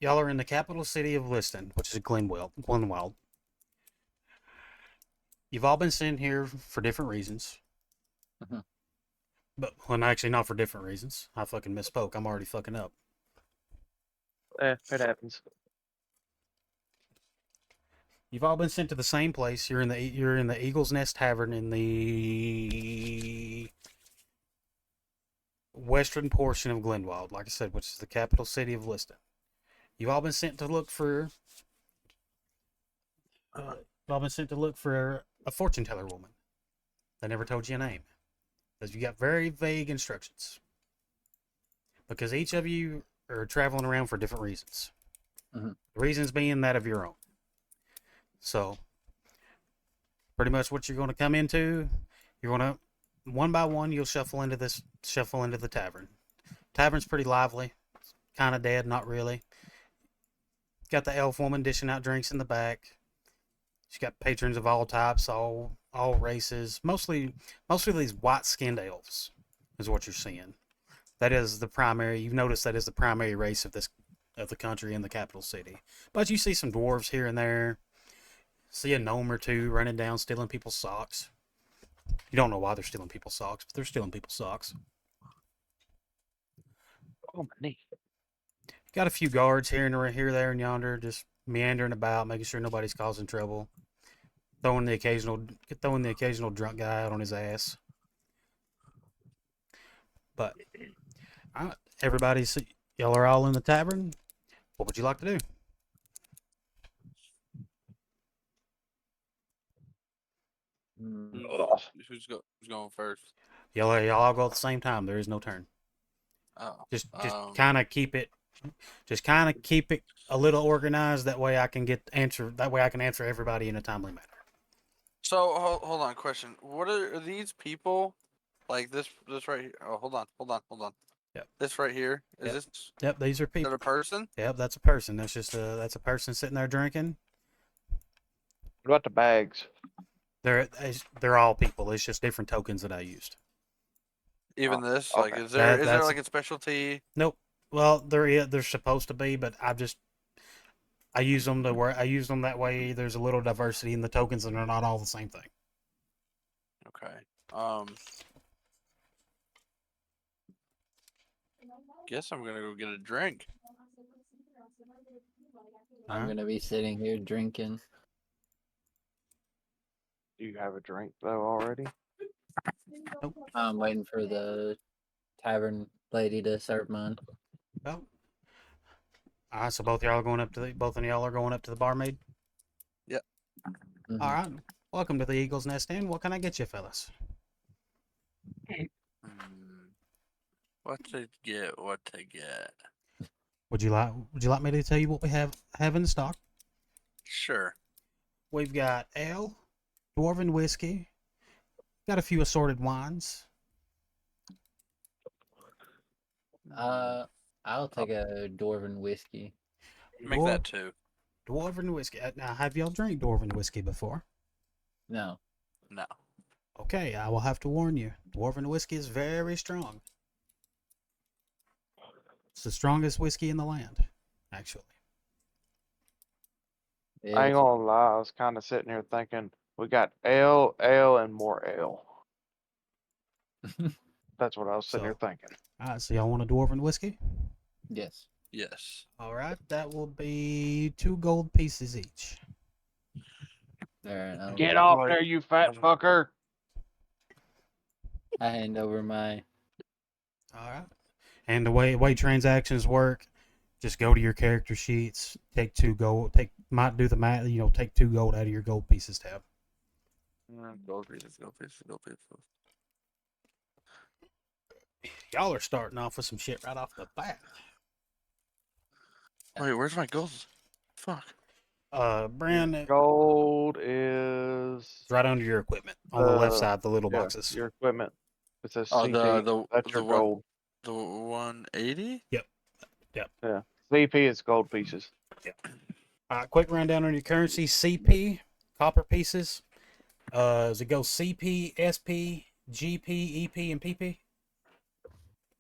y'all are in the capital city of Lystin, which is Glenwild. You've all been sent here for different reasons. Mhm. But, well, actually, not for different reasons. I fucking misspoke. I'm already fucking up. It happens. You've all been sent to the same place. You're in the Eagle's Nest Tavern in the western portion of Glenwild, like I said, which is the capital city of Lystin. You've all been sent to look for. You've all been sent to look for a fortune teller woman. They never told you a name, because you got very vague instructions. Because each of you are traveling around for different reasons. Mhm. The reasons being that of your own. So, pretty much what you're going to come into, you're going to one by one you'll shuffle into the tavern. Tavern's pretty lively, kind of dead, not really. Got the elf woman dishing out drinks in the back. She's got patrons of all types, all races. Mostly these white-skinned elves is what you're seeing. That is the primary. You've noticed that is the primary race of the country in the capital city. But you see some dwarves here and there. See a gnome or two running down stealing people's socks. You don't know why they're stealing people's socks, but they're stealing people's socks. Oh, neat. Got a few guards here, there, and yonder, just meandering about, making sure nobody's causing trouble. Throwing the occasional drunk guy out on his ass. But everybody's y'all are all in the tavern. What would you like to do? Ugh. Who's going first? Y'all all go at the same time. There is no turn. Oh, Just kind of keep it. Just kind of keep it a little organized. That way I can answer everybody in a timely manner. So hold on. Question: What are these people? Like this right here. Oh, hold on. Yep. This right here is Yep. this? Yep, these are Is people. that a person? Yep, that's a person. That's a person sitting there drinking. What about the bags? They're all people. It's just different tokens that I used. Even Oh, this? okay. Like, is there That's- like a specialty? Nope. Well, they're supposed to be, but I use them that way. There's a little diversity in the tokens, and they're not all the same thing. Okay. Guess I'm gonna go get a drink. I'm gonna be sitting here drinking. Do you have a drink though already? I'm waiting for the tavern lady to serve mine. Well, all right. So both of y'all are going up to the barmaid. Mhm. All right. Welcome to the Eagle's Nest Inn. What can I get you, fellas? What to get? What to get? Would you like me to tell you what we have in stock? Sure. We've got ale, dwarven whiskey, got a few assorted wines. I'll take a dwarven whiskey. Make that two. Dwarven whiskey. Now, have y'all drank dwarven whiskey before? No. No. Okay, I will have to warn you. Dwarven whiskey is very strong. It's the strongest whiskey in the land, actually. I ain't gonna lie, I was kind of sitting here thinking we got ale, and more ale. That's what I was sitting here thinking. All right, so y'all want a dwarven whiskey? Yes. Yes. All right, that will be 2 gold pieces each. All right. Get off there, you fat fucker! I hand over my. All right. And the way transactions work, just go to your character sheets, take 2 gold, might do the math, take 2 gold out of your gold pieces tab. Gold pieces, gold pieces, gold pieces. Y'all are starting off with some shit right off the bat. Wait, where's my gold? Fuck. Brand, Gold is it's right under your equipment on the left side, the little yeah, boxes. your equipment. It says Oh, CP. That's your one- gold. The 180? Yep. Yeah. CP is gold pieces. Quick rundown on your currency. CP, copper pieces. Does it go CP, SP, GP, EP, and PP?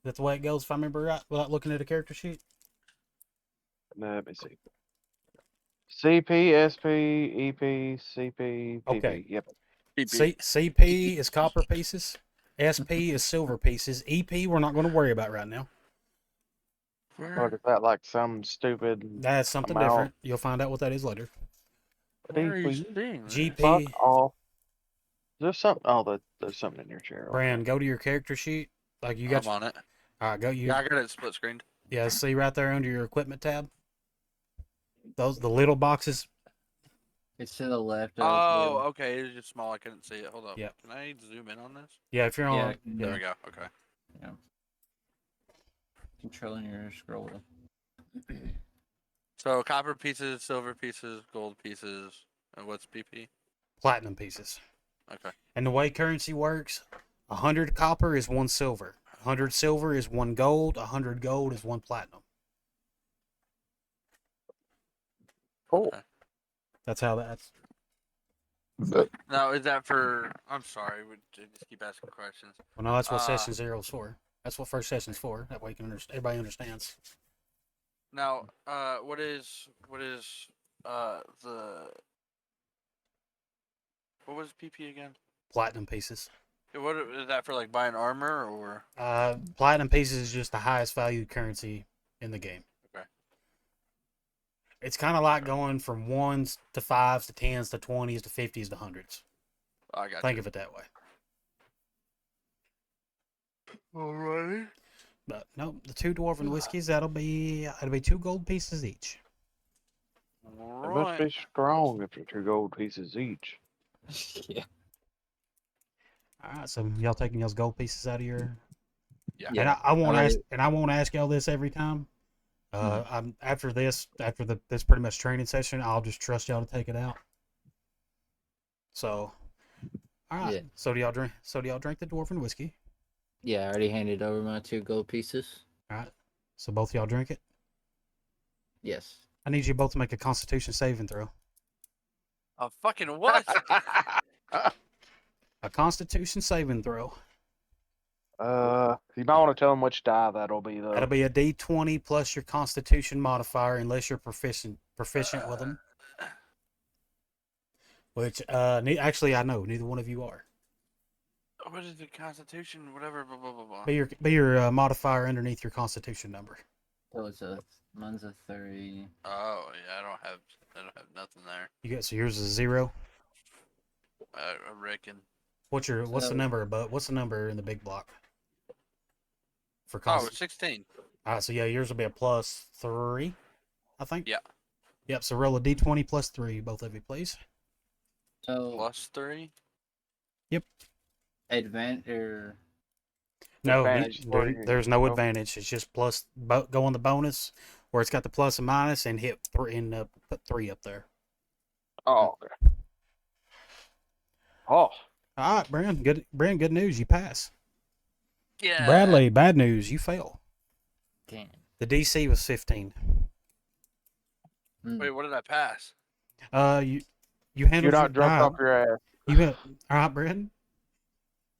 That's the way it goes, if I remember right, without looking at a character sheet. Let me see. CP, SP, EP, CP, PP. Okay. Yep. CP is copper pieces. SP is silver pieces. EP we're not going to worry about right now. Or is that like some stupid That's something amount? different. You'll find out what that is later. Where are you Please. seeing this? Fuck GP. off. There's something. Oh, there's something in your chair. over Brand, go to your character sheet. Like you got. I'm on it. All right, go. Yeah, I got it split screened. Yeah, see right there under your equipment tab. The little boxes. It's to the left of Oh, okay. It's just small. I couldn't see it. Hold up. Yep. Can I zoom in on this? Yeah, if you're Yeah, on. There Yeah. we go. Okay. controlling your scroll wheel. So copper pieces, silver pieces, gold pieces, and what's PP? Platinum pieces. Okay. And the way currency works, 100 copper is 1 silver. 100 silver is 1 gold. 100 gold is 1 platinum. Cool. Okay. That's how that's. Now, is that for? I'm sorry. We just keep asking questions. Well, no, that's what Uh, session 0 is for. That's what first session's for. That way you can everybody understands. Now, what is the what was PP again? Platinum pieces. What is that for? Like buying armor or? Platinum pieces is just the highest valued currency in the game. Okay. It's kind of like going from 1s to 5s to 10s to 20s to 50s to 100s. I got Think you. of it that way. Alrighty. But no, the 2 dwarven whiskeys that'll be 2 gold pieces each. It must be Alright. strong if they're 2 gold pieces each. Yeah. All right, so y'all taking y'all's gold pieces out of your. Yeah. And Yeah. I won't I- ask, and I won't ask y'all this every time. I'm after this pretty much training session. I'll just trust y'all to take it out. So, all right. Yeah. So do y'all drink? So do y'all drink the dwarven whiskey? Yeah, I already handed over my 2 gold pieces. All right. So both y'all drink it. Yes. I need you both to make a Constitution saving throw. A fucking what? A Constitution saving throw. You might want to tell them which die that'll be though. That'll be a D20 plus your Constitution modifier, unless you're proficient with them. Which, actually, I know neither one of you are. What is the Constitution? Whatever. Blah blah blah blah. Be your modifier underneath your Constitution number. So mine's a 30. Oh yeah, I don't have nothing there. You got so yours is 0. I reckon. What's the So- number above? What's the number in the big block? For Oh, Constitution. 16. All right, so yeah, yours will be a +3, I think. Yeah. Yep. So roll a D20 +3, both of you, please. So +3. advance or No, Advantage for you. there's no Nope. advantage. It's just plus. Go on the bonus, where it's got the plus and minus, and hit 3 and put 3 up there. Oh, okay. Oh, All right, Brand. Good news. You pass. Yeah. Bradley, bad news. You fail. damn. The DC was 15. Wait, what did I pass? You handled you're not your drunk die. off your ass. You got all right, Brandon.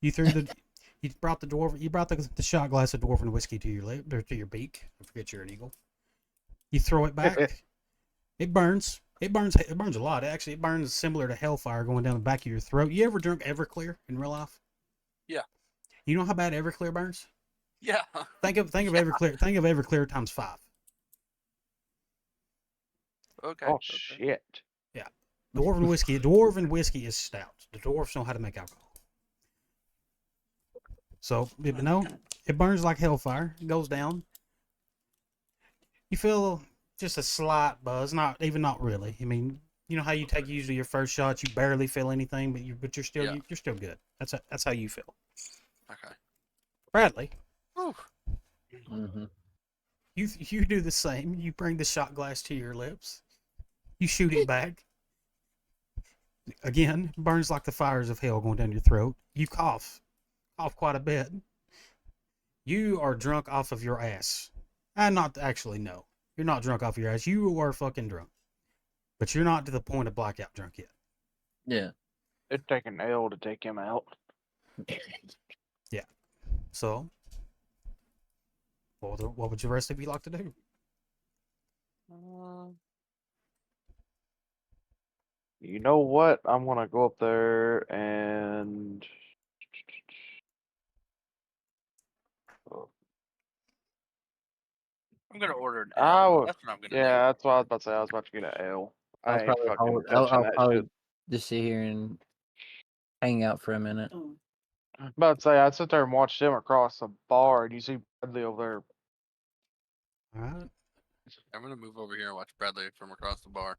You threw the. You brought the shot glass of dwarven whiskey to your lip or to your beak. I forget you're an eagle. You throw it back. It burns. It burns a lot. Actually, it burns similar to hellfire going down the back of your throat. You ever drunk Everclear in real life? Yeah. You know how bad Everclear burns? Yeah. Think of Everclear. Think of Everclear times 5. Okay. Oh okay. shit. Dwarven whiskey is stout. The dwarves know how to make alcohol. So, but no, it burns like hellfire. It goes down. You feel just a slight buzz, not really. I mean, you know how you take usually your first shots, you barely feel anything, but you're still Yeah. you're still good. That's how you feel. Okay. Bradley, Whew. Mm-hmm. you do the same. You bring the shot glass to your lips. You shoot it back. Again, burns like the fires of hell going down your throat. You cough quite a bit. You are drunk off of your ass. Not actually, no. You're not drunk off your ass. You are fucking drunk. But you're not to the point of blackout drunk yet. Yeah. It'd take an L to take him out. So, what would the rest of you like to do? You know what? I'm gonna go up there and. I'm gonna order an I L. would, That's what I'm gonna yeah, that's what I was about to say. I was about to get an L. I'll I ain't probably fucking hold. touching I'll that probably shit. just sit here and hang out for a minute. I'm about to say, I sit there and watch them across the bar, and you see Bradley over All right. I'm gonna move over here and watch Bradley from across the bar.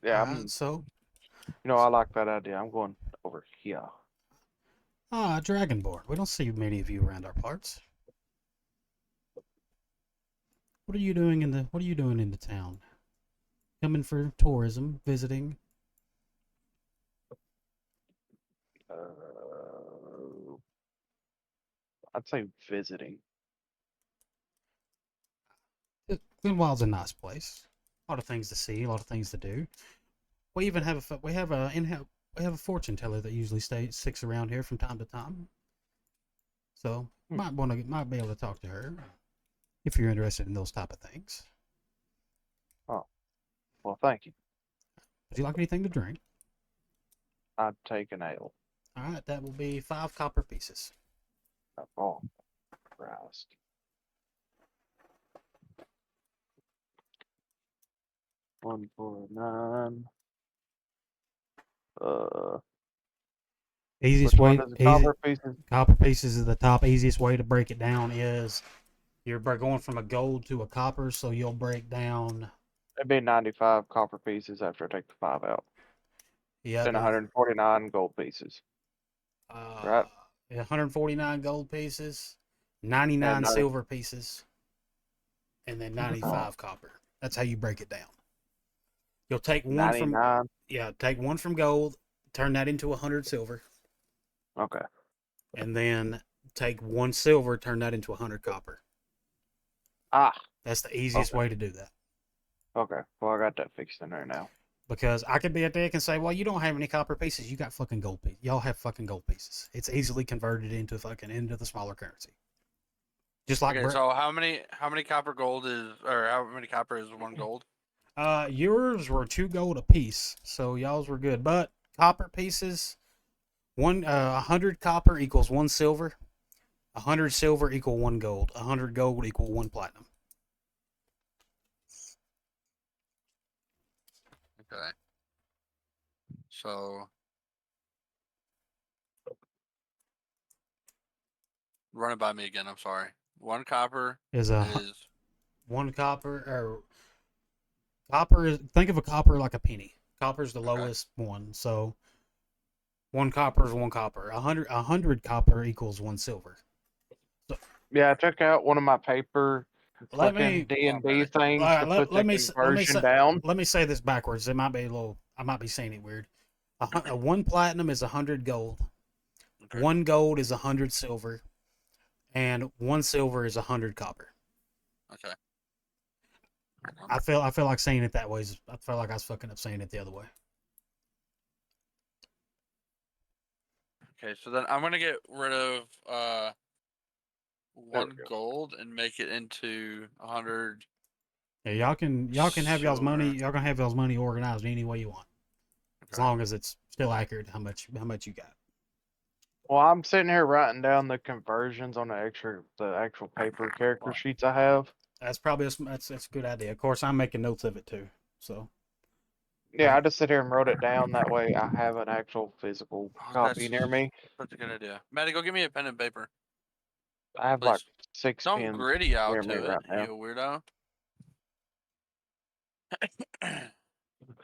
there. Yeah, All right. So, I like that idea. I'm going over here. Dragonborn. We don't see many of you around our parts. What are you doing in the town? Coming for tourism, visiting? I'd say visiting. Glenwild's a nice place. A lot of things to see, a lot of things to do. We even have a fortune teller that usually sticks around here from time to time. So might be able to talk to her if you're interested in those type of things. Oh, well, thank you. Would you like anything to drink? I'd take an ale. All right, that will be 5 copper pieces. Oh, Christ. $1.49. Easiest Which way, one is the copper pieces? copper pieces is the top. Easiest way to break it down is you're going from a gold to a copper, so you'll break down. It'd be 95 copper pieces after I take the 5 out. Yeah, Then 149 gold pieces. Right? 149 gold pieces, 99 90 silver pieces, and then 95 copper. That's how you break it down. You'll take one from 99. take one from gold, turn that into 100 silver, Okay. and then take 1 silver, turn that into 100 copper. Ah, That's the easiest Okay. way to do that. okay. Well, I got that fixed in there now. Because I could be a dick and say, well, you don't have any copper pieces. You got fucking gold pieces. Y'all have fucking gold pieces. It's easily converted into the smaller currency. Just like Okay, so how many copper gold is, or how many copper is 1 gold? yours were 2 gold a piece, so y'all's were good. But copper pieces, 100 copper equals 1 silver. 100 silver equal 1 gold. 100 gold equal 1 platinum. Okay. So run it by me again. I'm sorry. 1 copper Is is 1 copper or copper is, think of a copper like a penny. Copper's the Okay. lowest one, so 1 copper is 1 copper. 100 copper equals 1 silver. Yeah, I took out one of my paper Let fucking me D&D Okay. things to put the conversion down. let me say this backwards. It might be a little. I might be saying it weird. A 1 platinum is 100 gold. Okay. 1 gold is 100 silver, and 1 silver is 100 copper. Okay. I feel like saying it that way. I feel like I was fucking up saying it the other way. Okay, so then I'm gonna get rid of There 1 we go. gold and make it into 100. Yeah, y'all can have y'all's money. Silver. Y'all can have y'all's money organized any way you want, as Okay. long as it's still accurate how much you got. Well, I'm sitting here writing down the conversions on the actual paper character sheets I have. That's probably that's a good idea. Of course, I'm making notes of it too. So Yeah, I just sit here and wrote it down. That way I have an actual physical Oh, copy near me. That's a good idea. Maddie, go get me a pen and paper. I have like Please. 6 Don't pins gritty near out me to it, right now. you weirdo. I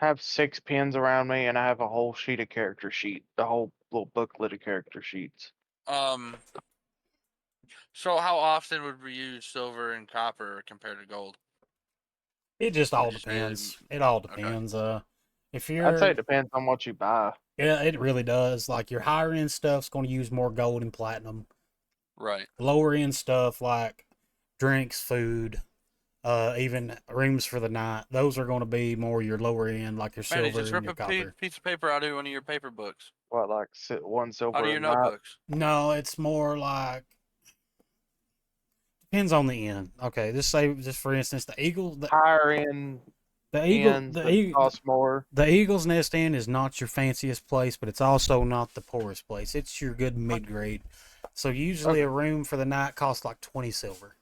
have 6 pins around me, and I have a whole sheet of character sheet, the whole little booklet of character sheets. So how often would we use silver and copper compared to gold? it just all Would you say- depends. It all Okay. depends. If I'd say you're it depends on what you buy. yeah, it really does. Like your higher end stuff's going to use more gold and platinum. Right. Lower end stuff like drinks, food, even rooms for the night, those are going to be more your lower end, like your Maddie, silver just and rip your a copper. piece of paper out of one of your paper books. What, like 1 Out of silver your a night? notebooks. No, it's more like depends on the end. Okay, just for instance, the Eagle. Higher end The eagle, Pins that cost more. the Eagle's Nest Inn is not your fanciest place, but it's also not the poorest place. It's your good mid grade. So usually Okay. a room for the night costs like 20 silver.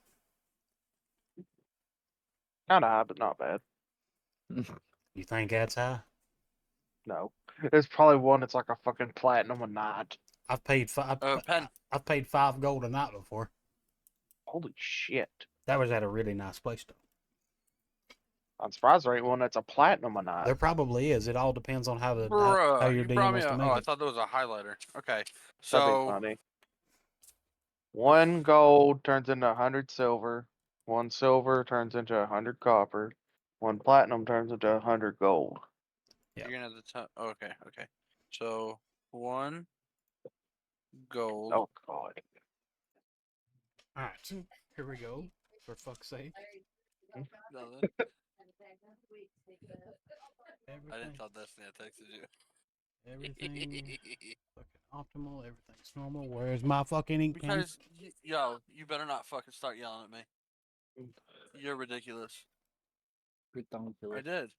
Kind of high, but not bad. You think that's high? No, there's probably one that's like a fucking platinum a night. I've paid Pen. I've paid 5 gold a night before. Holy shit! That was at a really nice place though. I'm surprised there ain't one that's a platinum a night. There probably is. It all depends on how Bruh, your you DM brought me wants a. to make Oh, I it. thought that was a highlighter. Okay, That'd be so funny. 1 gold turns into 100 silver. 1 silver turns into 100 copper. 1 platinum turns into 100 gold. Yeah. you're gonna have to tell. Okay, okay. So 1 gold. Oh god. All right, here we go. For fuck's sake, Nothing. I didn't everything, tell Destiny I texted you. everything, fucking optimal. Everything's normal. Where's my fucking ink pen? Because yo, you better not fucking start yelling at me. You're ridiculous. I did.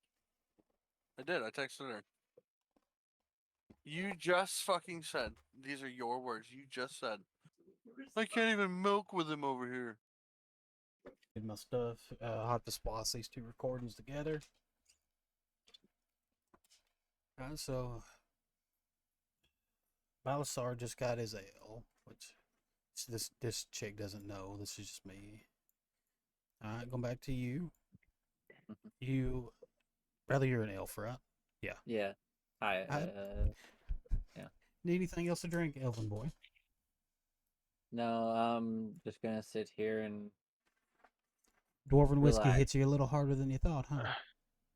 I did. I texted her. You just fucking said. These are your words. You just said. I can't even milk with him over here. Did my stuff. I'll have to splice these two recordings together. So Balasar just got his ale, which this chick doesn't know. This is just me. All right, going back to you. You, brother, you're an elf, right? Yeah. Yeah. Hi. Need anything else to drink, Elven boy? No, I'm just gonna sit here and Dwarven whiskey relax. hits you a little harder than you thought, huh?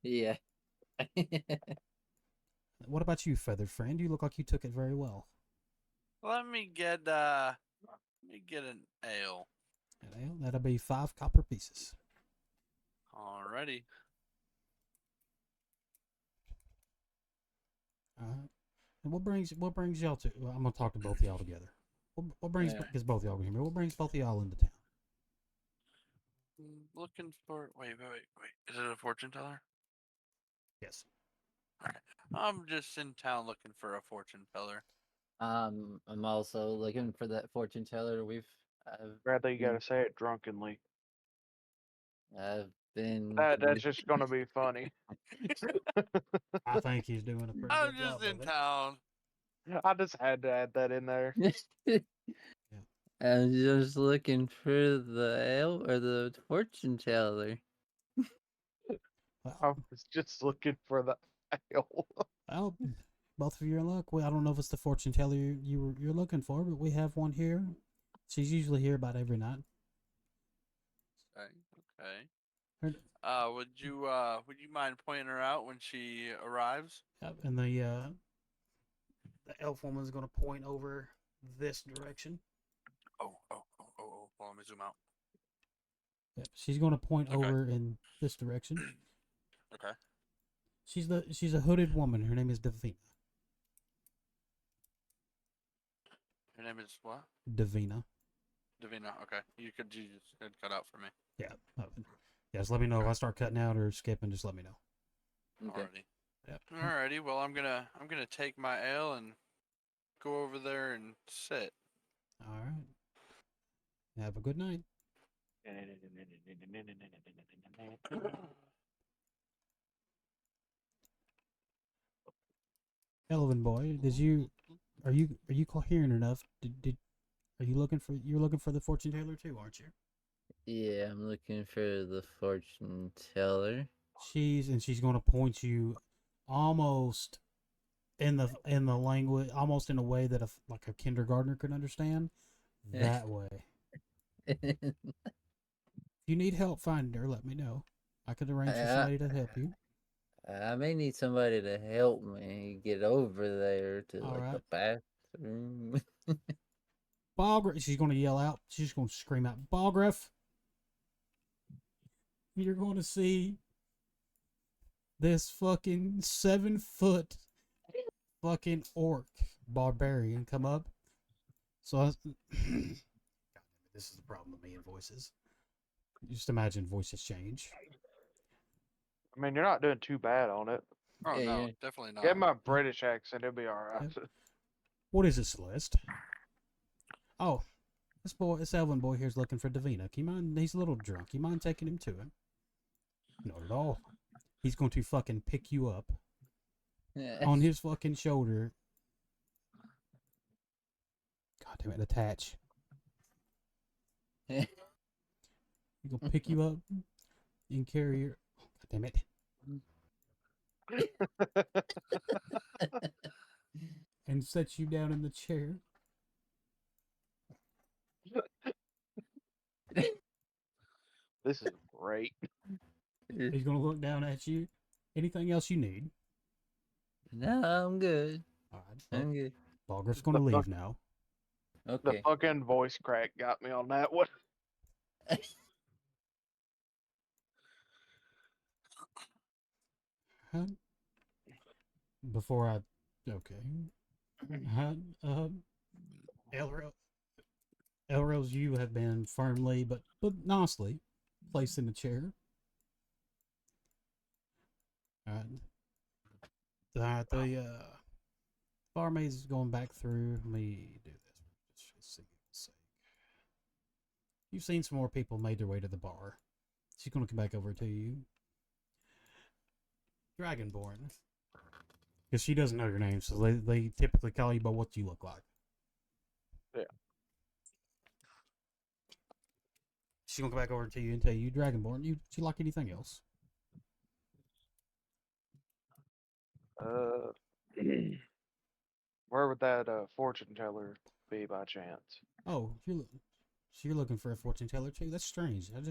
Yeah. What about you, feathered friend? You look like you took it very well. Let me get an ale. An ale? That'll be 5 copper pieces. Alrighty. All right. And what brings y'all to? Well, I'm gonna talk to both of y'all together. What brings Yeah. because both of y'all can hear me. What brings both of y'all into town? Looking for. Wait. Is it a fortune teller? Yes. I'm just in town looking for a fortune teller. I'm also looking for that fortune teller. Rather, you gotta say it drunkenly. I've been. That's just gonna be funny. I think he's doing a pretty I'm good just job in of it. town. I just had to add that in there. I'm just looking for the ale or the fortune teller. I was just looking for the ale. Well, both of you are in luck. Well, I don't know if it's the fortune teller you're looking for, but we have one here. She's usually here about every night. Okay. Her- Would you mind pointing her out when she arrives? Yep, and the elf woman's gonna point over this direction. Oh. Well, let me zoom out. Yep, she's gonna point Okay. over in this direction. Okay. She's a hooded woman. Her name is Davina. Her name is what? Davina. Davina. Okay. You just could cut out for me. Yeah. Yeah, just let me know if I start cutting out or skipping. Just let me know. Okay. Alrighty. Yep. Alrighty. Well, I'm gonna take my ale and go over there and sit. All right. Have a good night. Elven boy, are you coherent enough? You're looking for the fortune teller too, aren't you? Yeah, I'm looking for the fortune teller. She's going to point you almost in the language, almost in a way that like a kindergartner could understand. That way. If you need help finding her, let me know. I could arrange for somebody to help you. I may need somebody to help me get over there to All like right. the bathroom. Balgriff, she's going to yell out. She's going to scream out, Balgriff, you're going to see this fucking 7-foot fucking orc barbarian come up. So, this is the problem with me and voices. Just imagine voices change. I mean, you're not doing too bad on it. Oh Yeah, no, yeah. definitely not. Get my British accent, it'll be alright. What is it, Celeste? Oh, this Elven boy here's looking for Davina. Can you mind? He's a little drunk. You mind taking him to him? Not at all. He's going to fucking pick you up on his fucking shoulder. God damn it, attach. He's gonna pick you up and carry your. Oh, God damn it. And set you down in the chair. This is great. He's gonna look down at you. Anything else you need? No, I'm good. All right. I'm good. Balgriff's gonna The leave fuck- now. The Okay. fucking voice crack got me on that one. Huh? Before I. Okay. Huh? Elrose, you have been firmly but nicely placed in the chair. Alright. The barmaid's going back through. Let me do this just for singing's sake. You've seen some more people made their way to the bar. She's gonna come back over to you. Dragonborn. Because she doesn't know your name, so they typically call you by what you look like. Yeah. She's gonna come back over to you and tell you, Dragonborn, do you like anything else? Where would that fortune teller be by chance? Oh, so you're looking for a fortune teller too? That's strange. I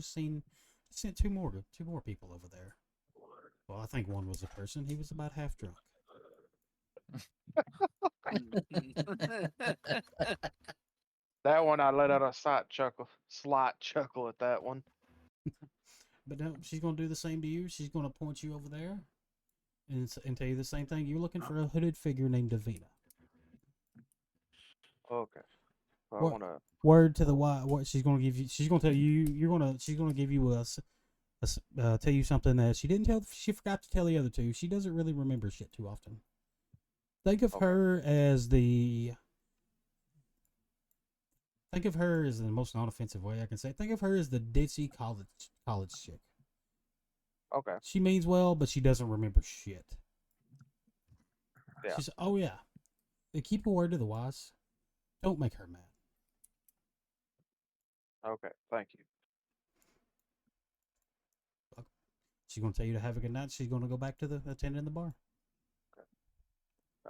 sent two more people over there. Well, I think one was a person. He was about half drunk. That one I let out a slight chuckle at that one. But no, she's gonna do the same to you. She's gonna point you over there and tell you the same thing. You're looking for a hooded figure named Davina. Okay. So I What? wanna Word to the wise. What she's gonna give you? She's gonna tell you. She's gonna give you tell you something that she didn't tell. She forgot to tell the other two. She doesn't really remember shit too often. Think of Okay. her as the. Think of her as the most non-offensive way I can say. Think of her as the ditzy college chick. Okay. She means well, but she doesn't remember shit. Yeah. She's oh yeah. They keep a word to the wise. Don't make her mad. Okay. Thank you. She's gonna tell you to have a good night. She's gonna go back to the attendant in the bar.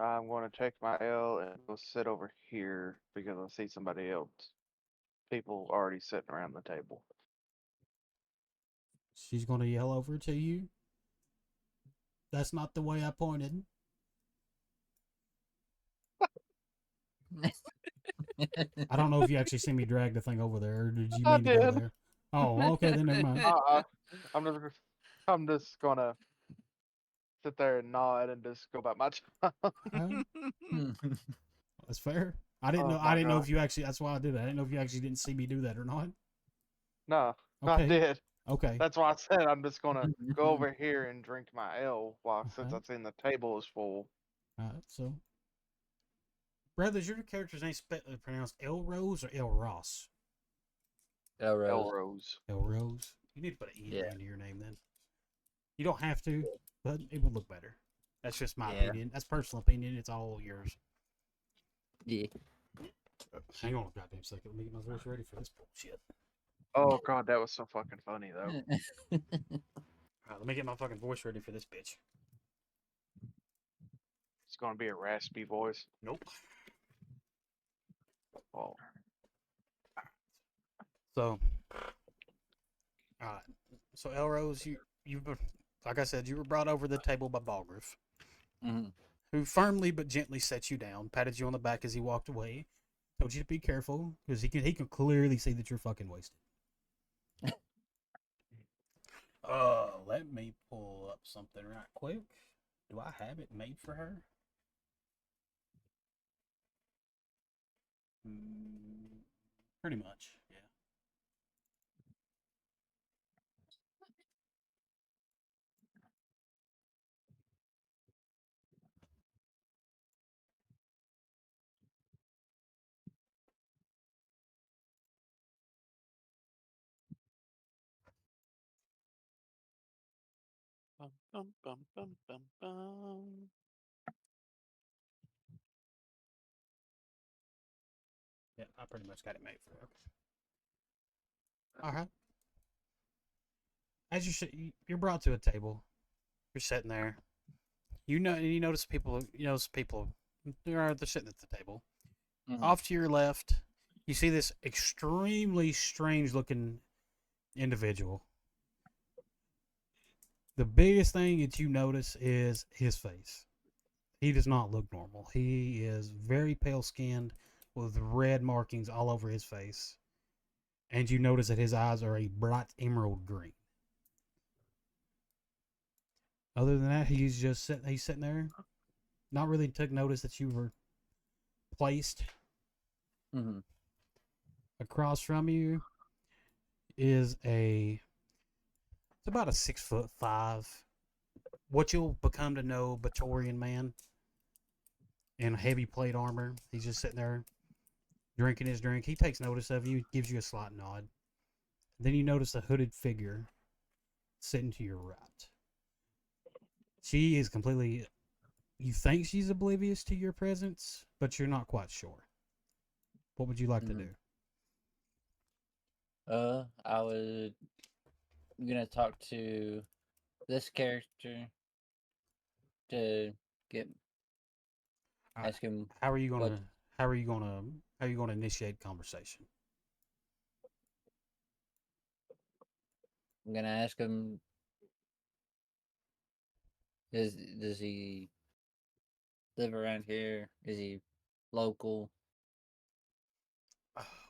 I'm gonna take my L and go sit over here because I see somebody else. People already sitting around the table. She's gonna yell over to you. That's not the way I pointed. I don't know if you actually see me drag the thing over there, or did you I mean to go did. there? Oh, okay, then never mind. I'm just gonna sit there and nod and just go about my time. That's fair. I didn't Oh know. I my didn't know God. if you actually. That's why I did that. I didn't know if you actually didn't see me do that or not. No, I Okay. did. Okay. That's why I said I'm just gonna go over here and drink my L while since Uh-huh. I've seen the table is full. So, brothers, your character's name pronounced Elrose or El Ross? All right. Elrose. Elrose. You need to put an E at Yeah. the end of your name then. You don't have to, but it would look better. That's just my Yeah. opinion. That's personal opinion. It's all yours. Yeah. Hang on a goddamn second. Let me get my voice ready for this bullshit. Oh God, that was so fucking funny though. All right, let me get my fucking voice ready for this bitch. It's gonna be a raspy voice. Nope. Oh, So, alright. So Elrose, you like I said, you were brought over the table by Balgriff, Mhm. who firmly but gently set you down, patted you on the back as he walked away, told you to be careful because he can clearly see that you're fucking wasted. Let me pull up something right quick. Do I have it made for her? Pretty much, yeah. Bum, bum, bum, bum, bum, bum. Yeah, I pretty much got it made for you. All right. As you're brought to a table. You're sitting there. You notice people. You notice people. They're sitting at the table. Mhm. Off to your left, you see this extremely strange-looking individual. The biggest thing that you notice is his face. He does not look normal. He is very pale skinned with red markings all over his face. And you notice that his eyes are a bright emerald green. Other than that, he's sitting there, not really took notice that you were placed. Mhm. Across from you is it's about a 6'5", what you'll become to know Batorian man in heavy plate armor. He's just sitting there drinking his drink. He takes notice of you, gives you a slight nod. Then you notice a hooded figure sitting to your right. She is completely. You think she's oblivious to your presence, but you're not quite sure. What would you like to do? I would. I'm gonna talk to this character to get ask him How are you what gonna? How are you gonna? How are you gonna initiate conversation? I'm gonna ask him. Does he live around here? Is he local?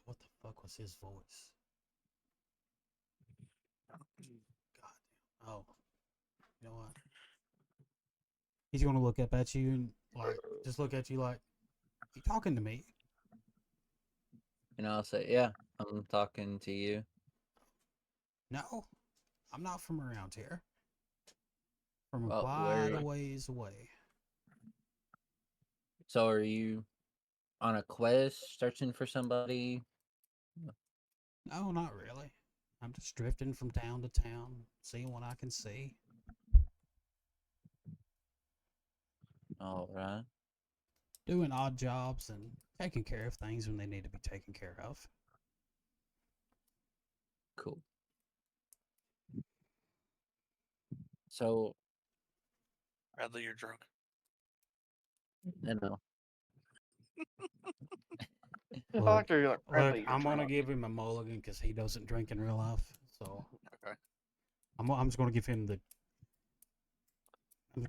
What the fuck was his voice? God damn. Oh, you know what? He's gonna look up at you and just look at you like, you talking to me? And I'll say, yeah, I'm talking to you. No, I'm not from around here. From Well, quite a ways away. So are you on a quest searching for somebody? No, not really. I'm just drifting from town to town, seeing what I can see. All right. Doing odd jobs and taking care of things when they need to be taken care of. Cool. So, Bradley, you're drunk. you know, I Look, like you're like, look, Bradley, you're I'm gonna drunk. give him a mulligan because he doesn't drink in real life. So Okay. I'm just gonna give him the. We're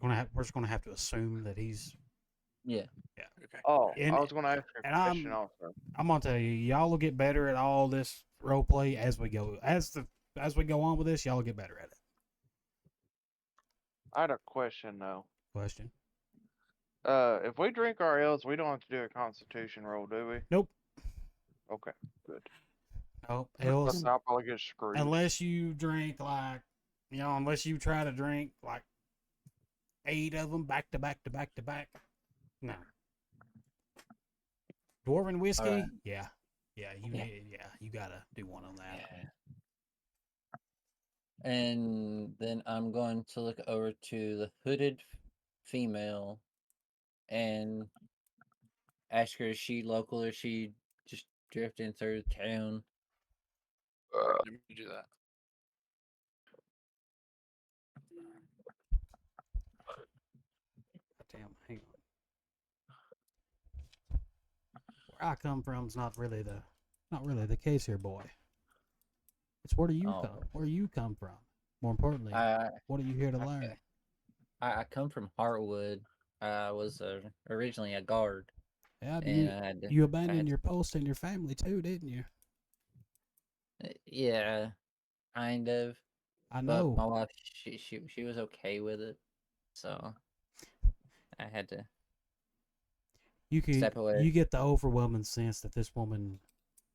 just gonna have to assume that he's. yeah. Yeah. Okay. Oh, And I was gonna ask you a and question also. I'm gonna tell you, y'all will get better at all this role play as we go. As we go on with this, y'all will get better at it. I had a question though. Question. If we drink our ales, we don't have to do a constitution roll, do we? Nope. Okay, good. Nope. Unless Else, I'll probably get screwed. unless you drink unless you try to drink like 8 of them back to back to back to back. No. Dwarven whiskey? Alright. Yeah. Yeah, Yeah. you gotta do one on that. Yeah. And then I'm going to look over to the hooded female and ask her, is she local or is she just drifting through town? Let me do that. Damn, hang on. Where I come from is not really the case here, boy. It's where do you come? Oh, Where you come from? More importantly, I, what are you here to I, learn? I come from Heartwood. I was originally a guard, Yeah, and I had to, you I abandoned had your post and your family too, didn't you? yeah, kind of. I But know. my wife, she was okay with it, so I had to step away. You get the overwhelming sense that this woman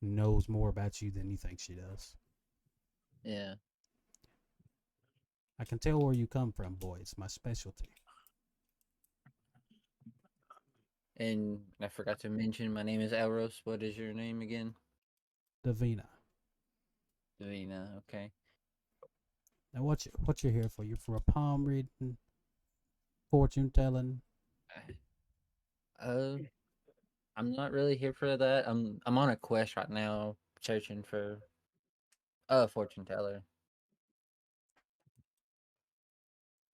knows more about you than you think she does. Yeah. I can tell where you come from, boy. It's my specialty. And I forgot to mention, my name is Elros. What is your name again? Davina. Davina. Okay. Now, what you here for? You for a palm reading, fortune telling? Uh, I'm not really here for that. I'm on a quest right now, searching for a fortune teller.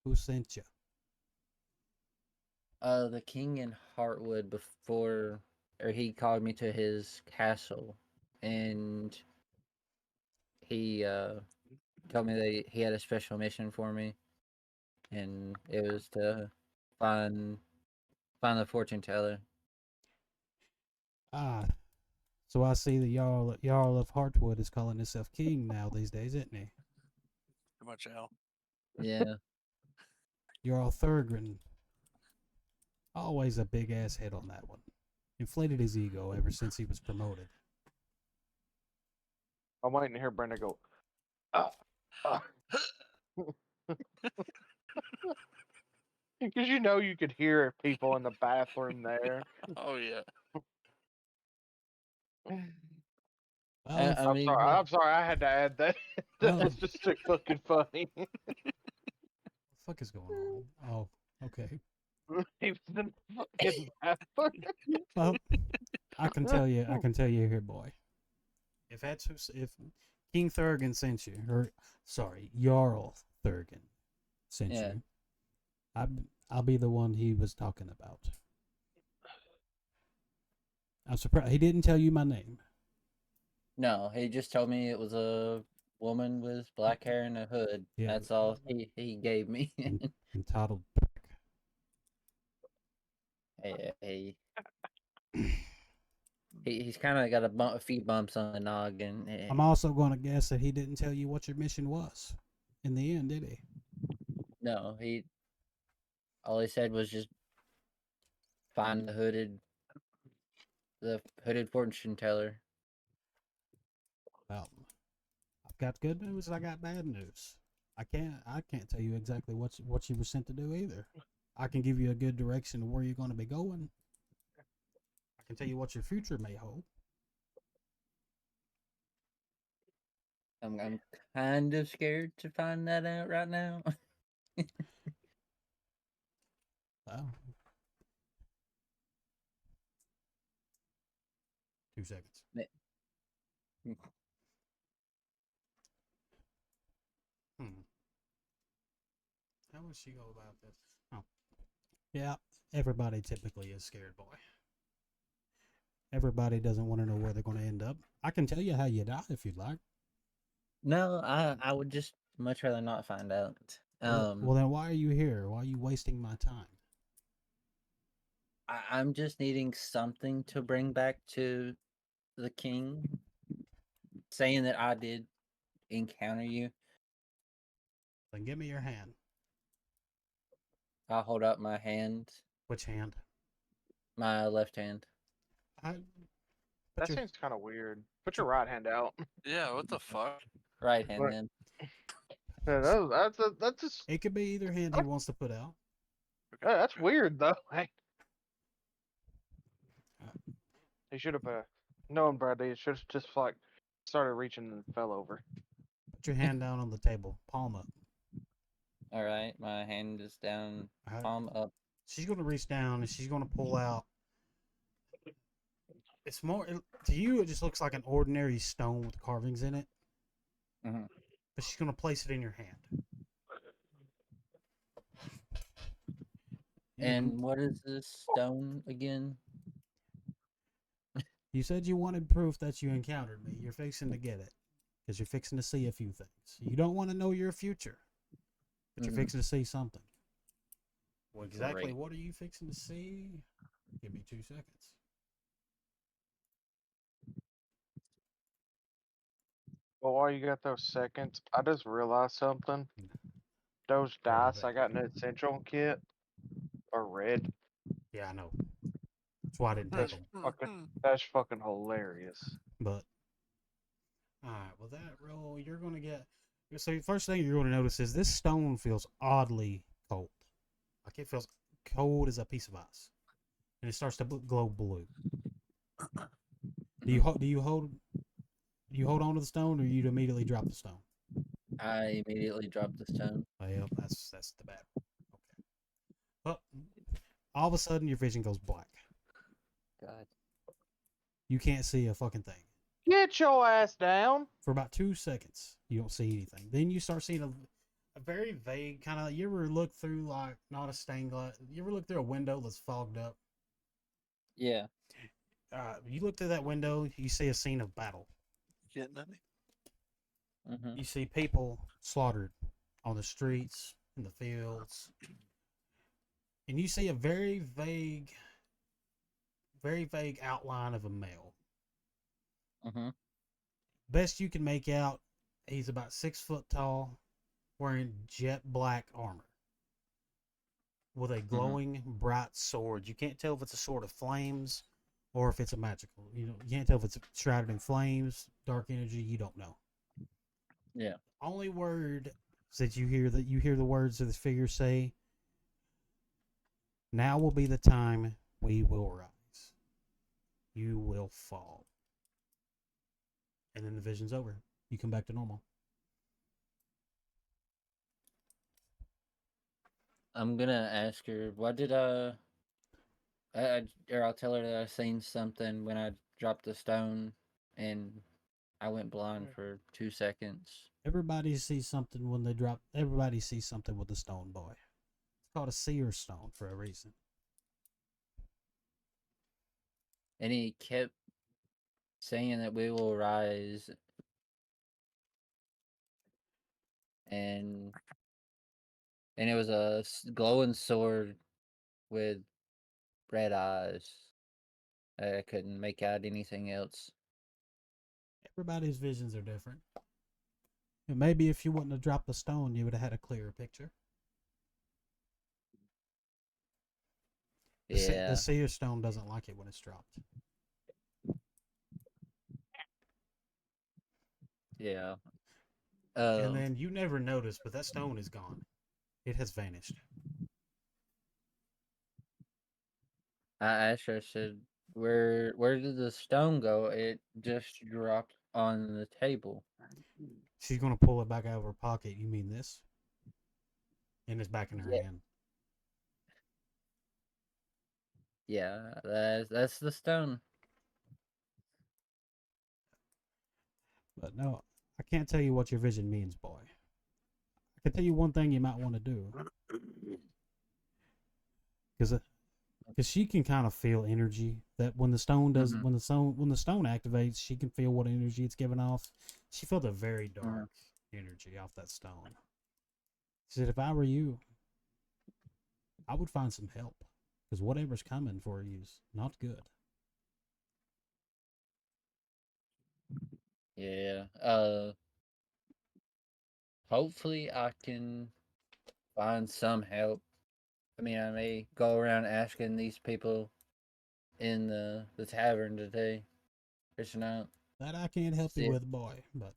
Who sent you? The king in Heartwood before, or he called me to his castle, and he told me that he had a special mission for me, and it was to find the fortune teller. Ah, so I see the Jarl of Heartwood is calling himself king now these days, isn't he? Too much L. Yeah. Jarl Thurgren. Always a big ass head on that one. Inflated his ego ever since he was promoted. I'm waiting to hear Brenda go. Uh, uh. Because you know you could hear people in the bathroom there. Oh yeah. Well, I I'm mean, sorry. I'm sorry. I had to add that. Well, That's just too fucking funny. what the fuck is going on? Oh, okay. He was in the fucking bathroom. Well, I can tell you here, boy. If King Thurgan sent you, or sorry, Jarl Thurgan sent Yeah. you, I'll be the one he was talking about. I'm surprised he didn't tell you my name. no, he just told me it was a woman with black hair and a hood. Yeah. That's all he gave me. Entitled. Hey, he's kind of got a few bumps on the noggin. I'm also going to guess that he didn't tell you what your mission was. In the end, did he? No, all he said was just find the hooded fortune teller. Well, I've got good news. I got bad news. I can't tell you exactly what you were sent to do either. I can give you a good direction of where you're going to be going. I can tell you what your future may hold. I'm kind of scared to find that out right now. Well, 2 seconds. How would she go about this? Oh, yeah. Everybody typically is scared, boy. Everybody doesn't want to know where they're going to end up. I can tell you how you die if you'd like. No, I would just much rather not find out. Well, then why are you here? Why are you wasting my time? I'm just needing something to bring back to the king, saying that I did encounter you. Then give me your hand. I'll hold up my hand, Which hand? my left hand. That seems kind of weird. Put your right hand out. Yeah. What the fuck? Right hand What? then. Yeah, that's just It could be either hand he wants to put out. that's weird though. Hey. He should have known Bradley. It should have just like started reaching and fell over. Put your hand down on the table, palm up. All right, my hand is down, All right. palm up. She's going to reach down and she's going to pull out. It's more to you. It just looks like an ordinary stone with carvings in it. Mm-hmm. But she's going to place it in your hand. And what is this stone again? You said you wanted proof that you encountered me. You're fixing to get it. Because you're fixing to see a few things. You don't want to know your future. But you're fixing to see something. Well, exactly Great. what are you fixing to see? Give me 2 seconds. Well, while you got those seconds, I just realized something. Those What was dice that? I got in the essential kit are red. Yeah, I know. That's why I didn't take them. That's fucking hilarious. But, alright, well, that roll, you're going to get. So, the first thing you're going to notice is this stone feels oddly cold. Like it feels cold as a piece of ice. And it starts to glow blue. Do you hold on to the stone, or you immediately drop the stone? I immediately dropped the stone. Well, that's the bad one. Okay. Well, all of a sudden your vision goes black. God. You can't see a fucking thing. Get your ass down. For about 2 seconds, you don't see anything. Then you start seeing a very vague kind of. You ever look through like not a stained glass? You ever look through a window that's fogged up? Yeah. You look through that window, you see a scene of battle. Getting at me? Mm-hmm. You see people slaughtered on the streets, in the fields, and you see a very vague outline of a male. Mm-hmm. Best you can make out, he's about 6 foot tall, wearing jet black armor with a glowing bright sword. You can't tell if it's a sword of flames or if it's a magical. You can't tell if it's shrouded in flames, dark energy. You don't know. Yeah. Only word that you hear the words of the figure say, "Now will be the time we will rise. You will fall." And then the vision's over. You come back to normal. I'm gonna ask her, what did or I'll tell her that I seen something when I dropped the stone and I went blind for 2 seconds. Everybody sees something when they drop. Everybody sees something with the stone boy. It's called a seer stone for a reason. And he kept saying that we will rise, and it was a glowing sword with red eyes. I couldn't make out anything else. Everybody's visions are different. And maybe if you wouldn't have dropped the stone, you would have had a clearer picture. The Yeah, seer stone doesn't like it when it's dropped. yeah. And then you never notice, but that stone is gone. It has vanished. I asked her, I said, where did the stone go? It just dropped on the table. She's gonna pull it back out of her pocket. You mean this? And it's back in her Yeah, hand. yeah, that's the stone. But no, I can't tell you what your vision means, boy. I can tell you one thing you might want to do. Because she can kind of feel energy that when the stone does Mhm. when the stone activates, she can feel what energy it's giving off. She felt a very dark energy off that stone. She said, "If I were you, I would find some help because whatever's coming for you is not good." Yeah. Hopefully I can find some help. I mean, I may go around asking these people in the tavern today, fishing out. That I can't help you See if, with, boy. But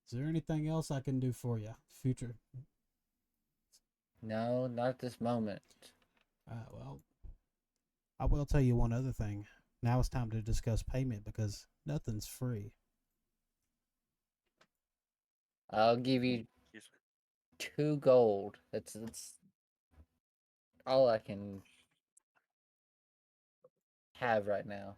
is there anything else I can do for you, future? no, not at this moment. Well, I will tell you one other thing. Now it's time to discuss payment because nothing's free. I'll give you Excuse me. 2 gold. That's all I can have right now.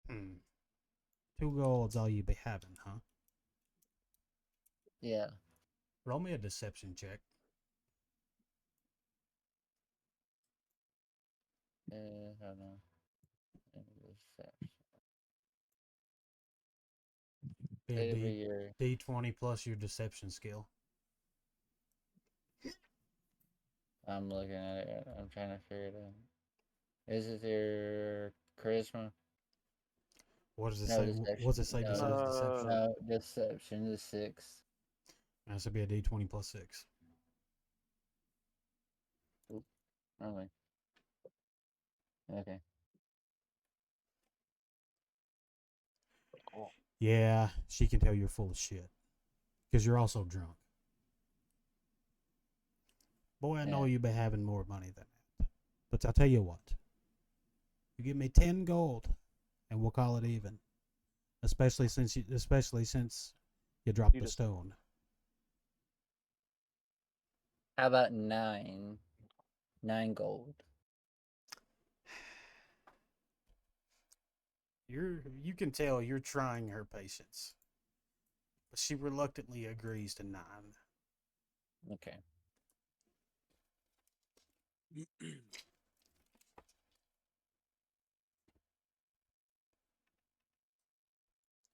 Hmm. 2 gold's all you be having, huh? Yeah. Roll me a deception check. Hold on. Be a It'll be your. D20 plus your deception skill. I'm looking at it. I'm trying to figure it out. Is it your charisma? What does it No, say? What does deception. it say No, besides deception? no, deception is 6. That should be a D20 plus 6. Oop, wrong way. Okay. Yeah, she can tell you're full of shit because you're also drunk. Boy, I know And you be having more money than that. But I'll tell you what. You give me 10 gold, and we'll call it even. Especially since you dropped You the just stone. how about 9? 9 gold. You can tell you're trying her patience. But she reluctantly agrees to 9. Okay.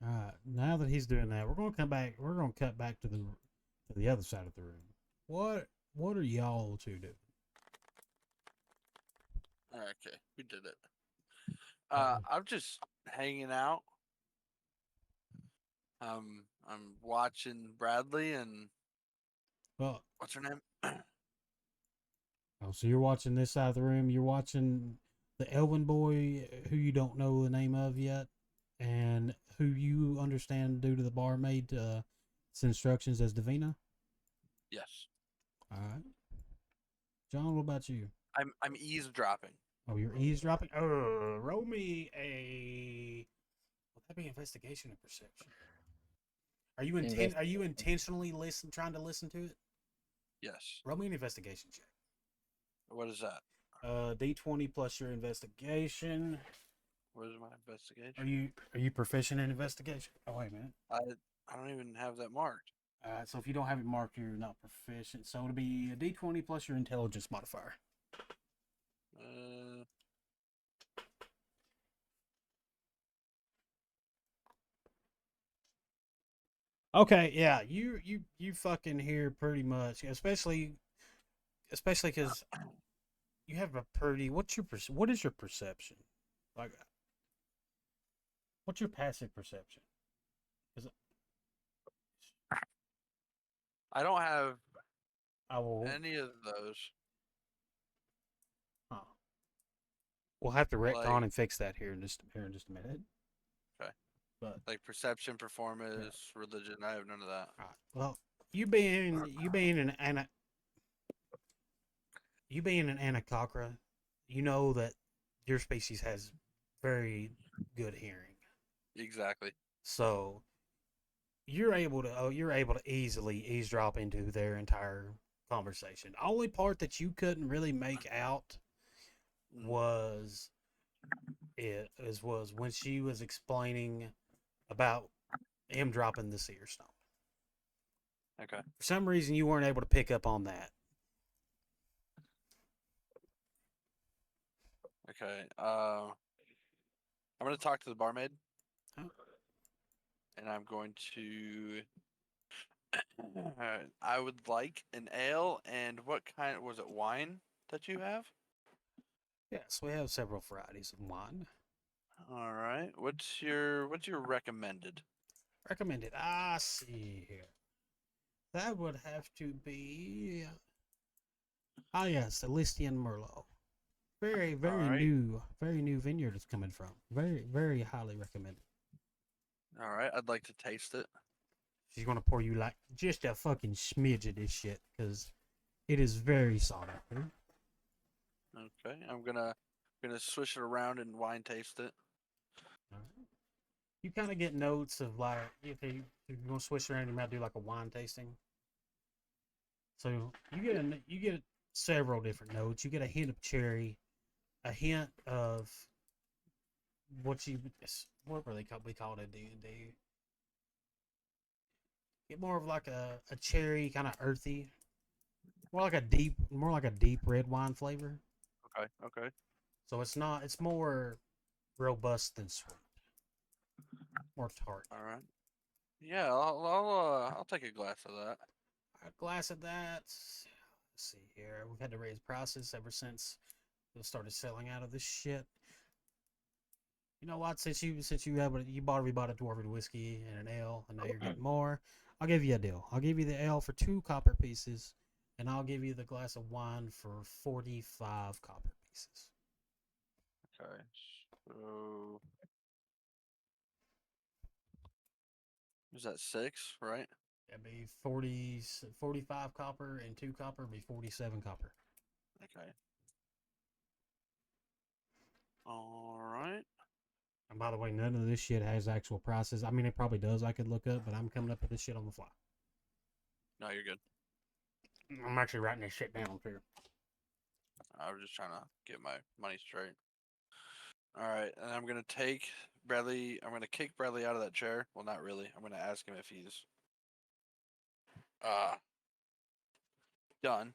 Alright, now that he's doing that, we're gonna come back. We're gonna cut back to the other side of the room. What are y'all two doing? Okay, we did it. Uh-oh. I'm just hanging out. I'm watching Bradley and Well, what's her name? oh, so you're watching this side of the room. You're watching the Elven boy who you don't know the name of yet, and who you understand due to the barmaid instructions as Davina. Yes. All right, John. What about you? I'm eavesdropping. Oh, you're eavesdropping. Roll me a. Would that be investigation or perception? Are you intentionally trying to listen to it? Yes. Roll me an investigation check. What is that? D20 plus your investigation. What is my investigation? Are you proficient in investigation? Oh wait a minute. I don't even have that marked. So if you don't have it marked, you're not proficient. So it'll be a D20 plus your intelligence modifier. Uh, Okay, yeah, you fucking hear pretty much, especially because you have a pretty. What is your perception? Like, what's your passive perception? Is it, I don't have I will. any of those. Huh. We'll have to retcon Like, and fix that here in just a minute. okay. But Like perception, yeah. performance, religion. I have none of that. All right. Well, you being an Anacocra, you know that your species has very good hearing. Exactly. So you're able to easily eavesdrop into their entire conversation. The only part that you couldn't really make out Mm, was was when she was explaining about him dropping the seer stone. okay. For some reason, you weren't able to pick up on that. Okay. I'm gonna talk to the barmaid, Oh, and I'm going to. I would like an ale, and what kind was it? Wine that you have? yes, we have several varieties of wine. All right. What's your recommended? Recommended. I see here. That would have to be. Ah, yes, the Lystin Merlot. All right. Very new vineyard it's coming from. Very highly recommended. All right. I'd like to taste it. She's gonna pour you like just a fucking smidge of this shit because it is very sought after. Okay. I'm gonna swish it around and wine taste it. Alright. You kind of get notes of like if you're gonna switch around, you might do like a wine tasting. So you get several different notes. You get a hint of cherry, a hint of what were they called? We called it D&D. Get more of like a cherry kind of earthy, more like a deep red wine flavor. Okay. Okay. So it's more robust than sweet, more tart. All right. Yeah. I'll take a glass of that. A glass of that. Let's see here. We've had to raise prices ever since we started selling out of this shit. You know what? You bought everybody a dwarven whiskey and an ale, and now you're getting more. I'll give you a deal. I'll give you the ale for 2 copper pieces, and I'll give you the glass of wine for 45 copper pieces. Okay. So is that 6? Right. That'd be 40, 45 copper and 2 copper, be 47 copper. Okay. All right. And by the way, none of this shit has actual prices. I mean, it probably does. I could look up, but I'm coming up with this shit on the fly. No, you're good. I'm actually writing this shit down too. I was just trying to get my money straight. All right, and I'm gonna take Bradley. I'm gonna kick Bradley out of that chair. Well, not really. I'm gonna ask him if he's uh done.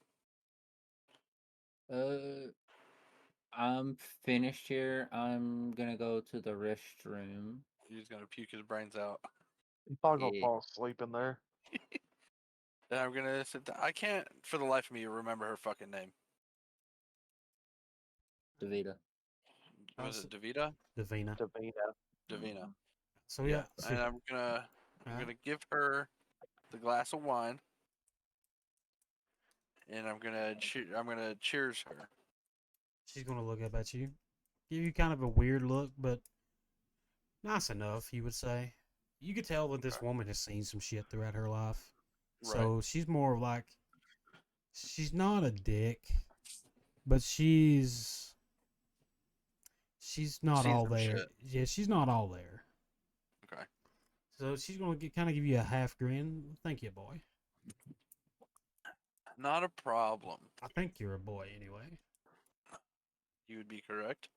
I'm finished here. I'm gonna go to the restroom. He's gonna puke his brains out. He's probably gonna Yeah. fall asleep in there. Then I'm gonna sit down. I can't, for the life of me, remember her fucking name. Davida. Was it Davida? Davina. Davina. Davina. So yeah, And I'm gonna give her the glass of wine, and I'm gonna cheers her. she's gonna look up at you, give you kind of a weird look, but nice enough, you would say. You could tell that this Okay. woman has seen some shit throughout her life. Right. So she's more like, she's not a dick, but she's not Seen all some there. shit. Yeah, she's not all there. Okay. So she's gonna kind of give you a half grin. Thank you, boy. Not a problem. I think you're a boy anyway. You would be correct.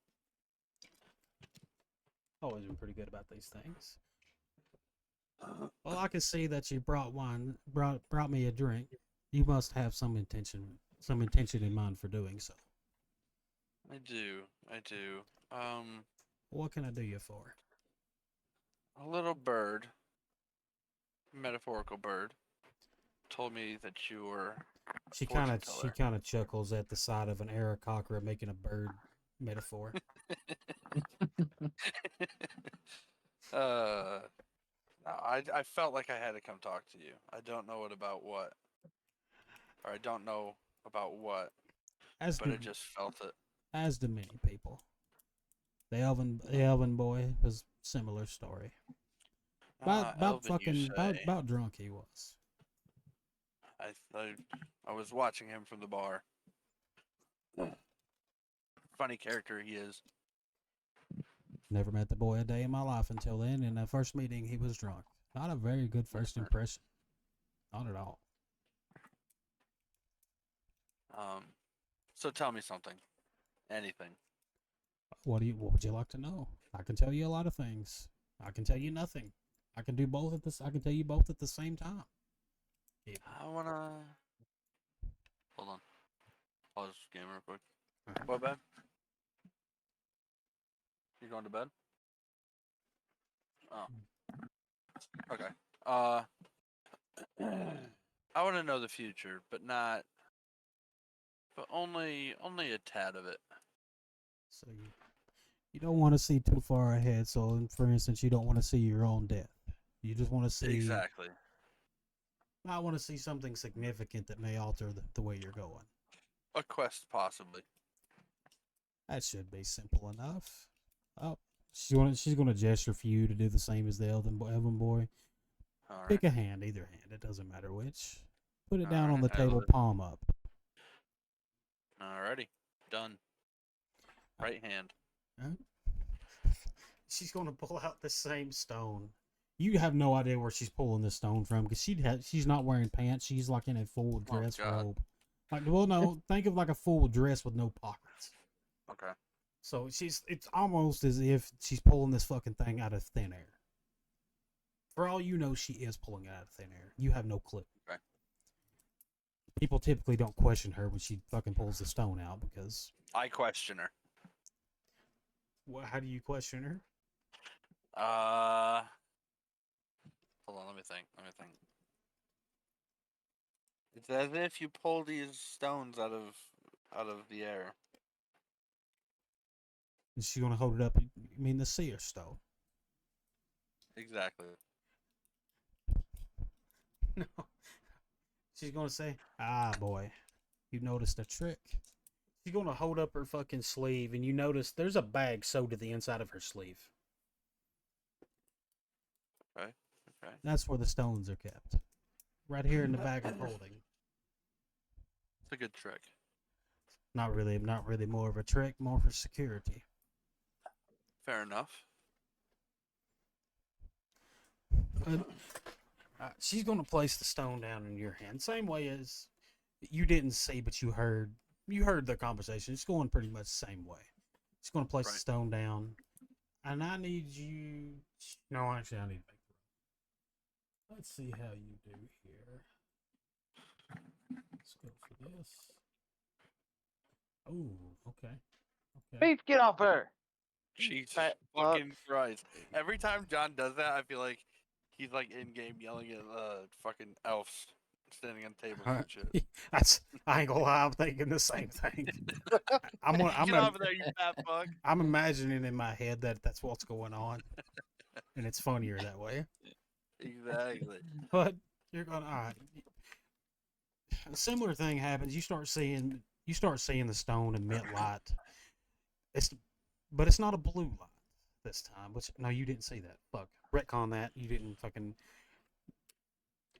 Always been pretty good about these things. Well, I can see that you brought me a drink. You must have some intention in mind for doing so. I do. What can I do you for? A little bird, metaphorical bird, told me that you were. She fortune kind of chuckles at the sight of an Aarakocra making a bird metaphor. No, I felt like I had to come talk to you. I don't know I don't know about what, but I just felt it. As do many people. The Elven boy was similar story. About Elvin, about drunk he was. I was watching him from the bar. Funny character he is. Never met the boy a day in my life until then. In the first meeting, he was drunk. Not a very good first impression. Not at all. So tell me something. Anything. What would you like to know? I can tell you a lot of things. I can tell you nothing. I can do both at this. I can tell you both at the same time. Yeah. I wanna. Hold on. Pause this game real quick. What, babe? You going to bed? Oh. Okay. I want to know the future, but only a tad of it. So you don't want to see too far ahead. So, for instance, you don't want to see your own death. You just want to see. Exactly. I want to see something significant that may alter the way you're going. A quest, possibly. That should be simple enough. Oh, she's gonna gesture for you to do the same as the Elven boy. All right. Pick a hand, either hand. It doesn't matter which. Put it down Alright, on the I table, will. palm up. Alrighty. Done. Right hand. Alright. She's gonna pull out the same stone. You have no idea where she's pulling this stone from because she's not wearing pants. She's like in a full dress God. robe. Like, well, no, think of like a full dress with no pockets. Okay. So it's almost as if she's pulling this fucking thing out of thin air. For all you know, she is pulling it out of thin air. You have no clue. Okay. People typically don't question her when she fucking pulls the stone out because. I question her. Well, how do you question her? Hold on, let me think. It's as if you pull these stones out of the air. Is she gonna hold it up? You mean the seer stone? Exactly. No. She's gonna say, "Ah, boy, you noticed a trick." She's gonna hold up her fucking sleeve, and you notice there's a bag sewed to the inside of her sleeve. Okay. That's where the stones are kept. right here in the bag of holding. It's a good trick. Not really more of a trick, more for security. Fair enough. But she's going to place the stone down in your hand, same way as you didn't see, but you heard. You heard the conversation. It's going pretty much the same way. She's going to place the Right. stone down, and I need you. No, actually, I need to make the roll. Let's see how you do here. Let's go for this. Oh, okay. Okay. Beef, get off her. Jesus Fat fuck. fucking Christ. Every time John does that, I feel like he's like in game yelling at fucking elves standing on tables and shit. That's. I ain't gonna lie. I'm thinking the same thing. I'm. Get off of there, you fat fuck. I'm imagining in my head that that's what's going on, and it's funnier that way. Exactly. But you're gonna. All right. A similar thing happens. You start seeing the stone emit light. But it's not a blue light this time. Which no, you didn't see that. Fuck. Retcon that. You didn't fucking.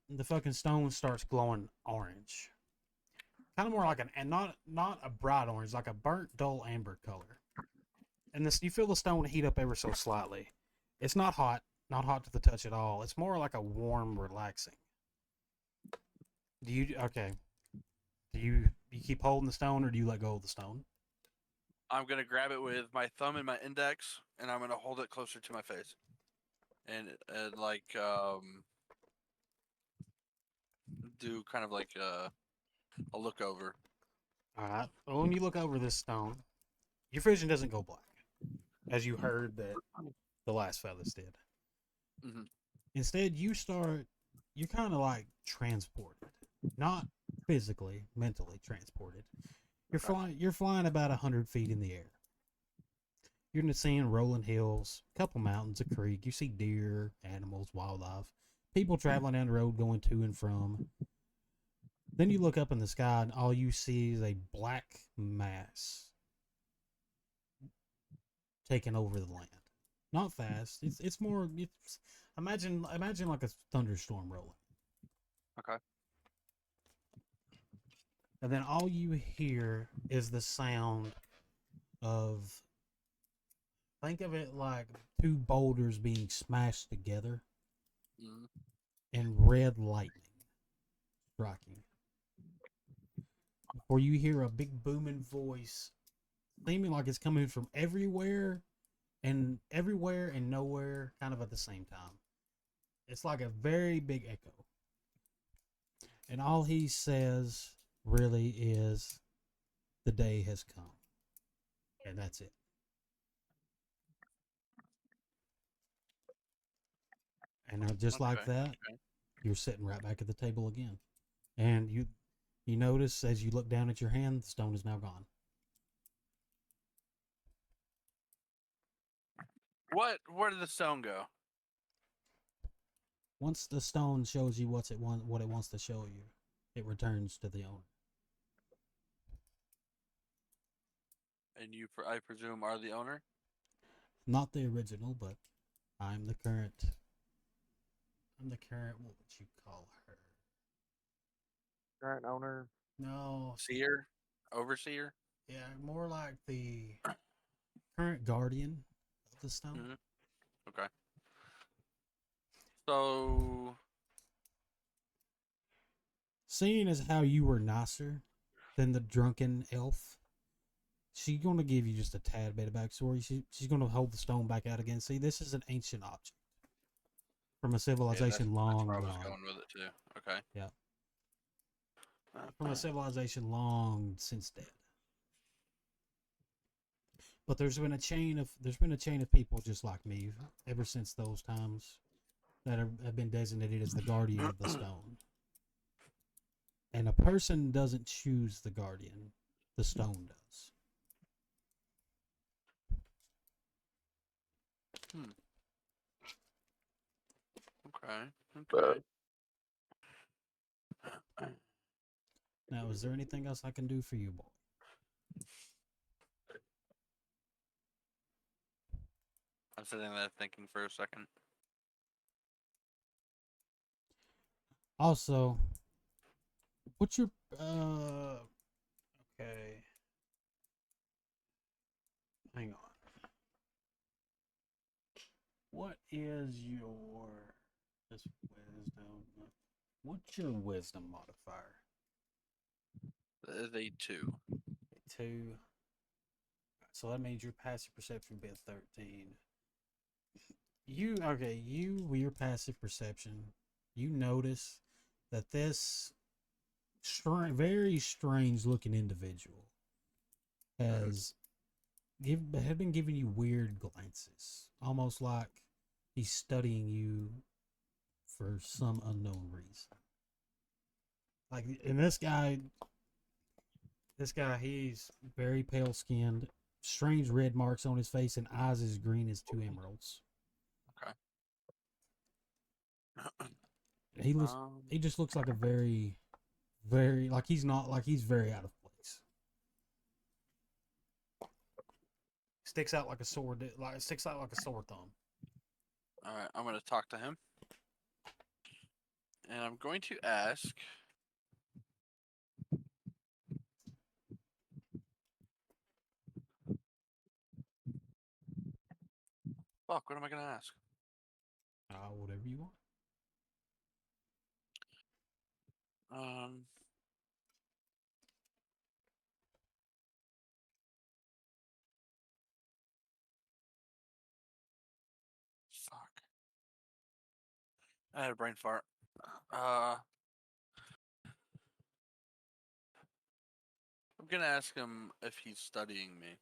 The fucking stone starts glowing orange. Kind of more like and not a bright orange, like a burnt dull amber color. And this, you feel the stone heat up ever so slightly. It's not hot to the touch at all. It's more like a warm, relaxing. Do you keep holding the stone, or do you let go of the stone? I'm gonna grab it with my thumb and my index, and I'm gonna hold it closer to my face, and like do kind of like a look over. All right. Well, when you look over this stone, your vision doesn't go black, as you heard that the last fellas did. Mhm. Instead, you're kind of like transported, not physically, mentally transported. You're flying about 100 feet in the air. You're seeing rolling hills, a couple mountains, a creek. You see deer, animals, wildlife, people traveling down the road going to and from. Then you look up in the sky, and all you see is a black mass taking over the land. Not fast. It's more. It's imagine like a thunderstorm rolling. Okay. And then all you hear is the sound of, think of it like two boulders being smashed together Mhm. and red lightning striking. Before you hear a big booming voice, seeming like it's coming from everywhere and nowhere kind of at the same time. It's like a very big echo. And all he says really is, the day has come. And that's it. And just like Okay, that, okay. you're sitting right back at the table again. And you notice as you look down at your hand, the stone is now gone. Where did the stone go? Once the stone shows you what it wants to show you, it returns to the owner. And you, I presume, are the owner. Not the original, but I'm the current. What would you call her? Current owner. No, Seer, overseer. yeah, more like the current guardian of the stone. Mhm. Okay. So Seeing as how you were nicer than the drunken elf, she's going to give you just a tad bit of backstory. She's going to hold the stone back out again. See, this is an ancient object from a yeah, civilization that's long where I was gone. going with it too. Okay. Yeah. From a civilization long since dead. But there's been a chain of people just like me ever since those times that have been designated as the guardian of the stone. And a person doesn't choose the guardian; the stone does. Okay. Okay. Now, is there anything else I can do for you, boy? I'm sitting there thinking for a second. Also, what's your okay. Hang on. What is your this wisdom? What's your wisdom modifier? That is a 2. 2. So that means your passive perception would be a 13. You with your passive perception, you notice that this very strange looking individual has had been giving you weird glances, almost like he's studying you for some unknown reason. Like, and this guy, he's very pale skinned, strange red marks on his face, and eyes as green as two emeralds. He looks, he just looks like a very, very, like he's not, like he's very out of place. Sticks out like a sword, like sticks out like a sore thumb. All right, I'm gonna talk to him, and I'm going to ask. Fuck, what am I gonna ask? Whatever you want. Um. Fuck. I had a brain fart. I'm gonna ask him if he's studying me.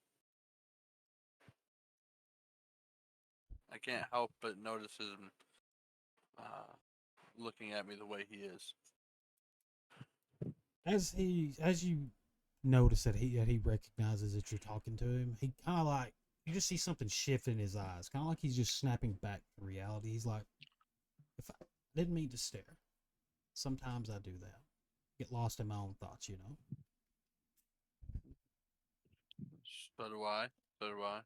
I can't help but notice him looking at me the way he is. As you notice that he recognizes that you're talking to him, he kind of like, you just see something shift in his eyes, kind of like he's just snapping back to reality. He's like, if I didn't mean to stare. Sometimes I do that. Get lost in my own thoughts, you know. So do I. So do I.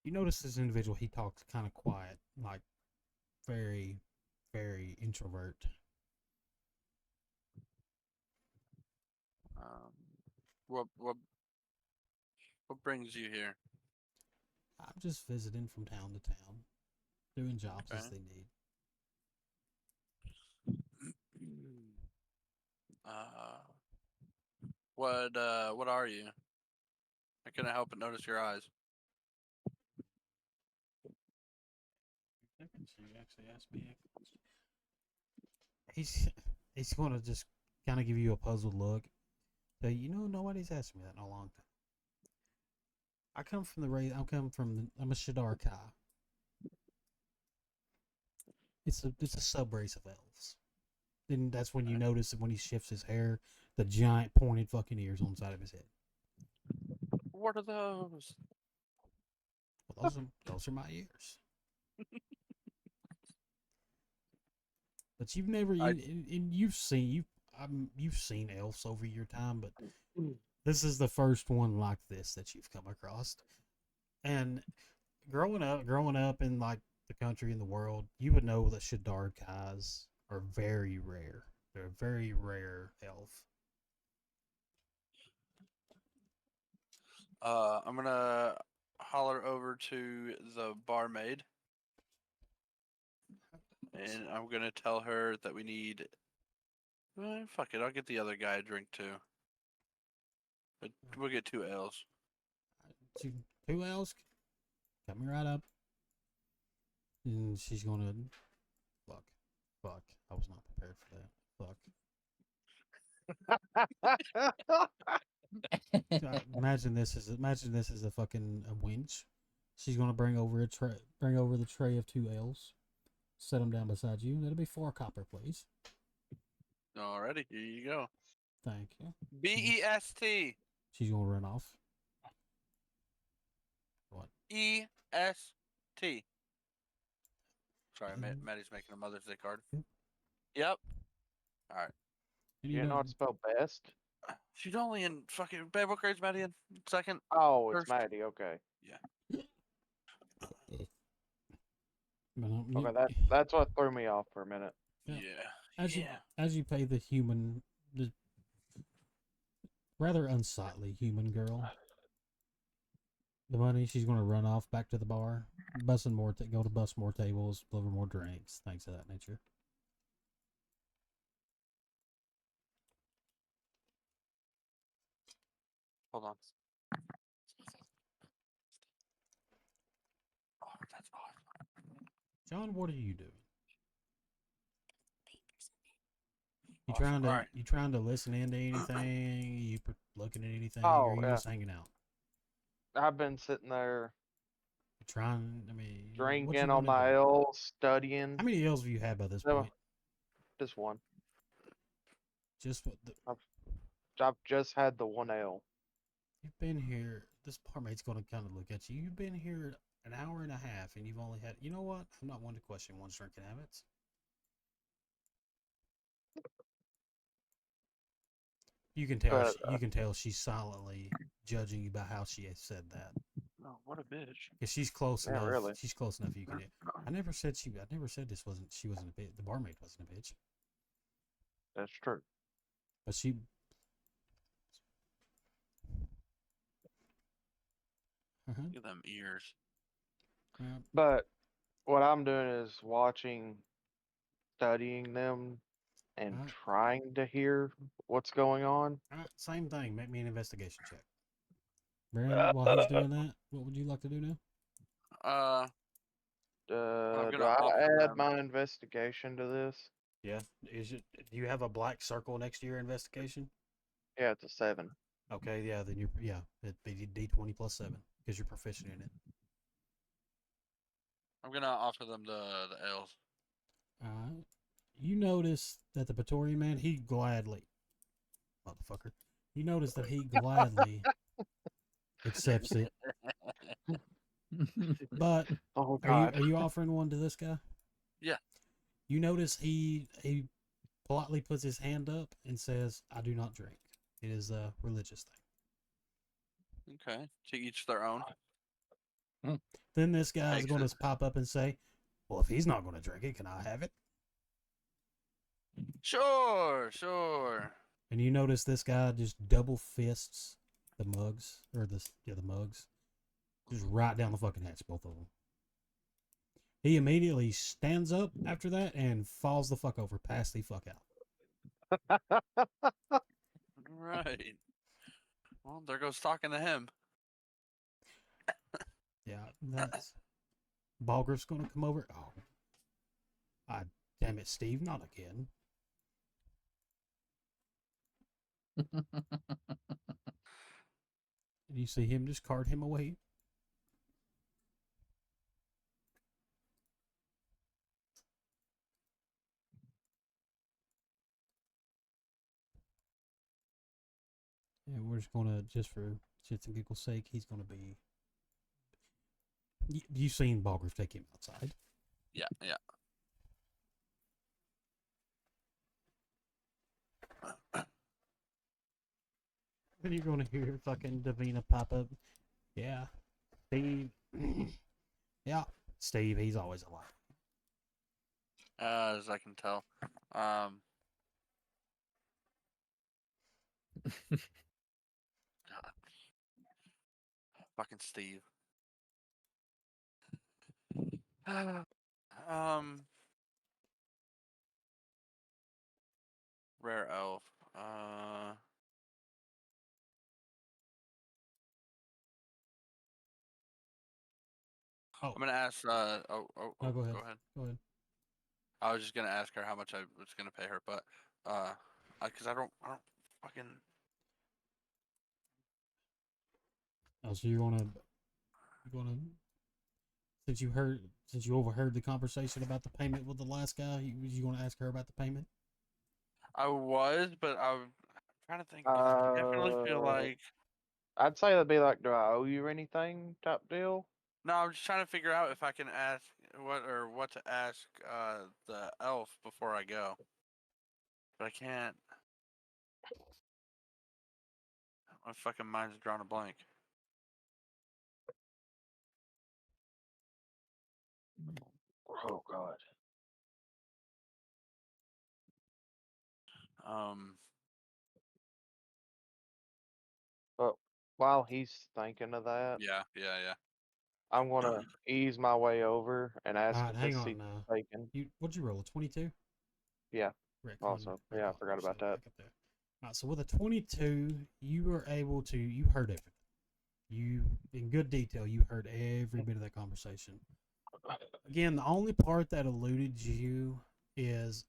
You notice this individual, he talks kind of quiet, like very, very introvert. Um, what brings you here? I'm just visiting from town to town, doing jobs as Okay. they need. uh, what are you? I couldn't help but notice your eyes. You actually asked me a question. He's going to just kind of give you a puzzled look. So, nobody's asked me that in a long time. I'm a Shadar Kai. It's a sub race of elves. And that's when you notice that when he shifts his hair, the giant pointed fucking ears on the side of his head. What are those? Well, those are my ears. But you've never you've seen elves over your time, but this is the first one like this that you've come across. And growing up in like the country and the world, you would know that Shadar Kais are very rare. They're a very rare elf. I'm gonna holler over to the barmaid, and I'm gonna tell her that we need. Fuck it, I'll get the other guy a drink too. But we'll get 2 ales. Two elves, coming right up, and she's gonna fuck. I was not prepared for that. Fuck. Imagine this is a fucking a winch. She's gonna bring over the tray of 2 ales, set them down beside you. That'll be 4 copper, please. Alrighty, here you go. Thank you. BEST. She's gonna run off. What? EST. Sorry, Maddie's making a Mother's Day card. Yep. All right. You know how to spell best? She's only in fucking. Babe, what grade's Maddie in? Second? Oh, it's First? Maddie. Okay. Yeah. But, Okay, that's what threw me off for a minute. Yeah. Yeah. as you yeah. as you pay the human, the rather unsightly human girl the money, she's going to run off back to the bar, bussing more, go to bust more tables, deliver more drinks, things of that nature. Hold on. Oh, that's awesome. John, what are you doing? You Awesome. trying to Alright. you trying to listen into anything? You looking at anything, Oh, or you yeah. just hanging out? I've been sitting there You trying? I mean, what you drinking on want to my do? L, studying. How many L's have you had by this No, point? just one. Just what? I've just had the one L. You've been here. This barmaid's going to kind of look at you. You've been here an hour and a half, and you've only had. You know what? I'm not one to question one's drinking habits. You can tell. But You can tell she's silently judging you by how she has said that. Oh, what a bitch. If she's close yeah, enough, really. she's close enough. You can. I never said she. I never said this wasn't. She wasn't a bitch. The barmaid wasn't a bitch. That's true. But she. Uh-huh. Look at them ears. But what I'm doing is watching, studying them, and Alright. trying to hear what's going on. Same thing. Make me an investigation check. Brandon, while he's doing that, what would you like to do now? I'm Do gonna I offer add them. my investigation to this? Yeah. Is it? Do you have a black circle next to your investigation? Yeah, it's a 7. Okay. Yeah. Then it'd be D20 plus 7 because you're proficient in it. I'm gonna offer them the L's. You notice that the Praetorian man, he gladly, motherfucker, you notice that he gladly accepts it. But Oh are you God. offering one to this guy? Yeah. You notice he politely puts his hand up and says, "I do not drink. It is a religious thing." Okay. To each their own. Then this guy is Makes going it. to pop up and say, "Well, if he's not going to drink it, can I have it?" Sure. And you notice this guy just double fists the mugs, or the mugs, just right down the fucking hatch, both of them. He immediately stands up after that and falls the fuck over, pass the fuck out. Right. Well, there goes talking to him. Yeah, that's Balgriff's gonna come over. Oh, damn it, Steve, not again. And you see him just cart him away. And we're just gonna, just for shits and giggles sake, he's gonna be. You've seen Balgriff take him outside. Yeah. Then you're gonna hear fucking Davina pop up. Yeah, Steve. Yeah, Steve. He's always alive. As I can tell. God. Fucking Steve. Rare elf. Oh, I'm gonna ask. no, go ahead. Go ahead. Go ahead. I was just gonna ask her how much I was gonna pay her, but because I don't fucking. Oh, so you're gonna since you overheard the conversation about the payment with the last guy, you gonna ask her about the payment? I was, but I'm trying to think. I definitely feel like. I'd say that'd be like, do I owe you anything type deal? No, I'm just trying to figure out if I can ask what to ask the elf before I go. But I can't. My fucking mind's drawn a blank. Oh God. Um, But while he's thinking of that, yeah. I'm gonna ease my way over and ask Alright, if hang this on seat's now. taken. What'd you roll? A 22? Yeah. Retcon, Also, yeah, I retcon forgot about yourself that. back up there. Alright, so with a 22, you were able to, you heard everything. You, in good detail, you heard every bit of that conversation. Again, the only part that eluded you is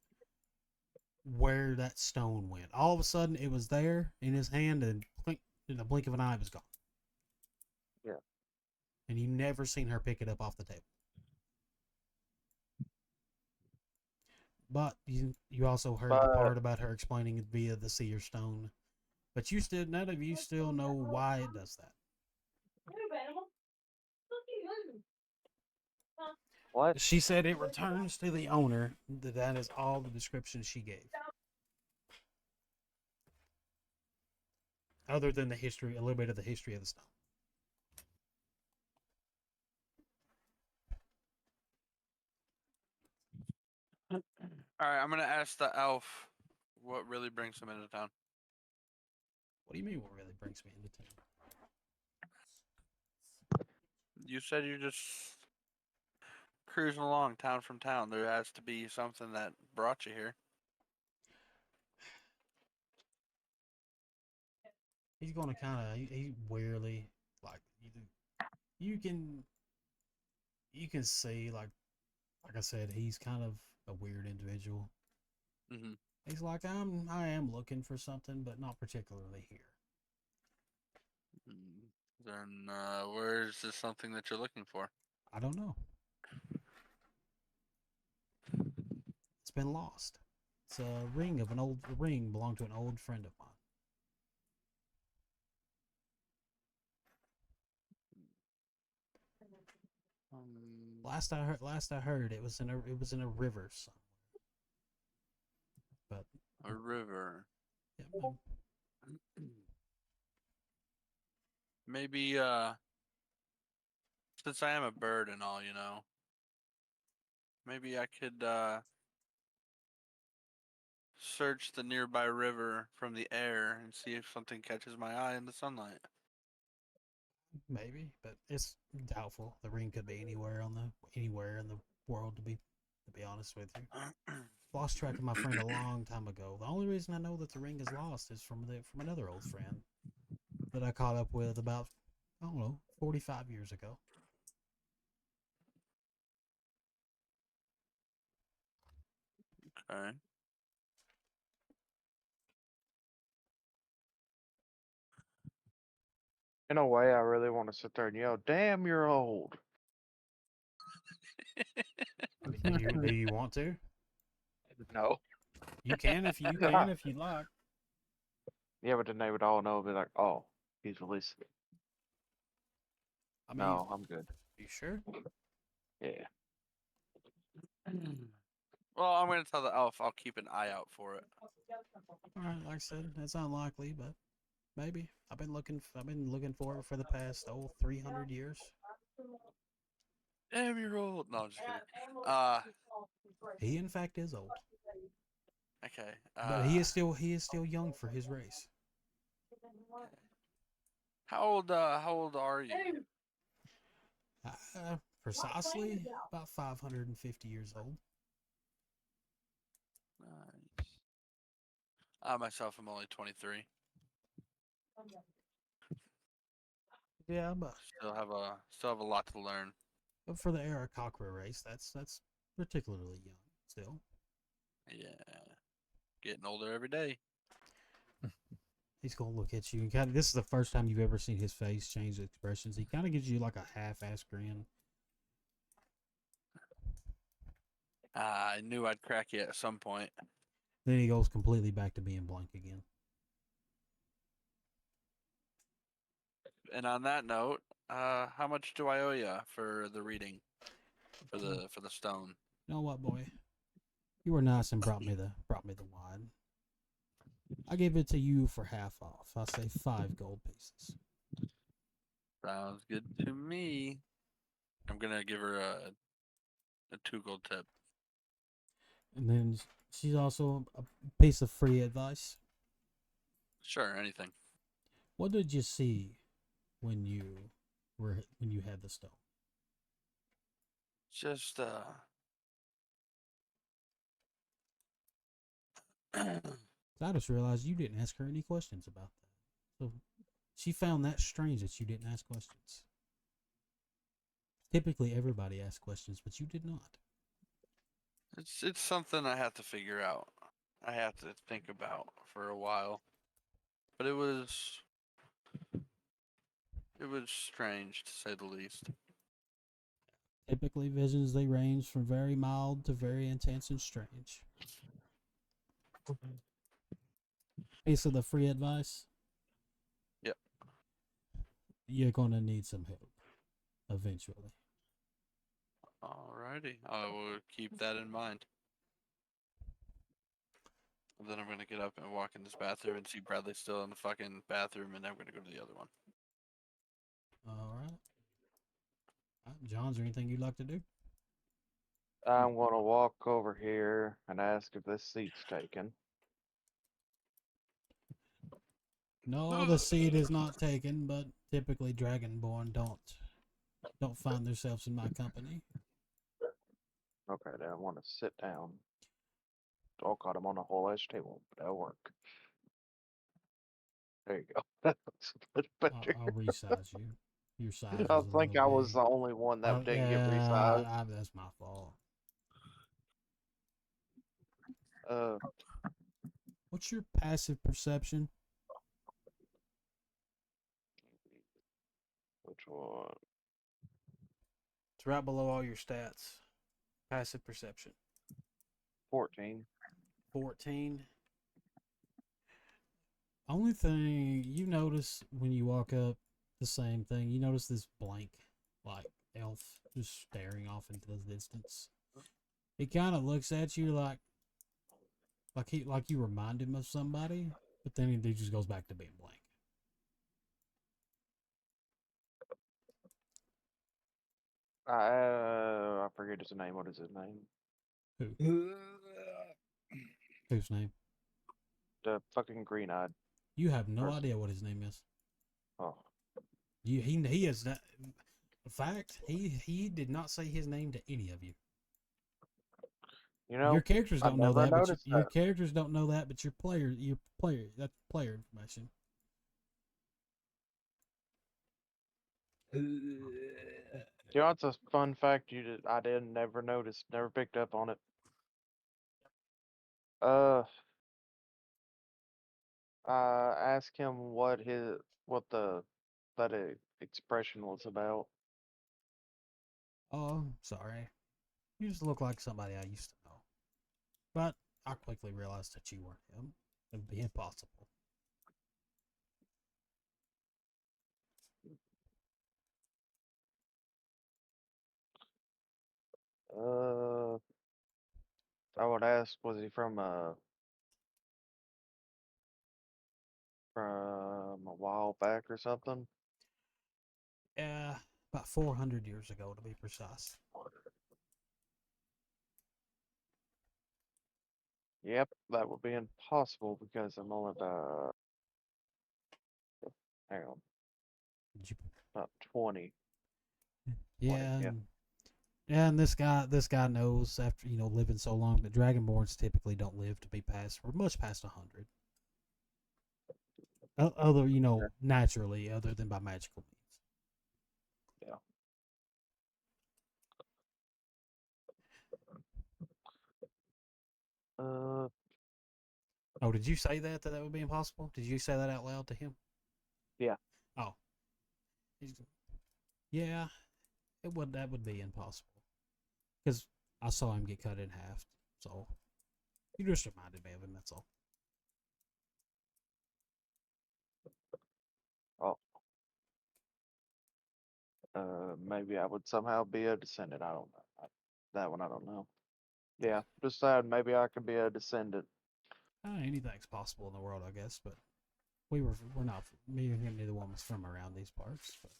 where that stone went. All of a sudden, it was there in his hand, and blink, in the blink of an eye, it was gone. Yeah. And you never seen her pick it up off the table. But you also heard the But part about her explaining it via the seer stone. But you still, none of you still know why it does that. what? She said it returns to the owner. That is all the description she gave. Other than the history, a little bit of the history of the stone. All right, I'm gonna ask the elf what really brings him into town. What do you mean? What really brings me into town? You said you're just cruising along town from town. There has to be something that brought you here. He's going to kind of he wearily like you can see like I said, he's kind of a weird individual. Mm-hmm. He's like I am looking for something, but not particularly here. Then where is this something that you're looking for? I don't know. It's been lost. It's a ring belonged to an old friend of mine. Last I heard, it was in a river somewhere. But A river. yeah, Maybe since I am a bird and all, maybe I could search the nearby river from the air and see if something catches my eye in the sunlight. maybe, but it's doubtful. The ring could be anywhere in the world to be honest with you. Lost track of my friend a long time ago. The only reason I know that the ring is lost is from another old friend that I caught up with about, I don't know, 45 years ago. Okay. In a way, I really want to sit there and yell, "Damn, you're old." Do you want to? No. You can if you'd like. Yeah, but then they would all know, be like, "Oh, he's releasing." I mean, No, I'm good. you sure? Yeah. Well, I'm gonna tell the elf I'll keep an eye out for it. All right, like I said, it's unlikely, but maybe. I've been looking for it for the past 300 years. Damn, you're old. No, I'm just kidding. He in fact is old, Okay. but he is still young for his race. How old are you? Precisely about 550 years old. Nice. I myself am only 23. Yeah, but Still have a lot to learn. for the Aarakocra race, that's particularly young still. Yeah. Getting older every day. He's gonna look at you and kind of. This is the first time you've ever seen his face change expressions. He kind of gives you like a half-ass grin. I knew I'd crack you at some point. Then he goes completely back to being blank again. And on that note, how much do I owe you for the reading for the stone? You know what, boy? You were nice and brought me the wine. I gave it to you for half off. I'll say 5 gold pieces. Sounds good to me. I'm gonna give her a A 2 gold tip. And then she's also a piece of free advice. Sure, anything. What did you see when you had the stone? Just I just realized you didn't ask her any questions about that. So she found that strange that you didn't ask questions. Typically, everybody asks questions, but you did not. it's something I have to figure out. I have to think about for a while. But it was strange to say the least. Typically, visions they range from very mild to very intense and strange. Piece of the free advice. Yep. You're gonna need some help eventually. Alrighty. I will keep that in mind. And then I'm gonna get up and walk in this bathroom and see Bradley still in the fucking bathroom, and I'm gonna go to the other one. All right. John, is there anything you'd like to do? I'm gonna walk over here and ask if this seat's taken. No, the seed is not taken, but typically Dragonborn don't find themselves in my company. Okay, then I want to sit down. Oh god, I'm on a whole ass table, but that'll work. There you go. That looks a bit better. I'll resize you. Your size I is a think little I was big. the only one that didn't get Yeah, resized. that's my fault. Uh, What's your passive perception? which one? It's right below all your stats. Passive perception. 14. 14. Only thing you notice when you walk up, the same thing. You notice this blank, like elf, just staring off into the distance. He kind of looks at you like you remind him of somebody, but then he just goes back to being blank. I forget his name. What is his name? Who? Whose name? The fucking green-eyed You have no person. idea what his name is. Oh, He is not. In fact, he did not say his name to any of you. you know, Your characters I don't know never that, but noticed your that. characters don't know that, but your player, that's player information. You know, it's a fun fact I didn't never notice, never picked up on it. Uh, ask him what that expression was about. Oh, sorry. You just look like somebody I used to know. But I quickly realized that you weren't him. It would be impossible. Uh, I would ask, was he from a while back or something? Yeah, about 400 years ago to be precise. Yep, that would be impossible because I'm only hang on, Did you? about 20. Yeah, yeah. and this guy knows after living so long that Dragonborns typically don't live to be past or much past 100. Other Yeah. naturally, other than by magical means. Yeah. Oh, did you say that would be impossible? Did you say that out loud to him? Yeah. Oh, yeah, that would be impossible because I saw him get cut in half. So you just reminded me of him. That's all. Oh, maybe I would somehow be a descendant. I don't know. That one I don't know. Yeah, decide maybe I could be a descendant. Anything's possible in the world, I guess. But we're not. Me and him, neither one was from around these parts. But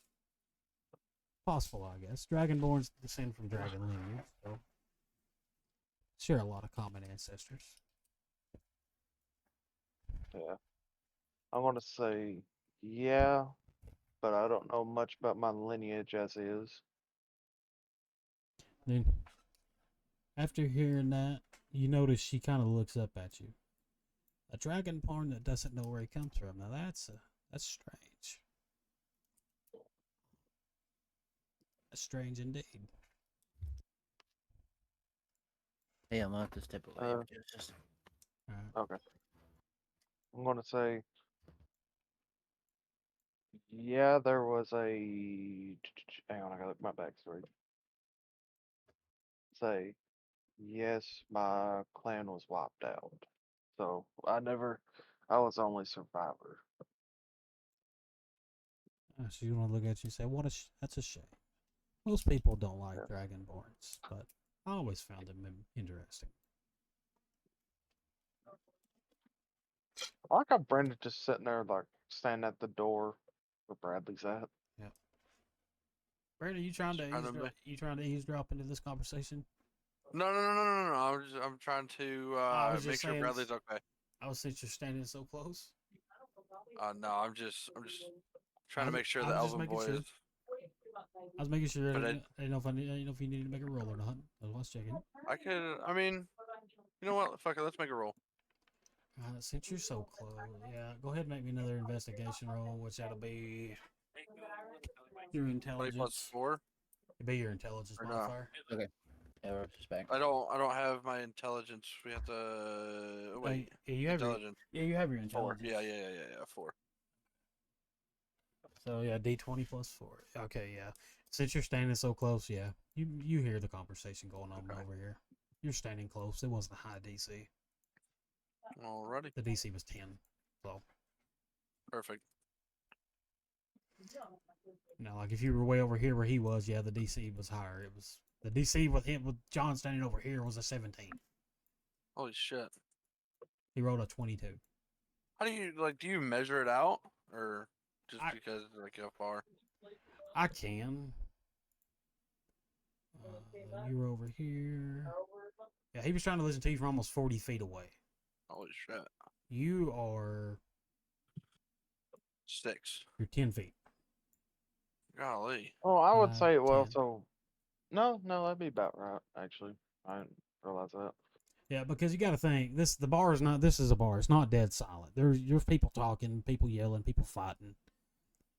possible, I guess. Dragonborns descend from dragon lineage, so share a lot of common ancestors. Yeah. I'm gonna say yeah, but I don't know much about my lineage as is. Then, after hearing that, you notice she kind of looks up at you. A dragonborn that doesn't know where he comes from. Now that's strange. That's strange indeed. Hey, I'm gonna have to step away Uh, for just a second. Okay. I'm gonna say yeah, there was a hang on, I gotta look at my backstory. Say yes, my clan was wiped out. So I was only survivor. So you want to look at you and say, "What a that's a shame." Most people don't like Yeah. dragonborns, but I always found them interesting. I like how Brenda's just sitting there like standing at the door where Bradley's at. Yeah. Brandon, you trying to Trying to eavesdrop? You trying to eavesdrop into this conversation? No. I'm trying to I was make just sure saying. Bradley's okay. Since you're standing so close, No, I'm just trying to make sure I the was just Elven making boy sure. is. I was making sure. But I didn't know if I didn't know if you needed to make a roll or not. I was checking. I could. I mean, you know what? Fuck it. Let's make a roll. Since you're so close, yeah, go ahead and make me another investigation roll, which that'll be your 20 plus intelligence. 4 It'll be your intelligence or no? modifier. Okay. Yeah, we're just back. I don't have my intelligence. We have to wait. Yeah, you have your Intelligence you have your 4. intelligence. Yeah. 4. So yeah, D20 plus 4. Okay, yeah. Since you're standing so close, yeah, you hear the conversation going on Okay. over here. You're standing close. It wasn't a high DC. Alrighty. The DC was 10. So Perfect. like if you were way over here where he was, yeah, the DC was higher. It was the DC with him with John standing over here was a 17. Holy shit. He rolled a 22. How do you like? Do you measure it out, or just I- because like how far? I can. You were over here. Yeah, he was trying to listen to you from almost 40 feet away. Holy shit. You are 6. you're 10 feet. Golly. Oh, I would 5, say well, 10. so no, that'd be about right, actually. I didn't realize that. Yeah, because you got to think the bar is not. This is a bar. It's not dead silent. There's people talking, people yelling, people fighting.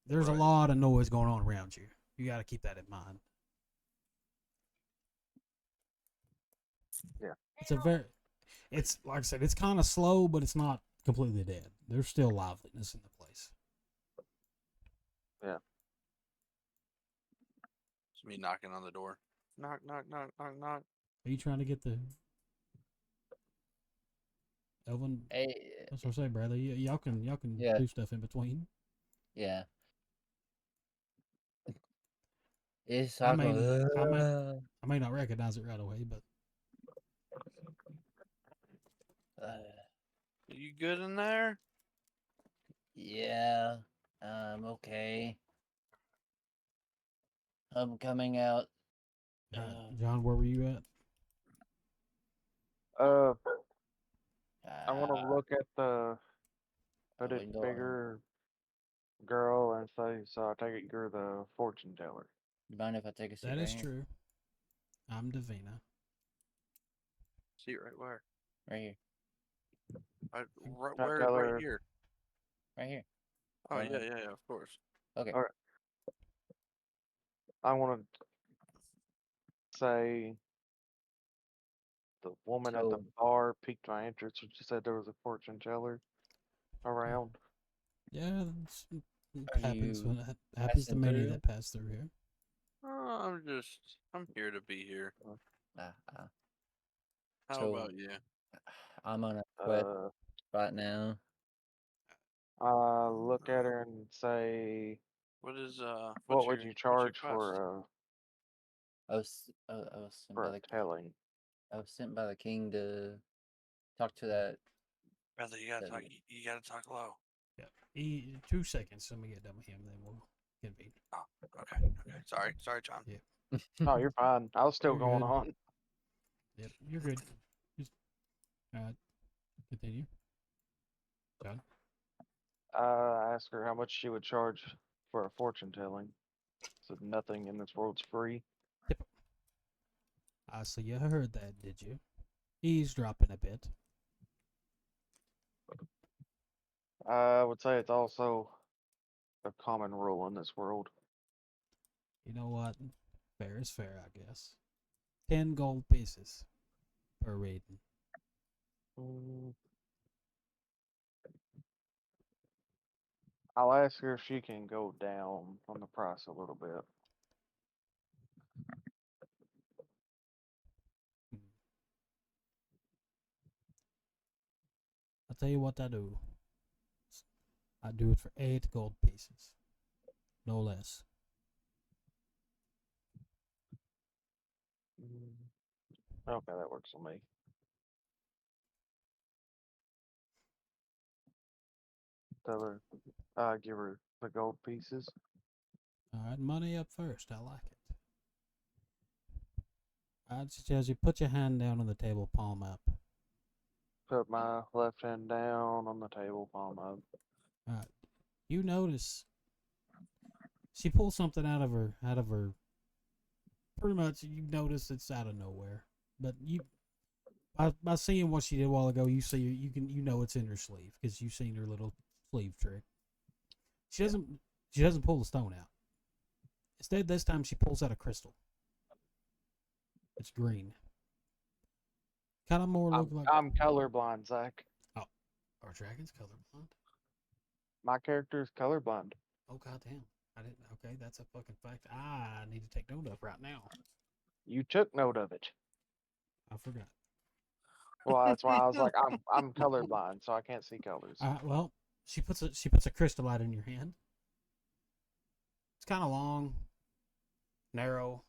There's a Right. lot of noise going on around you. You got to keep that in mind. Yeah. It's like I said, it's kind of slow, but it's not completely dead. There's still liveliness in the place. Yeah. It's me knocking on the door. Knock. Are you trying to get the Elvin? Hey, That's what I say, Bradley. Y'all can Yeah. do stuff in between. yeah. It's I may Sakura. I may not recognize it right away, but You good in there? Yeah. Okay. I'm coming out. John, where were you at? I want to Uh, look at the hooded window. figure girl and say, so I take it you're the fortune teller. You mind if I take a seat? That right is here? true. I'm Davina. See right where? Right here. Right, Not where? tell Right her- here. Right here. Oh Right yeah. Of course. Okay. Alright. I want to say the woman at the So- bar piqued my interest when she said there was a fortune teller around. Yeah, it Are happens you when it happens to passing many through? that pass through here. I'm here to be here. How So- about you? I'm on a quest right now. Look at her and say, What is what what's would your- you what's your charge quest? I was sent for by a the telling? I was sent by the king to talk to that. Brother, you gotta that- talk. You gotta talk low. Yeah. 2 seconds. Let me get done with him, then we'll convene. Okay. Sorry, John. Yeah. No, you're fine. I was still You're going good. on. Yep, you're good. Continue. John? I asked her how much she would charge for a fortune telling. Said nothing in this world's free. So you heard that, did you? Eavesdropping a bit. I would say it's also a common rule in this world. You know what? Fair is fair, I guess. 10 gold pieces per reading. Mm, I'll ask her if she can go down on the price a little bit. Hmm. I'll tell you what I do. I do it for 8 gold pieces. No less. Okay, that works for me. Tell her, give her the gold pieces. Alright, money up first. I like it. I'd suggest you put your hand down on the table, palm up. Put my left hand down on the table, palm up. Alright. You notice she pulls something out of her pretty much you notice it's out of nowhere. But you by seeing what she did a while ago, you know it's in her sleeve because you've seen her little sleeve trick. She doesn't pull the stone out. Instead, this time she pulls out a crystal. It's green. Kind of more look like. I'm colorblind, Zach. Oh, are dragons colorblind? My character is colorblind. Oh goddamn! I didn't. Okay, that's a fucking fact. I need to take note of right now. You took note of it. I forgot. Well, that's why I was like, I'm colorblind, so I can't see colors. Well, she puts a crystal out in your hand. It's kind of long, narrow,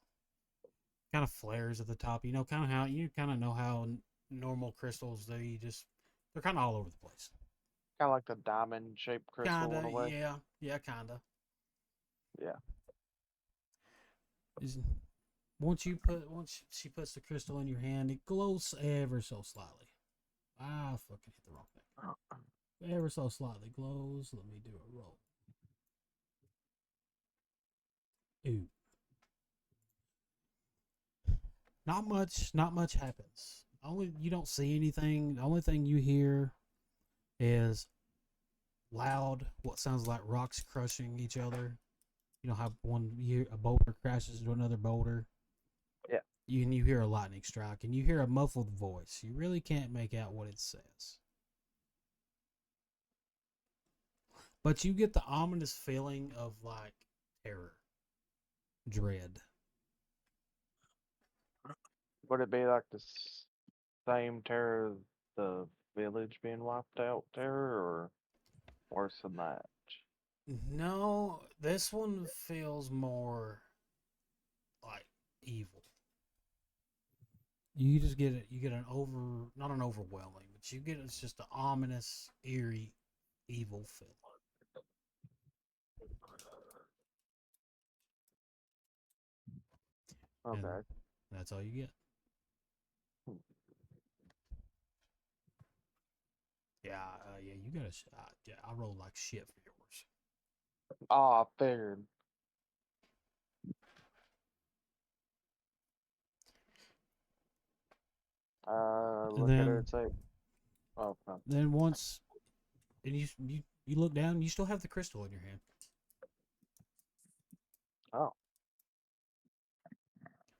kind of flares at the top. You know, kind of how you kind of know how normal crystals do. They're kind of all over the place. Kind of like the diamond shaped crystal in Kinda, a way. yeah, kinda. Yeah. Is once she puts the crystal in your hand, it glows ever so slightly. I fucking hit the wrong thing. Ever so slightly glows. Let me do a roll. Ooh. Not much happens. Only you don't see anything. The only thing you hear is loud, what sounds like rocks crushing each other. You know how a boulder crashes into another boulder. Yeah. You hear a lightning strike, and you hear a muffled voice. You really can't make out what it says, but you get the ominous feeling of like terror, dread. Would it be like the same terror of the village being wiped out terror, or worse than that? No, this one feels more like evil. You just get it. You get not an overwhelming, but you get it's just an ominous, eerie, evil feeling. And Okay. that's all you get. Hmm. Yeah, yeah. You got to. Yeah, I rolled like shit for yours. Ah, I figured. And Look at her and say, oh, no. then once, and you look down, you still have the crystal in your hand. Oh,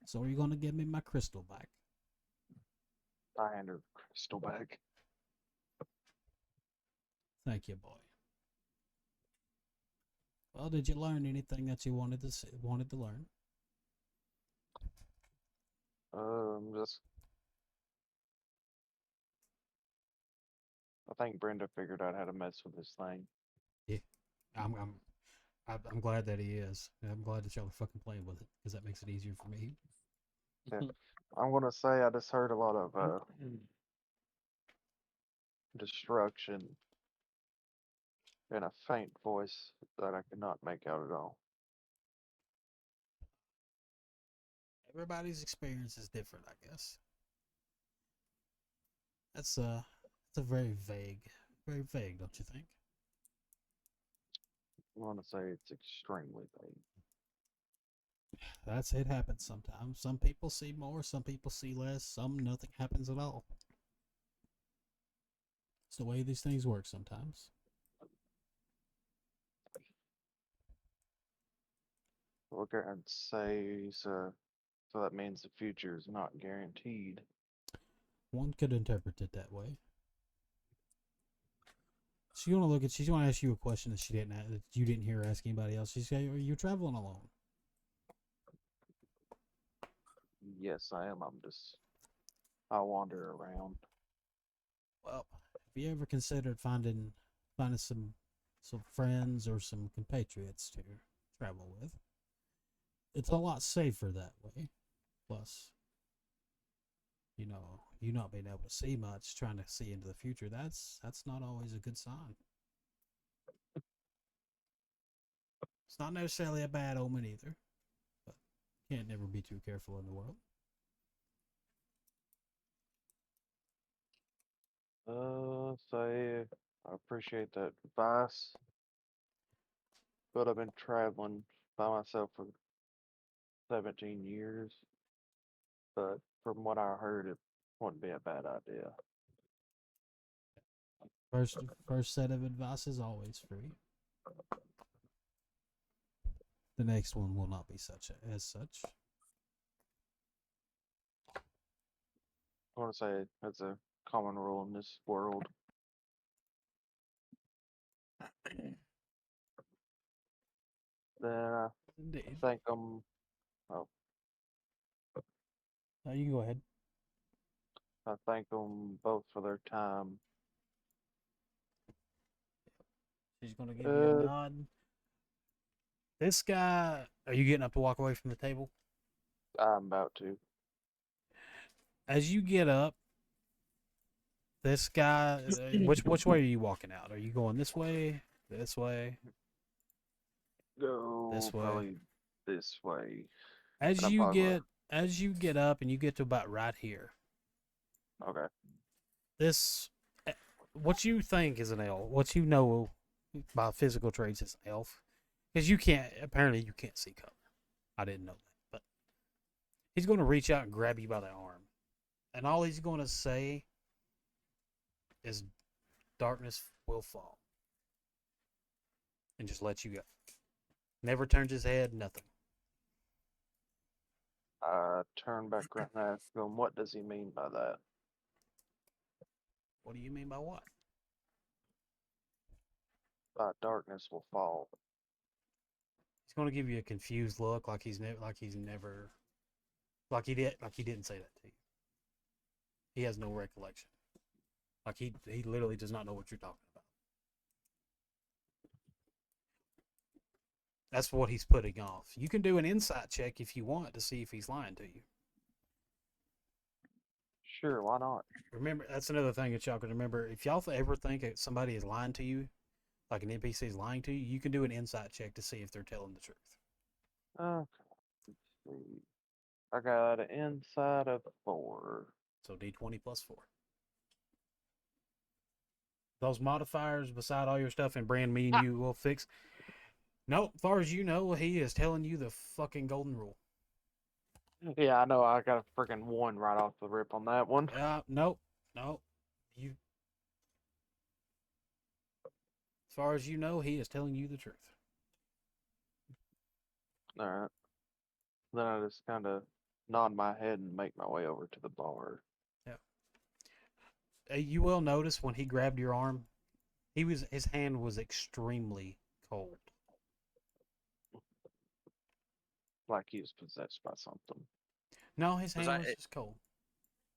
So are you going to give me my crystal back? I hand her the crystal back. Thank you, boy. Well, did you learn anything that you wanted to learn? Just, I think Brenda figured out how to mess with this thing. Yeah, I'm I'm I'm glad that he is. I'm glad that y'all are fucking playing with it because that makes it easier for me. Yeah. I'm gonna say I just heard a lot of destruction in a faint voice that I could not make out at all. Everybody's experience is different, I guess. That's it's a very vague, don't you think? I want to say it's extremely vague. That's it happens sometimes. Some people see more, some people see less, some nothing happens at all. It's the way these things work sometimes. What I'd say so that means the future is not guaranteed. One could interpret it that way. She's gonna look at. She's gonna ask you a question that that you didn't hear her ask anybody else. She's say, "Are you traveling alone?" Yes, I am. I wander around. Well, have you ever considered finding some friends or some compatriots to travel with? It's a lot safer that way. Plus, you not being able to see much, trying to see into the future, that's not always a good sign. It's not necessarily a bad omen either, but can't never be too careful in the world. Say I appreciate that advice, but I've been traveling by myself for 17 years. But from what I heard, it wouldn't be a bad idea. First set of advice is always free. The next one will not be as such. I want to say that's a common rule in this world. Then I Indeed. thank them. Oh, You can go ahead. I thank them both for their time. She's gonna give you a nod. This guy, are you getting up to walk away from the table? I'm about to. As you get up, this guy, which way are you walking out? Are you going this way, this way, Go this way? probably this way. As And I'm you probably get as you get up and you get to about right here, okay. this what you think is an elf, what you know by physical traits is an elf, because you can't see color. I didn't know that, but he's going to reach out and grab you by the arm, and all he's going to say is darkness will fall, and just let you go. Never turns his head, nothing. I turn back around and ask him, what does he mean by that? What do you mean by what? Darkness will fall. He's going to give you a confused look, like he didn't say that to you. He has no recollection. Like he literally does not know what you're talking about. That's what he's putting off. You can do an insight check if you want to see if he's lying to you. Sure, why not? Remember, that's another thing that y'all can remember. If y'all ever think that somebody is lying to you, like an NPC is lying to you, you can do an insight check to see if they're telling the truth. Okay. Let's see. I got an inside of 4. So D20 plus 4. Those modifiers beside all your stuff and brand me and you will fix. Nope, as far as you know, he is telling you the fucking golden rule. Yeah, I know. I got a freaking 1 right off the rip on that one. Nope. You. As far as you know, he is telling you the truth. All right. Then I just kind of nod my head and make my way over to the bar. Yeah. You will notice when he grabbed your arm, his hand was extremely cold. Like he was possessed by something. No, his hand was just cold.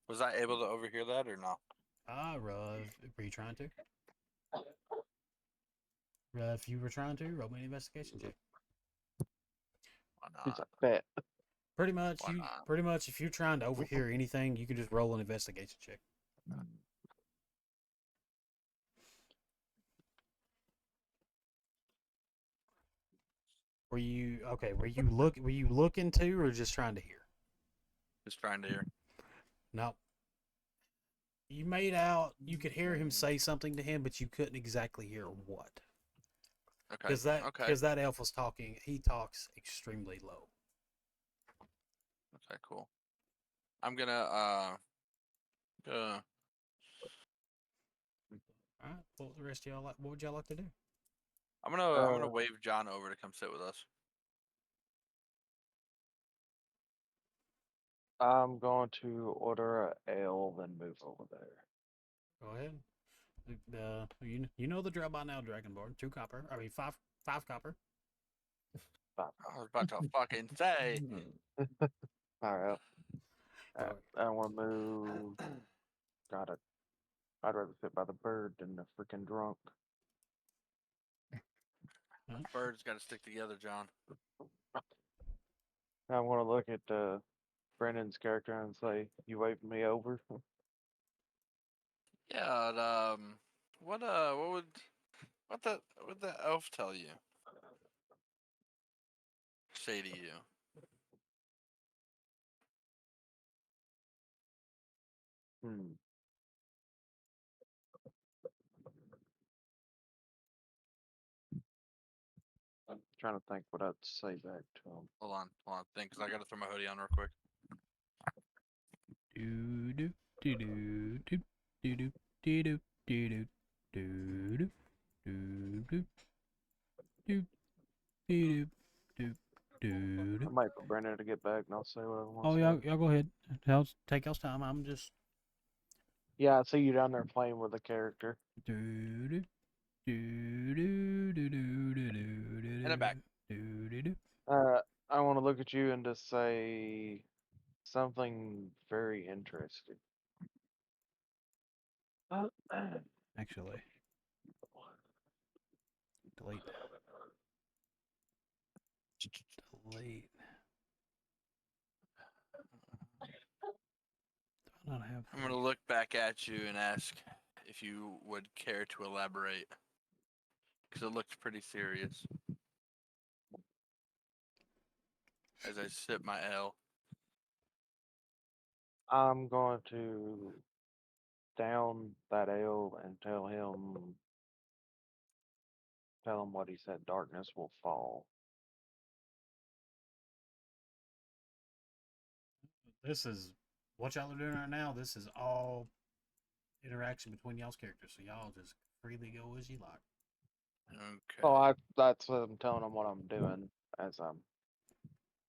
Was I able to overhear that or no? Ruv, were you trying to? If you were trying to, roll me an investigation check. Why He's not? like, bet. Pretty much, Why not? if you're trying to overhear anything, you can just roll an investigation check. Were you looking to, or just trying to hear? Just trying to hear. No. You made out you could hear him say something to him, but you couldn't exactly hear what. Okay. Okay. Because that elf was talking. He talks extremely low. Okay. Cool. I'm gonna All right. What the rest of y'all like? What would y'all like to do? I'm gonna Uh, wave John over to come sit with us. I'm going to order a ale, then move over there. Go ahead. You know the drill by now, Dragonborn. 2 copper. I mean 5 copper. I was about to fucking say. All right. Go. I want to move. God, I'd rather sit by the bird than the freaking drunk. Birds got to stick together, John. I want to look at Brennan's character and say, "You waving me over?" Yeah. What would the elf tell you? Say to you? Hmm. I'm trying to think what I'd say back to him. Hold on. Think, cause I gotta throw my hoodie on real quick. Do do do do do do do do do do do do do do do do do. I might for Brennan to get back, and I'll say what I want Oh, to say. y'all go ahead. Take y'all's time. I'm just Yeah, I see you down there playing with the character. do do do do do do do do In the back. do do do. I want to look at you and just say something very interesting. Actually, delete. Delete. Do I not have? I'm gonna look back at you and ask if you would care to elaborate, cause it looks pretty serious. As I sip my ale. I'm going to down that ale and tell him what he said. Darkness will fall. This is what y'all are doing right now. This is all interaction between y'all's characters, so y'all just freely go as you like. Okay. Oh, that's what I'm telling him what I'm doing as I'm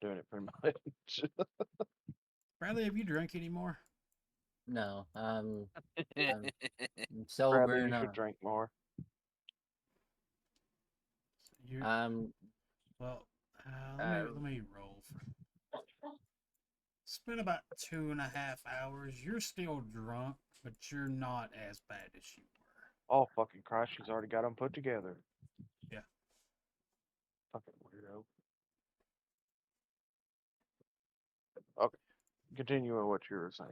doing it pretty much. Bradley, have you drank anymore? No, I'm Bradley, sober you should enough. drink more. You I'm well. uh, Let me roll for. It's been about 2.5 hours. You're still drunk, but you're not as bad as you were. Oh, fucking Christ, she's already got them put together. Yeah. Fucking weirdo. Okay, continue with what you were saying.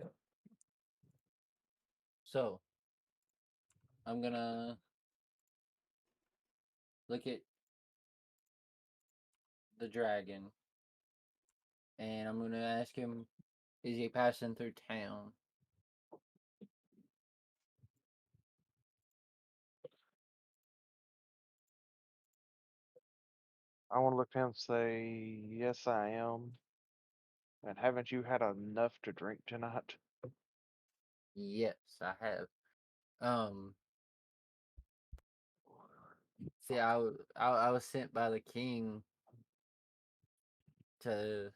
so I'm gonna look at the dragon and I'm gonna ask him, is he passing through town? I want to look at him and say, yes, I am. And haven't you had enough to drink tonight? Yes, I have. Um, see, I was sent by the king to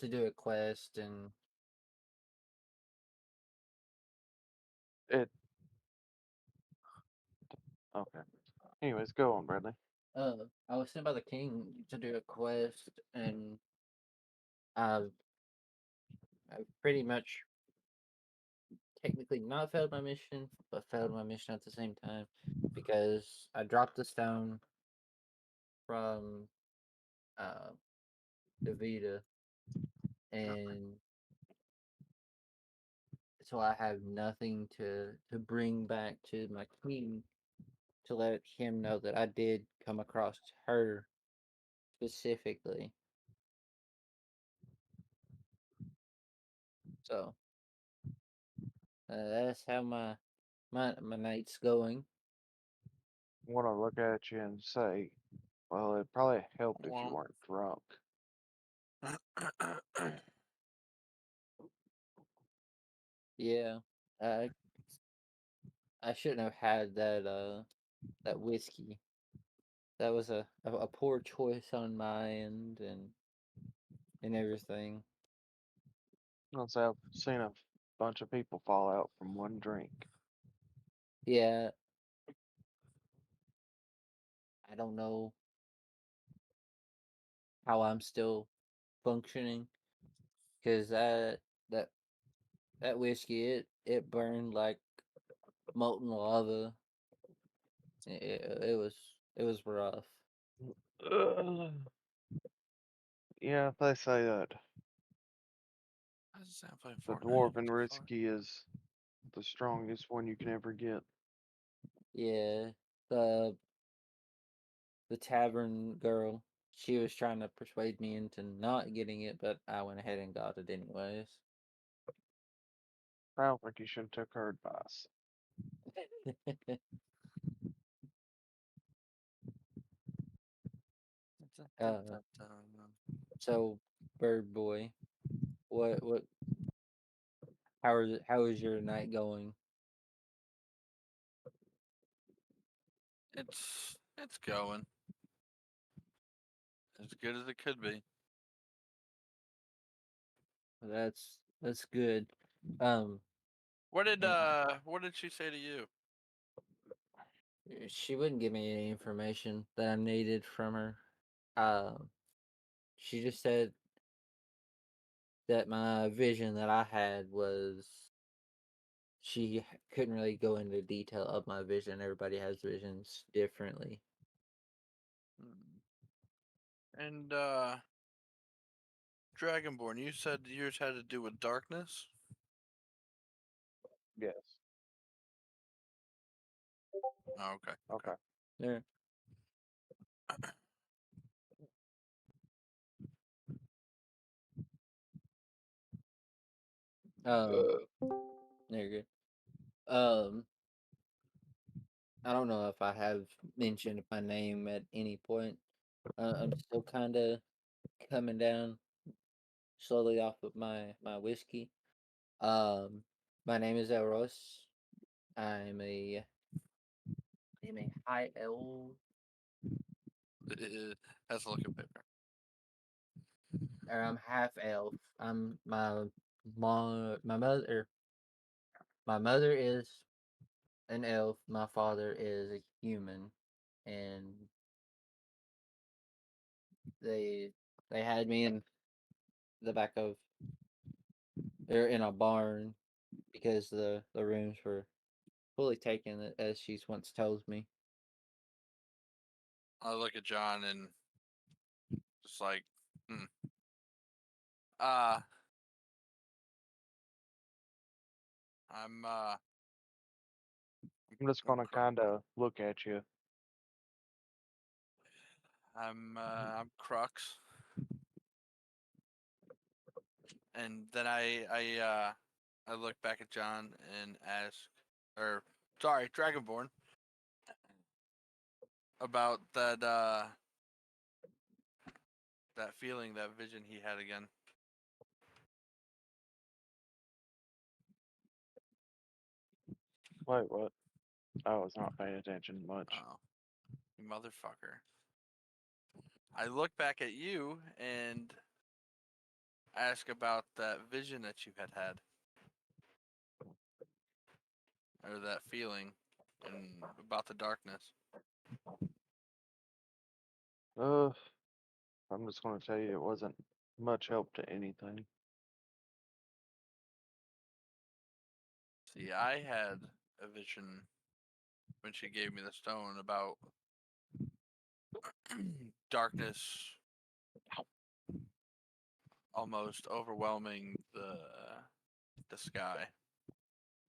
do a quest, and It. Okay. Anyways, go on, Bradley. I was sent by the king to do a quest, and I've I've pretty much technically not failed my mission, but failed my mission at the same time because I dropped the stone from uh Davida, and so I have nothing to bring back to my king to let him know that I did come across her specifically. So That's how my night's going. Want to look at you and say, well, it probably helped if you Well, weren't drunk. Yeah, I shouldn't have had that whiskey. That was a poor choice on my end and everything. I'll say I've seen a bunch of people fall out from one drink. Yeah, I don't know how I'm still functioning because that that whiskey it burned like molten lava. It was rough. Ugh. Yeah, they say that I just am playing the Fortnite. What dwarven the fuck? whiskey is the strongest one you can ever get. Yeah, the the tavern girl, she was trying to persuade me into not getting it, but I went ahead and got it anyways. I don't think you should have took her advice. uh, so Bird Boy, what how is your night going? It's going as good as it could be. That's good. Um, What did she say to you? she wouldn't give me any information that I needed from her. Um, she just said that my vision that I had was couldn't really go into detail of my vision. Everybody has visions differently. And Dragonborn, you said yours had to do with darkness? Yes. Oh, okay. Okay. Yeah. Um, there you go. I don't know if I have mentioned my name at any point. I'm still kind of coming down slowly off of my whiskey. Um, my name is Elros. I'm a I'm a high elf, That's a look at paper. or I'm half elf. I'm my mother. My mother is an elf. My father is a human, and they they had me in the back of or in a barn because the rooms were fully taken, as she's once told me. I look at John and just like, hmm. Uh, I'm I'm just gonna kind of look at you. I'm Crux, and then I look back at John and ask, or sorry, Dragonborn, about that feeling, that vision he had again. Wait, what? I was not paying attention much. Oh, you motherfucker! I look back at you and ask about that vision that you had, or that feeling, and about the darkness. Uh, I'm just gonna tell you it wasn't much help to anything. See, I had a vision when she gave me the stone about darkness almost overwhelming the sky.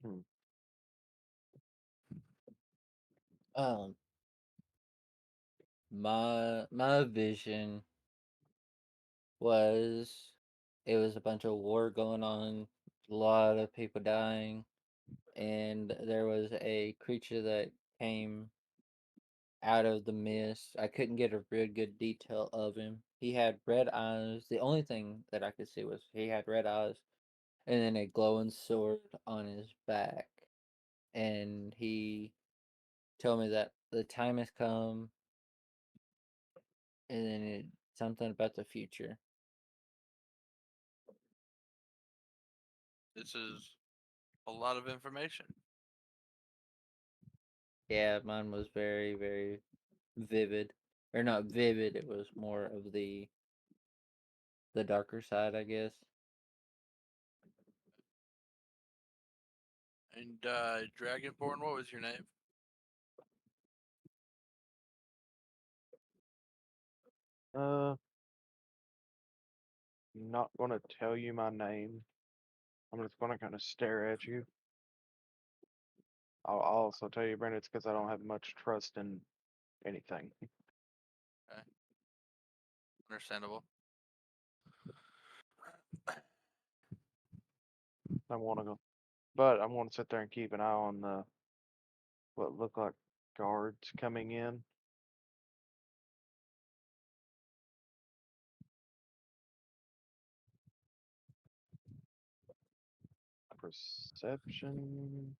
Hmm. Um, my vision was it was a bunch of war going on, a lot of people dying. and there was a creature that came out of the mist. I couldn't get a real good detail of him. He had red eyes. The only thing that I could see was he had red eyes and then a glowing sword on his back. And he told me that the time has come and then something about the future. This is a lot of information. Yeah, mine was very, very vivid. Or not vivid, it was more of the darker side, I guess. And Dragonborn, what was your name? Not gonna tell you my name. I'm just gonna kind of stare at you. I'll also tell you, Brandon, it's because I don't have much trust in anything. Understandable. I want to go, but I want to sit there and keep an eye on the what look like guards coming in. Perception.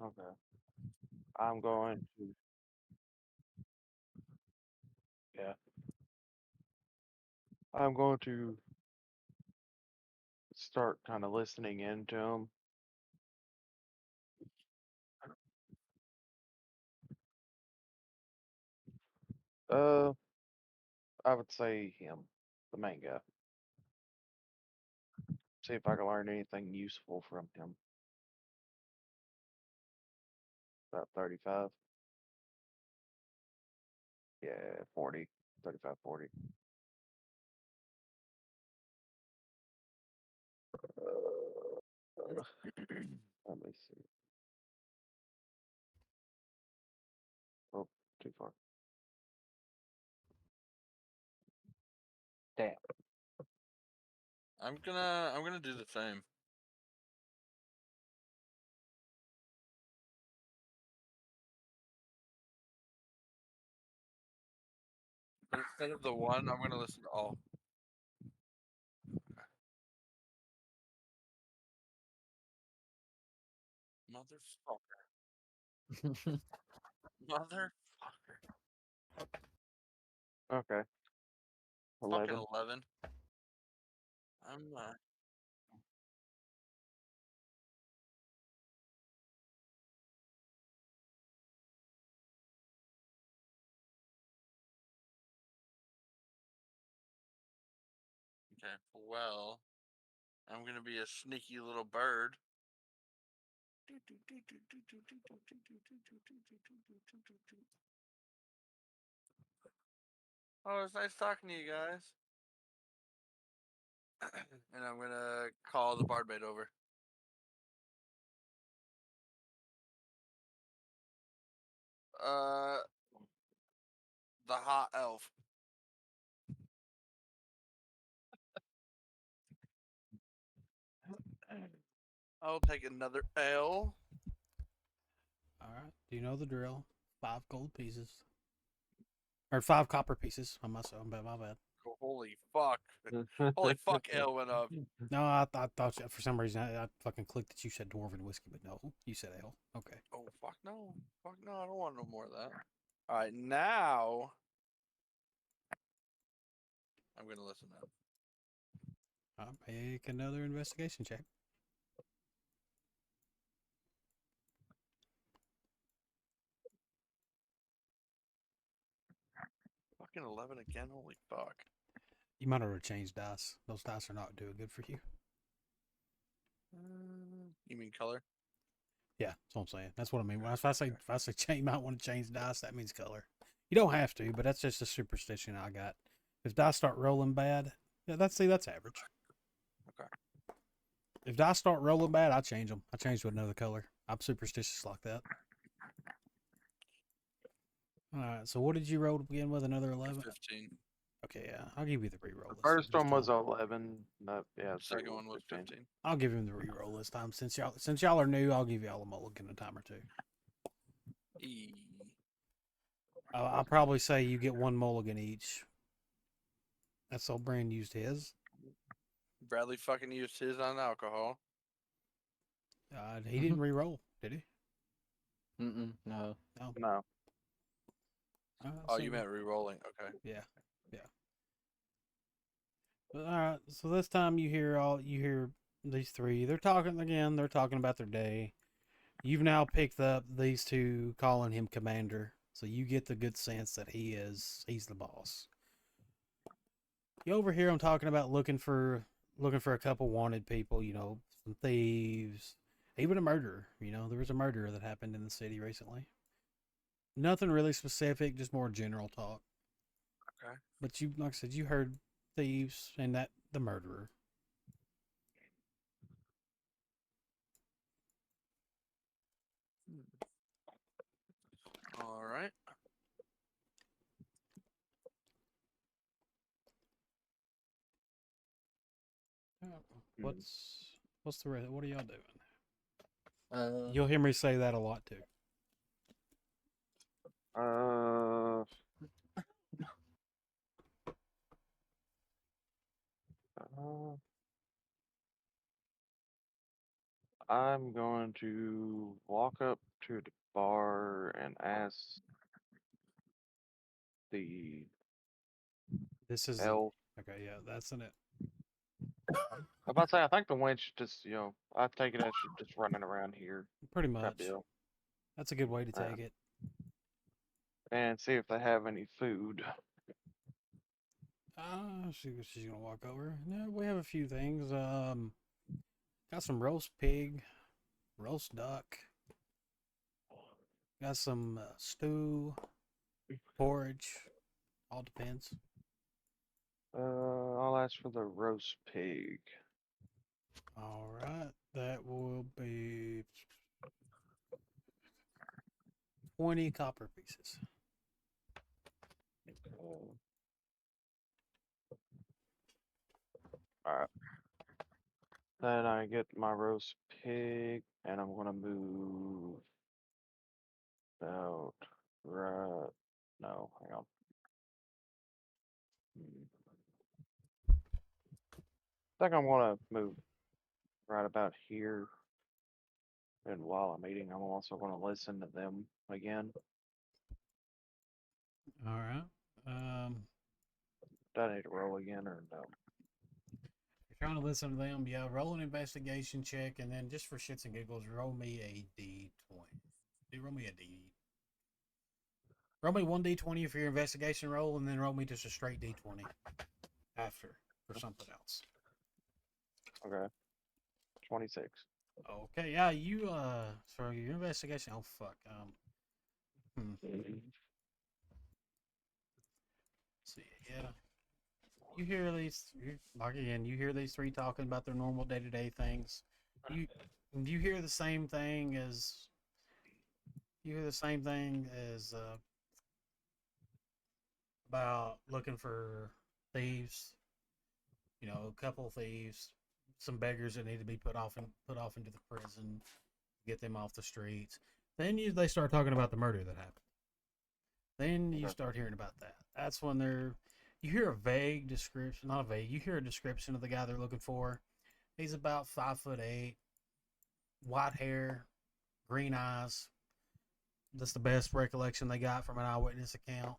Okay. I'm going to, yeah. I'm going to start kind of listening into them. Uh, I would say him, the main guy. See if I can learn anything useful from him. About 35. Yeah, 40. 35, 40. Let me see. Oh, too far. Damn. I'm gonna do the same. But instead of the one, I'm gonna listen to all. Motherfucker. Motherfucker. Okay. Fucking 11. 11. I'm okay. Well, I'm gonna be a sneaky little bird. Oh, it's nice talking to you guys. And I'm gonna call the barmaid over. Uh, the hot elf. I'll take another L. All right. Do you know the drill? 5 gold pieces. Or 5 copper pieces. On my bad. Holy fuck. Holy fuck, L went up. No, I thought for some reason I fucking clicked that you said dwarven whiskey, but no, you said ale. Okay. Oh, fuck no. Fuck no, I don't want no more of that. Alright, now I'm gonna listen up. Make another investigation check. Fucking 11 again? Holy fuck. You might have to change dice. Those dice are not doing good for you. You mean color? Yeah, that's what I'm saying. That's what I mean. If I say change, you might want to change dice. That means color. You don't have to, but that's just a superstition I got. If dice start rolling bad, yeah, that's average. Okay. If dice start rolling bad, I change them. I change to another color. I'm superstitious like that. All right. So what did you roll to begin with? Another 11. 15. Okay, yeah. I'll give you the reroll. The this first one was time. 11. No, yeah, Second one was 15. I'll give him the reroll this time. Since y'all are new, I'll give y'all a mulligan a time or two. E. I'll probably say you get one mulligan each. That's all Brand used his. Bradley fucking used his on alcohol. He didn't reroll, did he? No. No. No. Oh, you meant re-rolling. Okay. Yeah. But, all right. So this time you hear these three. They're talking again. They're talking about their day. You've now picked up these two calling him commander, so you get the good sense that he's the boss. You overhear him talking about looking for a couple wanted people, some thieves, even a murderer. There was a murder that happened in the city recently. Nothing really specific, just more general talk. Okay. But like I said, you heard thieves and that the murderer. All right. What's the rest? What are y'all doing? Uh, You'll hear me say that a lot too. Uh, uh, I'm going to walk up to the bar and ask the This is elf. okay. Yeah, that's in it. I'm about to say, I think the wench just, I take it as she's just running around here Pretty type much. deal. That's a good way to Yeah. take it. And see if they have any food. She's gonna walk over. No, we have a few things. Got some roast pig, roast duck. Got some stew, porridge. All depends. I'll ask for the roast pig. All right, that will be 20 copper pieces. Alright. Then I get my roast pig, and I'm gonna move about right. No, hang on. I think I'm gonna move right about here. And while I'm eating, I'm also gonna listen to them again. All right. Do I need to roll again or no? You're trying to listen to them. Yeah, roll an investigation check, and then just for shits and giggles, roll me a d20. Roll me a d. Roll me one d20 for your investigation roll, and then roll me just a straight d20 after for something else. Okay. 26. Okay, yeah, you for your investigation. Oh fuck. See, yeah. You hear you hear these three talking about their normal day to day things. You hear the same thing as about looking for thieves. A couple of thieves, some beggars that need to be put off into the prison, get them off the streets. Then they start talking about the murder that happened. Then you start hearing about that. That's when you hear a vague description, not a vague. You hear a description of the guy they're looking for. He's about 5'8", white hair, green eyes. That's the best recollection they got from an eyewitness account.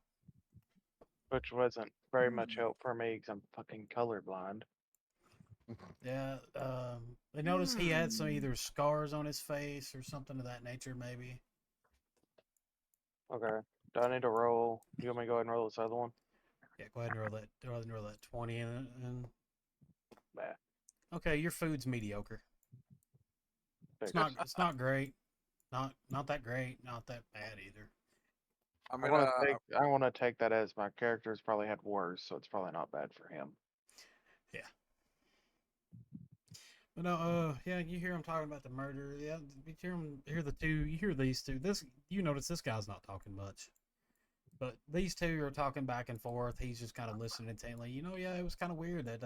Which wasn't very much help for me because I'm fucking colorblind. Yeah, they noticed he had some either scars on his face or something of that nature, maybe. Okay. Do I need to roll? You want me to go ahead and roll this other one? Yeah, go ahead and roll that. Go ahead and roll that 20 and Bah. okay, your food's mediocre. It's Figures. not. It's not great. Not that great. Not that bad either. I'm I gonna. want to take that as my character's probably had worse, so it's probably not bad for him. Yeah. But no, yeah, you hear him talking about the murder. Yeah, you hear the two. You hear these two. You notice this guy's not talking much, but these two are talking back and forth. He's just kind of listening intently. Yeah, it was kind of weird that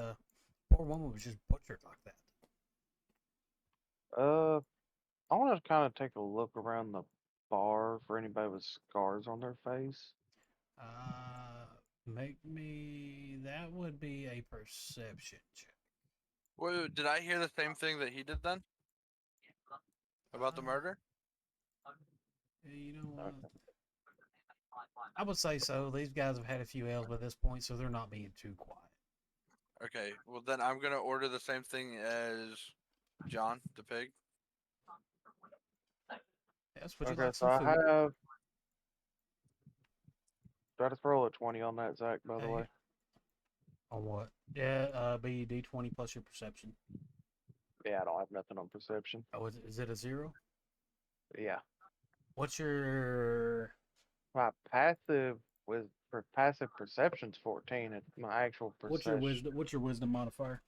poor woman was just butchered like that. I want to kind of take a look around the bar for anybody with scars on their face. Make me. That would be a perception check. Wait, did I hear the same thing that he did then about the murder? You know what? Okay. I would say so. These guys have had a few L's by this point, so they're not being too quiet. Okay, well then I'm gonna order the same thing as John the pig. Yes, would you Okay, like so some I food? have. Do I just roll a 20 on that, Zach, by the Hey. way? On what? Yeah, be D20 plus your perception. Yeah, I don't have nothing on perception. Oh, is it a 0? Yeah. What's your My passive for passive perception's 14. It's my actual perception. What's your wisdom modifier?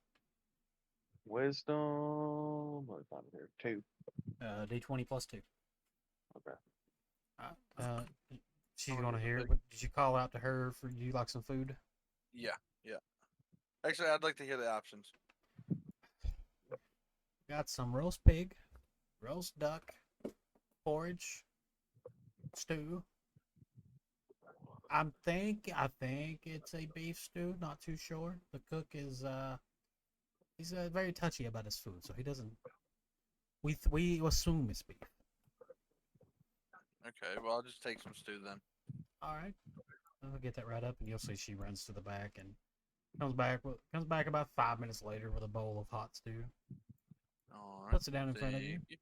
Wisdom. What is on here? 2. D20 plus 2. Okay. Uh, she's Oh, gonna yeah, hear. big- But did you call out to her for you like some food? Yeah, yeah. Actually, I'd like to hear the options. Got some roast pig, roast duck, porridge, stew. I think it's a beef stew. Not too sure. The cook is he's very touchy about his food, so he doesn't. We assume it's beef. Okay, well I'll just take some stew then. All right, I'll get that right up, and you'll see she runs to the back and comes back about 5 minutes later with a bowl of hot stew. All right. Puts it down in front of you. Thank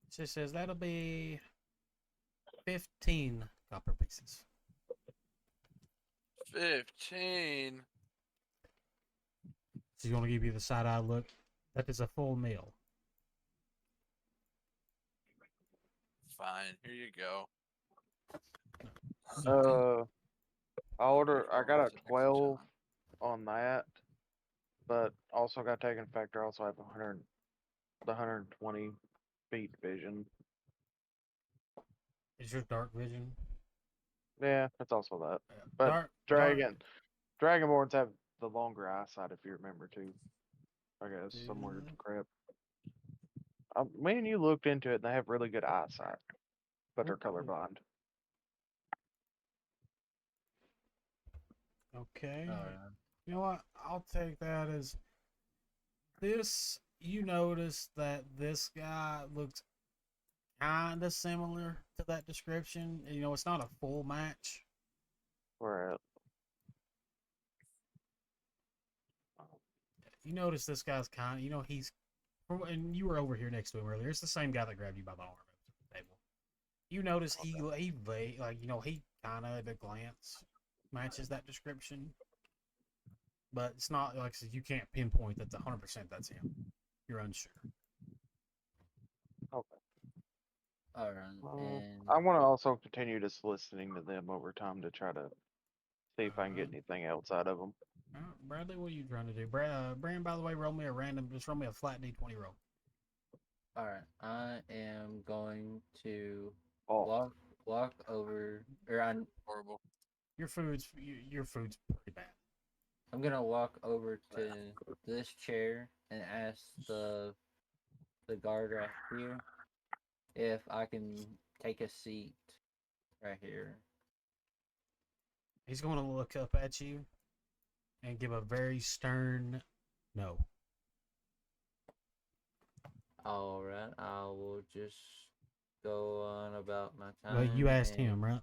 She says that'll be 15 copper pieces. 15. She's gonna give you the side eye look. That is a full meal. Fine, here you go. I got a Extra 12 time. on that, but also got taken factor. Also have 120 feet vision. Is your dark vision? Yeah, that's also that. Yeah. But Dragonborns have the longer eyesight, if you remember too. I guess some weird crap. Me and you looked into it, and they have really good eyesight, but they're colorblind. Okay. Alright. You know what? I'll take that as this. You notice that this guy looks kind of similar to that description. It's not a full match. Where You notice this guy's kind of, he's, and you were over here next to him earlier. It's the same guy that grabbed you by the arm at the table. You notice he he kind of at a glance matches that description, but it's not like you can't pinpoint that 100% that's him. You're unsure. okay. Alright. And I want to also continue just listening to them over time to try to see if I can get anything else out of them. Bradley, what are you trying to do? Brand, by the way, roll me just roll me a flat D20 roll. alright, I am going to Oh, walk over, Horrible. Your food's pretty bad. I'm gonna walk over to this chair and ask the guard right here if I can take a seat right here. He's going to look up at you and give a very stern no. Alright, I will just go on about my time. Well, you asked him, right?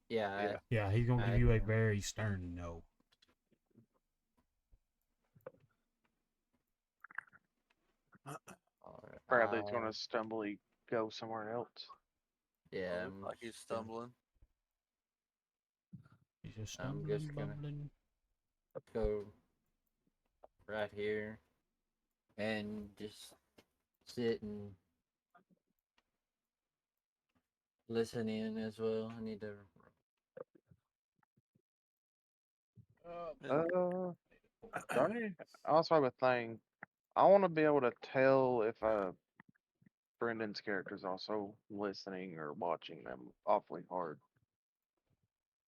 Yeah. Yeah, he's going to I give you a asked him. very stern no. Alright, Bradley's gonna stumbly go somewhere else. Yeah, Looks I'm like he's just gonna- stumbling. He's just I'm stumbling, just gonna- bumbling. go right here and just sit and listen in as well. I need to The only also a thing, I want to be able to tell if Brendan's character is also listening or watching them awfully hard.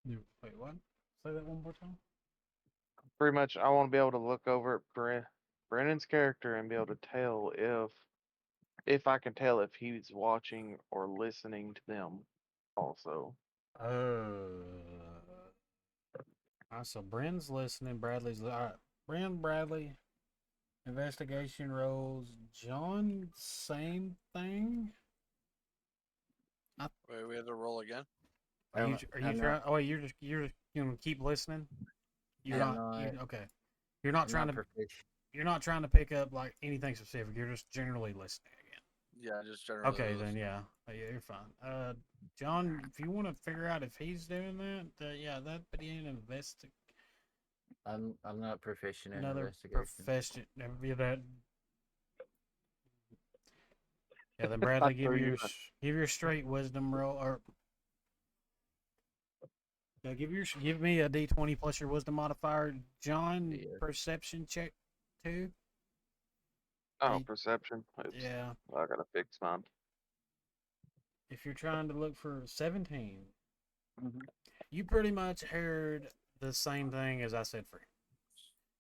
Wait, what? Say that one more time. Pretty much, I want to be able to look over at Brendan's character and be able to tell if I can tell if he's watching or listening to them also. So Bren's listening. Bradley's all right. Bren, Bradley, investigation rolls. John, same thing. Wait, we have to roll again. Are you I'm trying? not- Oh wait, you're gonna keep listening. You're I'm not. not- Okay. You're not I'm trying not to. proficient. You're not trying to pick up like anything specific. You're just generally listening again. Yeah, just generally. Okay, then listening. yeah, yeah, you're fine. John, if you want to figure out if he's doing that, yeah, that'd be an I'm not proficient in another investigation. profession. That. Yeah, then Bradley, give threw you your straight wisdom roll, or yeah, give me a D20 plus your wisdom modifier. John, Yeah. perception check too. Oh, Hey, perception. Oops. Yeah, I gotta fix mine. if you're trying to look for 17, Mhm. you pretty much heard the same thing as I said for him.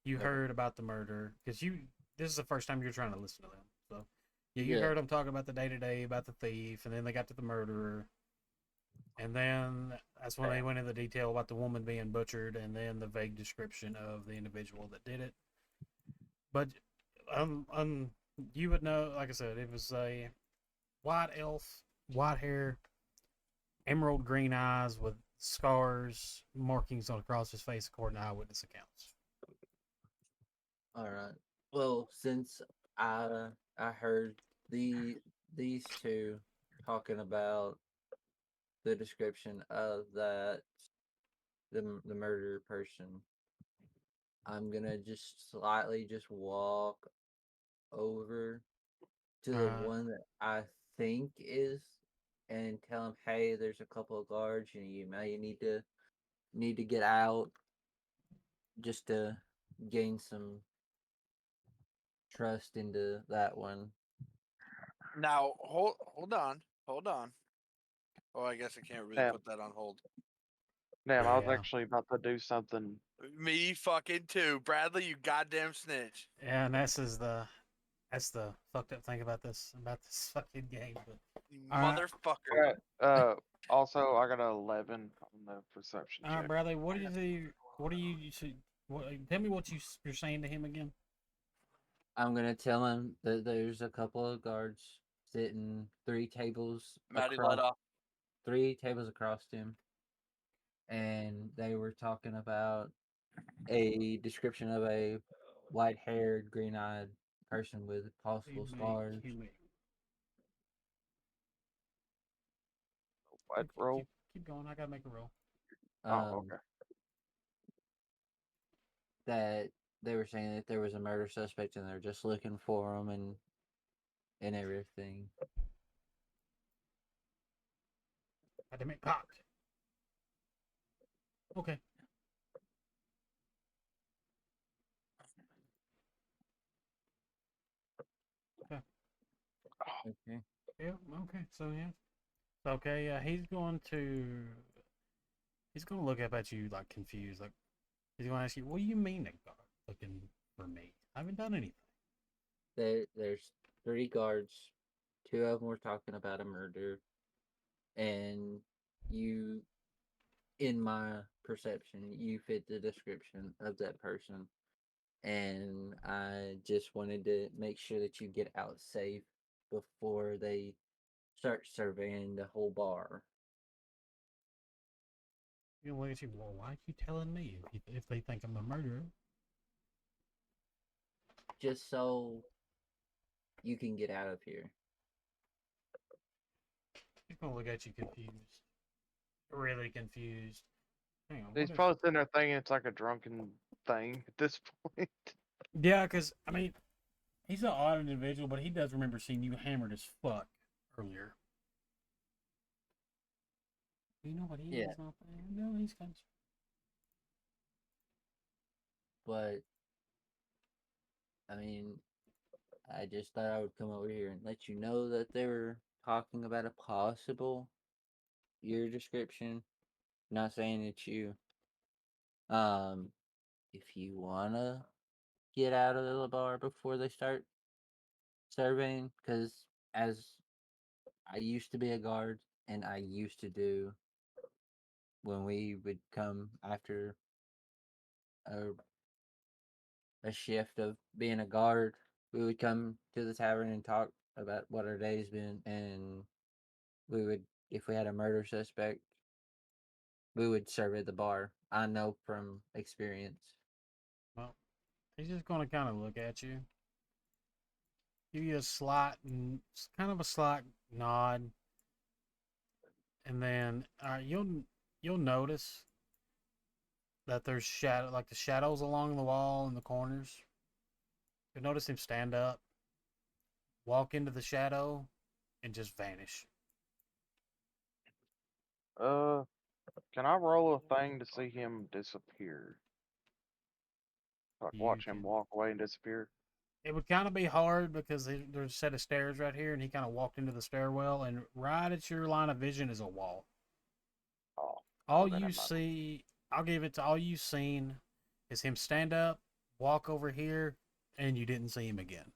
You Okay. heard about the murder because this is the first time you're trying to listen to them. So yeah, you Yeah. heard them talk about the day to day, about the thief, and then they got to the murderer. And then that's when they went into detail about the woman being butchered, and then the vague description of the individual that did it. But you would know, like I said, it was a white elf, white hair, emerald green eyes with scars, markings across his face, according to eyewitness accounts. All right. Well, since I heard these two talking about the description of the murder person, I'm gonna just slightly just walk over to the one that I think is, and tell him, hey, there's a couple of guards, and you may need to get out just to gain some trust into that one. Now, hold on. Oh, I guess I can't really Damn. put that on hold. Damn, I was Yeah. actually about to do something. Me fucking too, Bradley. You goddamn snitch. Yeah, and that's the fucked up thing about this fucking game. But You All right. motherfucker. Also, I got an 11 on the perception all right, check. Bradley, what do you tell me what you're saying to him again? I'm gonna tell him that there's a couple of guards sitting Maddie let across off. 3 tables across him, and they were talking about a description of a white-haired, green-eyed person with possible scars. What roll? Keep going. I gotta make a roll. Oh, okay. That they were saying that there was a murder suspect and they're just looking for him and everything. Had to make cocked. Okay. Okay. Yeah. Okay. So yeah. Okay. Yeah. He's going to look up at you like confused. Like he's going to ask you, "What do you mean they are looking for me? I haven't done anything." There's 3 guards. 2 of them were talking about a murder, and you, in my perception, you fit the description of that person. And I just wanted to make sure that you get out safe before they start surveying the whole bar. You look at you. Well, why are you telling me if they think I'm a murderer? Just so you can get out of here. He's gonna look at you confused, really confused. Hang on. He's probably sitting there thinking it's like a drunken thing at this point. Yeah, because I mean, he's an odd individual, but he does remember seeing you hammered as fuck earlier. You know what he Yeah. is? Not there. No, he's kind of. but I mean, I just thought I would come over here and let you know that they were talking about a possible year description. Not saying it's you. If you wanna get out of the bar before they start surveying, because as I used to be a guard, and I used to do when we would come after a a shift of being a guard, we would come to the tavern and talk about what our day's been, and we would, if we had a murder suspect, we would survey the bar. I know from experience. Well, he's just gonna kind of look at you, give you a slight, kind of a slight nod, and then you'll notice that there's shadow, like the shadows along the wall in the corners. You'll notice him stand up, walk into the shadow, and just vanish. Can I roll a thing to see him disappear? Like You watch him can. walk away and disappear? It would kind of be hard because there's a set of stairs right here, and he kind of walked into the stairwell, and right at your line of vision is a wall. Oh, All then you never mind. see, I'll give it to all you've seen, is him stand up, walk over here, and you didn't see him again.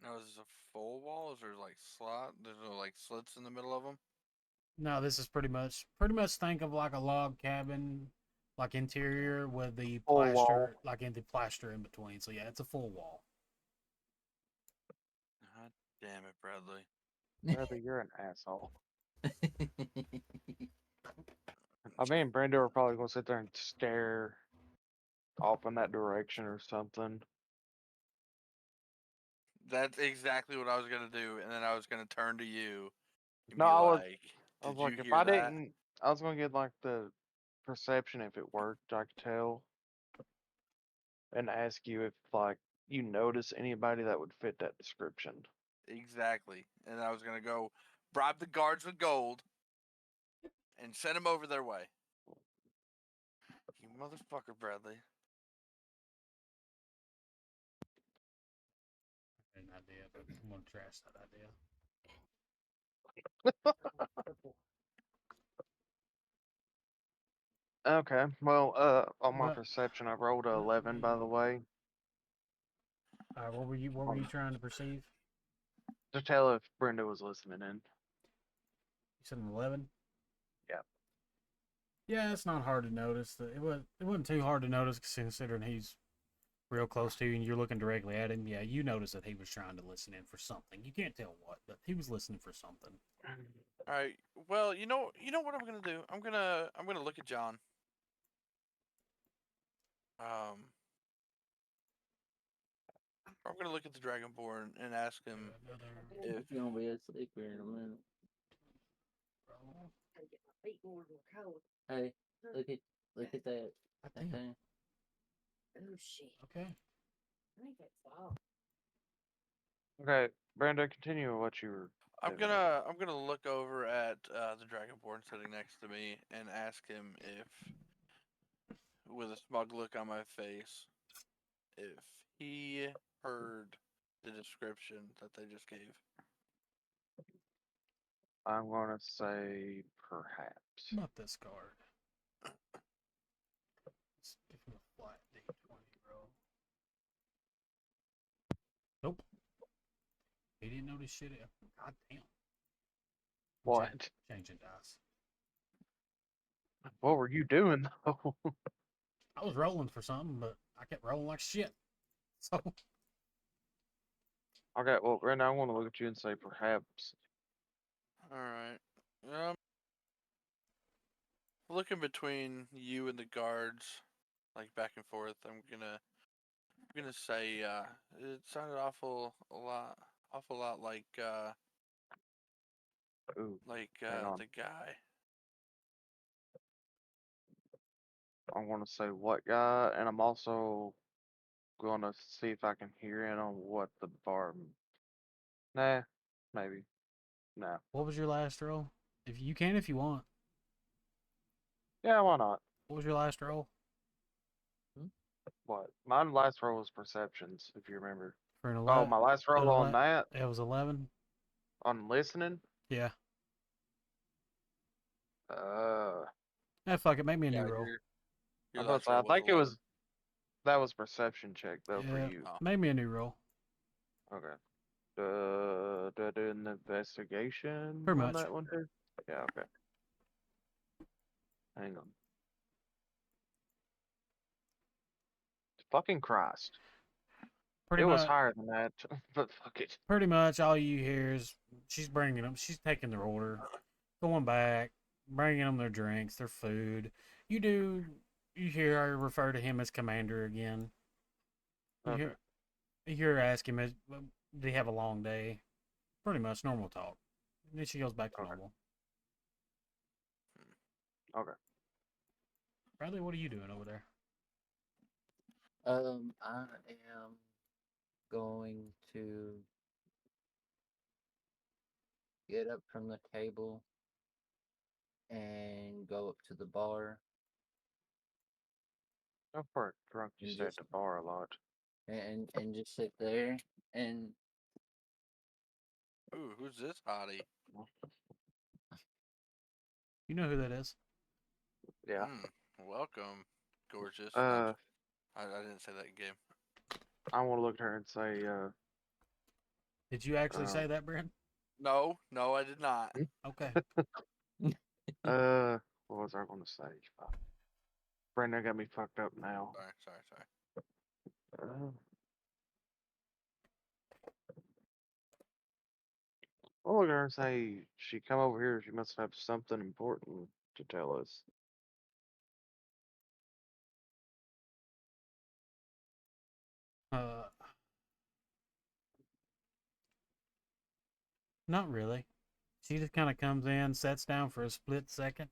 Now, is this a full wall? Is there like slot? There's no like slits in the middle of them? No, this is pretty much think of like a log cabin, like interior with the Full wall. plaster, like in the plaster in between. So yeah, it's a full wall. God damn it, Bradley. Brother, you're an asshole. I mean, Brenda are probably gonna sit there and stare off in that direction or something. That's exactly what I was gonna do, and then I was gonna turn to you and No, be I was like, "Did you like, if hear I that?" didn't, I was gonna get like the perception if it worked, I could tell, and ask you if like you notice anybody that would fit that description. Exactly. And I was gonna go bribe the guards with gold and send them over their way. You motherfucker, Bradley. An idea, but I'm gonna trash that idea. Okay, well, on my But perception, I rolled a 11, by the way, what were you trying to perceive? to tell if Brenda was listening in. You said an 11. Yeah. Yeah, it's not hard to notice. It wasn't too hard to notice considering he's real close to you and you're looking directly at him. Yeah, you notice that he was trying to listen in for something. You can't tell what, but he was listening for something. All right. Well, you know what I'm gonna do. I'm gonna look at John. I'm gonna look at the Dragonborn and ask him if It's gonna be asleep here in a minute. Hey, look at that. Damn. thing. Oh shit. Okay. I think that's all. Okay, Brenda, continue with what you were I'm doing. gonna look over at the Dragonborn sitting next to me and ask him if, with a smug look on my face, if he heard the description that they just gave. I'm gonna say perhaps. Not this card. Let's give him a flat D20 roll. Nope. He didn't notice shit. God damn. What? Changing dice. What were you doing though? I was rolling for something, but I kept rolling like shit. So Okay, well, Brenda, I want to look at you and say perhaps. All right. Looking between you and the guards, like back and forth, I'm gonna say it sounded awful lot Ooh, hang on. the guy. I'm gonna say what guy, and I'm also gonna see if I can hear in on what the bar. Nah, maybe. Nah. what was your last roll? If you can, if you want. Yeah, why not? What was your last roll? What? My last roll was perceptions, if you remember. For an Oh, 11? my last roll on that, It was 11? on listening. Yeah. Uh, Fuck it. Make me a new Yeah, roll. your I thought last I roll was think it 11. was that was perception check though for Yeah. you. Oh. Make me a new roll. Okay. Do an investigation Pretty on much. that one too. Yeah. Okay. Hang on. Fucking Christ! Pretty It was much. higher than that, but fuck it. Pretty much all you hear is she's bringing them. She's taking their order, going back, bringing them their drinks, their food. You hear her refer to him as Commander again. You Okay. hear her ask him, did he have a long day? Pretty much normal talk. And then she goes back to Okay. normal. Okay. Bradley, what are you doing over there? I am going to get up from the table and go up to the bar So far, drunk, you And stay at just- the bar a lot. and just sit there and Ooh, who's this hottie? You know who that is? Yeah. Welcome, gorgeous. Uh, I didn't say that in game. I want to look at her and say, Did you actually say that, Brent? No, I did not. Okay. what was I going to say? Fuck. Brandon got me fucked up now. Sorry. Uh, I'll look at her and say, she come over here, she must have something important to tell us. Not really. She just kind of comes in, sits down for a split second,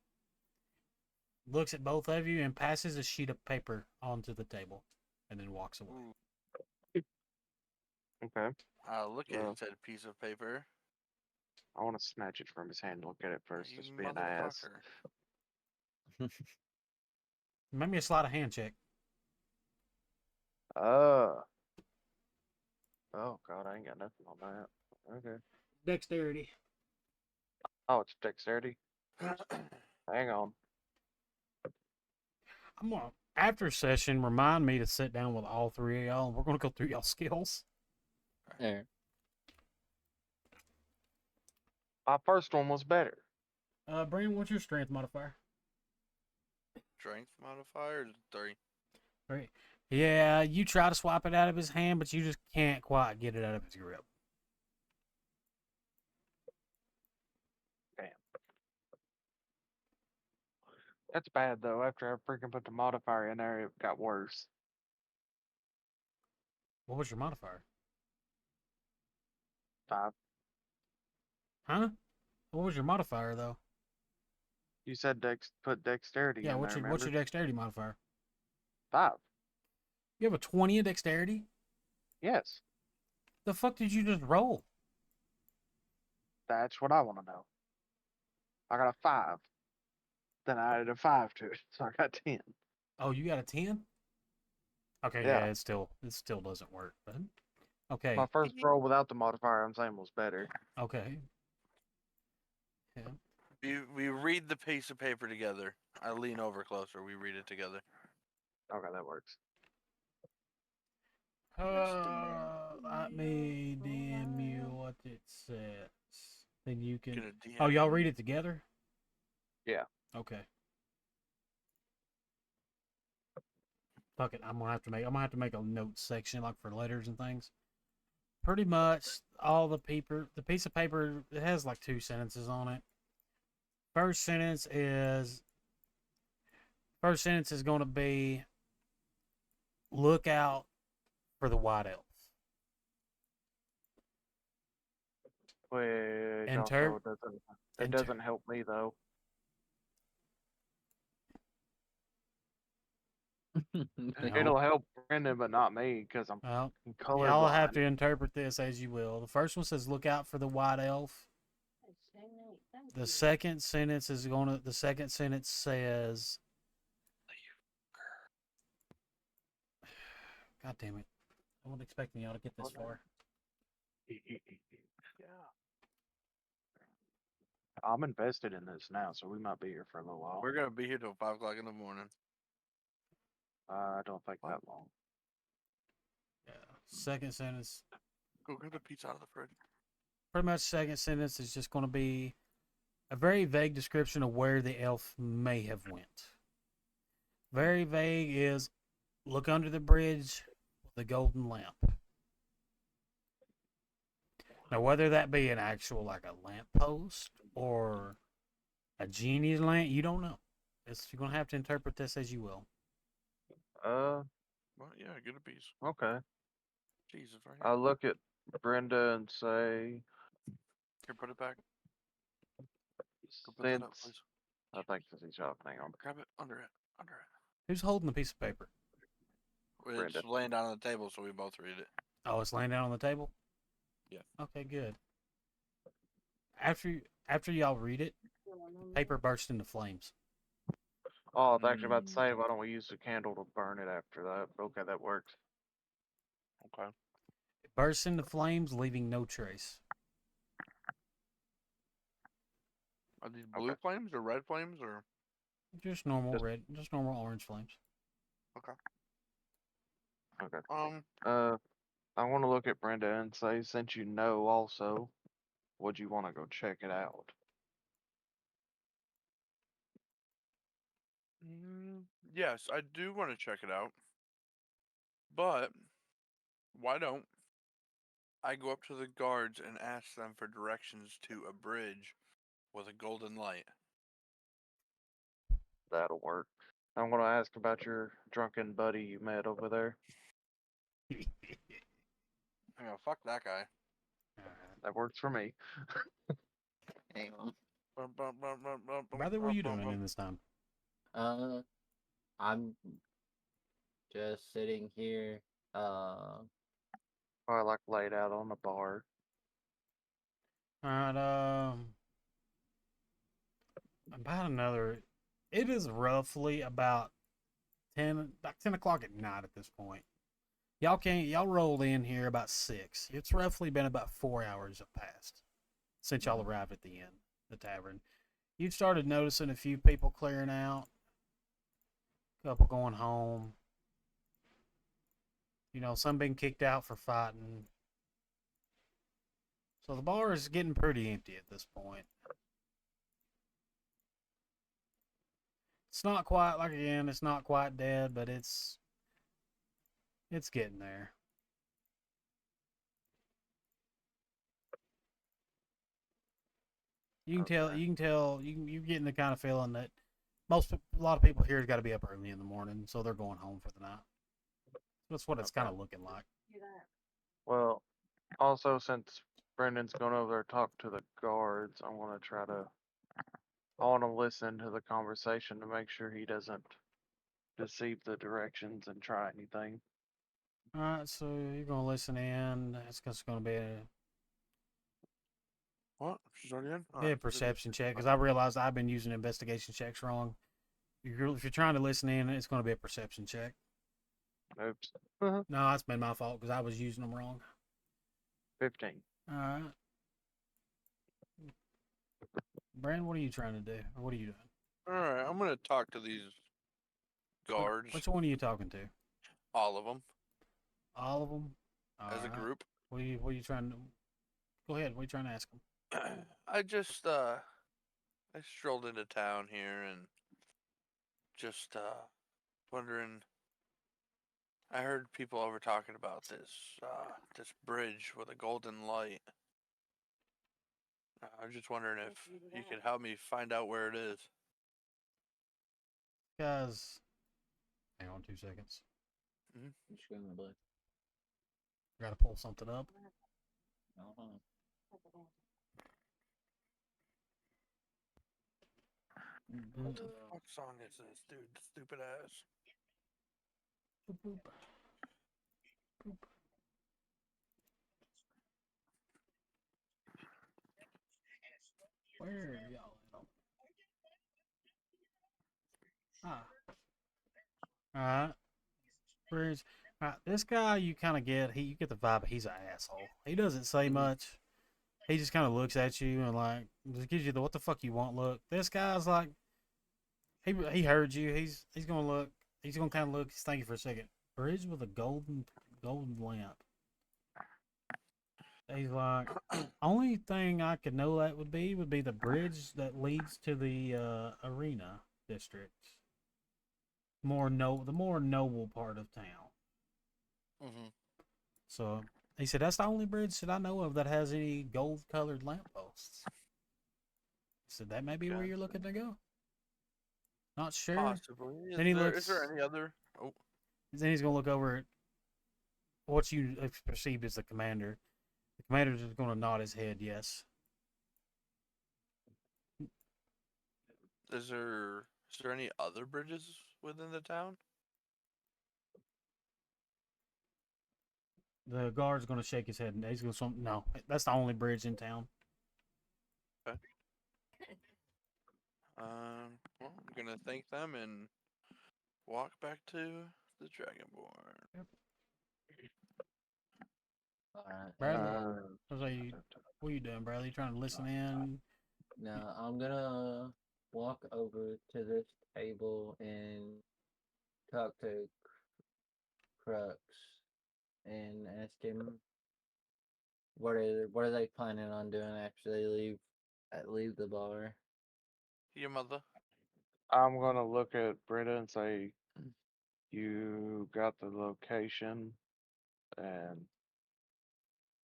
looks at both of you, and passes a sheet of paper onto the table, and then walks away. Ooh, Okay. look Well. at said piece of paper. I want to snatch it from his hand and look at it first, You just being an ass. motherfucker. Make me a sleight of hand check. Oh God, I ain't got nothing on that. Okay. Dexterity. Oh, it's dexterity. Hang on. I'm gonna after session remind me to sit down with all three of y'all, and we're gonna go through y'all skills. there. My first one was better. Brandon, what's your strength modifier? Strength modifier is 3. Right. Yeah, you try to swap it out of his hand, but you just can't quite get it out of his grip. Damn. That's bad though. After I freaking put the modifier in there, it got worse. What was your modifier? 5. Huh? What was your modifier though? You said put dexterity Yeah, in what's there, your remember? dexterity modifier? 5. You have a 20 in dexterity? Yes. The fuck did you just roll? That's what I want to know. I got a 5. Then I added a 5 to it, so I got 10. Oh, you got a 10? Okay, Yeah. yeah, it still doesn't work, but okay. My first roll without the modifier, I'm saying, was better. Okay. Yeah. We read the piece of paper together. I lean over closer. We read it together. Okay, that works. Let me DM you what it says. Then you can. Gonna DM Oh, y'all you. read it together? Yeah. Okay. Fuck it. I'm gonna have to make a note section like for letters and things. Pretty much all the piece of paper, it has like 2 sentences on it. First sentence is going to be look out for the white elf. Which Inter- also doesn't, it inter- doesn't help me though. It'll help Brendan, but not me, because I'm Well, colorblind. y'all have to interpret this as you will. The first one says look out for the white elf. The second sentence says God damn it! I wasn't expecting y'all to get this far. Yeah. I'm invested in this now, so we might be here for a little while. We're gonna be here till 5 o'clock in the morning. I don't think What? that long. Yeah. Second sentence. Go grab the pizza out of the fridge. Pretty much, second sentence is just going to be a very vague description of where the elf may have went. Very vague is look under the bridge with the golden lamp. Now, whether that be an actual like a lamp post or a genie's lamp, you don't know. You're gonna have to interpret this as you will. Well, yeah, get a piece. Okay. Jesus, right I here. look at Brenda and say, Here, put it back. Go put that up, since please. I think this is y'all. Hang on, Grab it under it. Under it. Who's holding the piece of paper? It's Brenda. laying down on the table, so we both read it. Oh, it's laying down on the table? Yeah. Okay, good. After y'all read it, paper bursts into flames. Oh, I was actually about to say, why don't we use the candle to burn it after that? Okay, that works. Okay. It bursts into flames, leaving no trace. Are these blue Okay. flames or red flames or? Just normal Just- red, just normal orange flames. Okay. Um, I want to look at Brenda and say, since you know also, would you want to go check it out? yes, I do want to check it out. But why don't I go up to the guards and ask them for directions to a bridge with a golden light? That'll work. I'm gonna ask about your drunken buddy you met over there. I go, fuck that guy. That works for me. Hang on. Brother, what are you doing in this time? I'm just sitting here. I like laid out on the bar. Alright, about another. It is roughly about 10 o'clock at night at this point. Y'all rolled in here about 6. It's roughly been about 4 hours have passed since y'all arrived at the inn, the tavern. You've started noticing a few people clearing out, a couple going home. You know, some been kicked out for fighting. So the bar is getting pretty empty at this point. It's not quite like again, it's not quite dead, but it's getting there. You can tell, you're getting the kind of feeling that a lot of people here got to be up early in the morning, so they're going home for the night. That's what it's kind of looking like. Well, also since Brendan's going over there to talk to the guards, I want to listen to the conversation to make sure he doesn't deceive the directions and try anything. All right, so you're gonna listen in. It's just gonna be What? She's already in? a perception check because I realized I've been using investigation checks wrong. If you're trying to listen in, it's gonna be a perception check. Oops. No, that's been my fault because I was using them wrong. 15. All right, Brand, what are you trying to do, or what are you doing? Alright, I'm gonna talk to these guards. Which one are you talking to? All of them. All of them. As a group. What are you trying to? Go ahead. What are you trying to ask them? I just, I strolled into town here and just, wondering. I heard people over talking about this bridge with a golden light. I'm just wondering if you could help me find out where it is. Guys, hang on 2 seconds. I'm screaming blood. Gotta pull something up. What the fuck song is this, dude? Stupid ass. Boop, boop. Boop. Where are y'all at? Ah. Alright. Bridge. This guy, you kind of get you get the vibe he's an asshole. He doesn't say Mhm. much. He just kind of looks at you and like just gives you the what the fuck you want look. This guy's like he heard you. He's gonna look. He's gonna kind of look. He's thinking for a second. Bridge with a golden lamp. He's like, only thing I could know that would be the bridge that leads to the arena district. The more noble part of town. Mm-hmm. So he said that's the only bridge that I know of that has any gold colored lampposts. He said that may be where you're Gotcha. looking to go. Not sure. Possibly. Then he Is there looks. any other? Oh, Then he's gonna look over at what you perceived as the commander. The commander's just gonna nod his head yes. is there any other bridges within the town? The guard's gonna shake his head and he's gonna no. That's the only bridge in town. Well, I'm gonna thank them and walk back to the Dragonborn. Alright. Bradley? Uh, I was like, what are you doing, Bradley? You trying to listen in? Now I'm gonna walk over to this table and talk to Crux and ask him what are they planning on doing after they leave the bar. Your mother. I'm gonna look at Britta and say, you got the location, and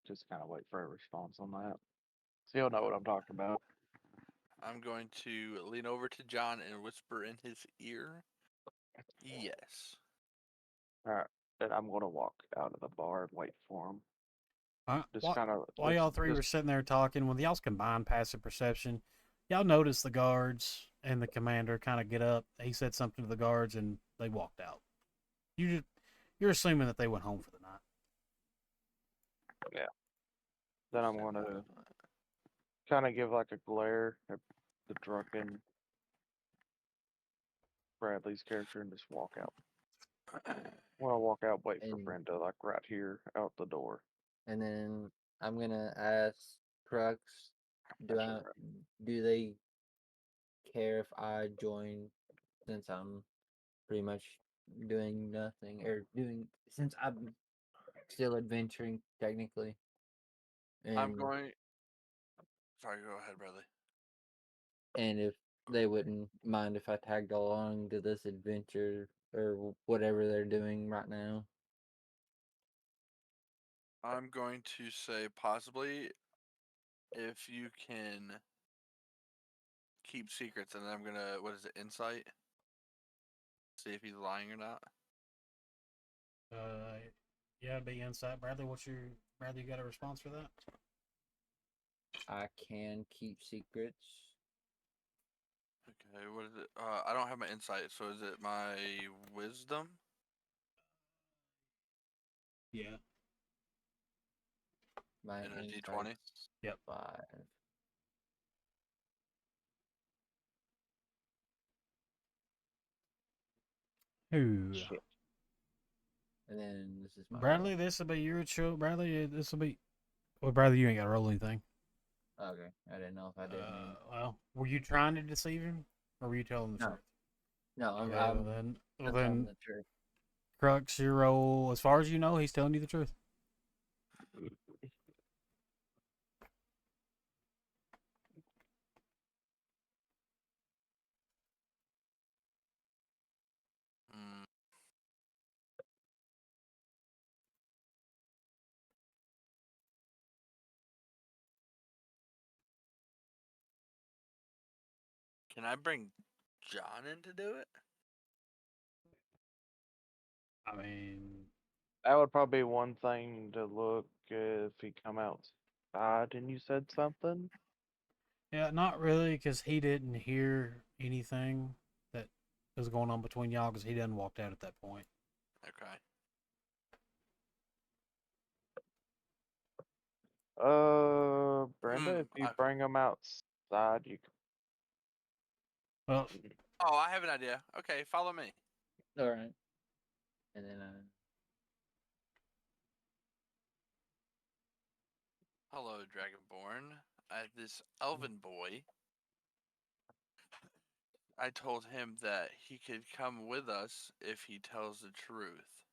just kind of wait for a response on that. So he'll know what I'm talking about. I'm going to lean over to John and whisper in his ear, yes. Alright, and I'm gonna walk out of the bar and wait for him. Just While, kind of, while y'all three were sitting there talking, when y'all's combined passive perception, y'all noticed the guards and the commander kind of get up. He said something to the guards and they walked out. You're assuming that they went home for the night. then I'm gonna kind of give like a glare at the drunken Bradley's character and just walk out. When I walk out, wait for And Brenda, like right here out the door. and then I'm gonna ask Crux, That's right. do they care if I join since I'm pretty much doing nothing or doing since I'm still adventuring technically. I'm And going. Sorry, go ahead, Bradley. and if they wouldn't mind if I tagged along to this adventure or whatever they're doing right now. I'm going to say possibly if you can keep secrets, and then I'm gonna what is it, insight? See if he's lying or not. Yeah, be insight. Bradley, Bradley, you got a response for that? I can keep secrets. Okay, what is it? I don't have my insight, so is it my wisdom? Yeah. My And a D20? insight's Yep. 5. Who? Shit. And then this is my Bradley, this will be your show. Bradley, this will be. Well, Bradley, you ain't got to roll anything. roll. Okay, I didn't know if I did. Well, were you trying to deceive him, or were you telling the No. truth? No, Okay, I'm well telling then, the truth. Crux, your roll. As far as you know, he's telling you the truth. Mm. Can I bring John in to do it? I mean, That would probably be one thing to look if he come outside and you said something. yeah, not really, because he didn't hear anything that was going on between y'all, because he done walked out at that point. Okay. Brenda, if you I, bring him outside, you Well, can. oh, I have an idea. Okay, follow me. All right. And then Hello, Dragonborn. This elven boy. I told him that he could come with us if he tells the truth.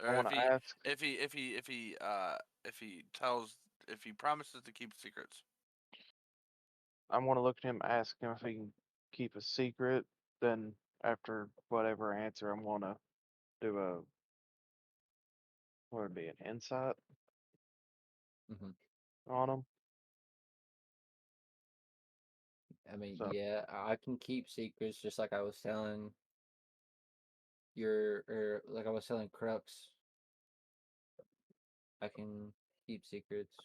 I Or want to ask. if he promises to keep secrets. I want to look at him, ask him if he can keep a secret. Then after whatever answer, I'm gonna do a what would it be an insight Hmm. on him. I mean, So yeah, I can keep secrets just like I was telling like I was telling Crux. I can keep secrets.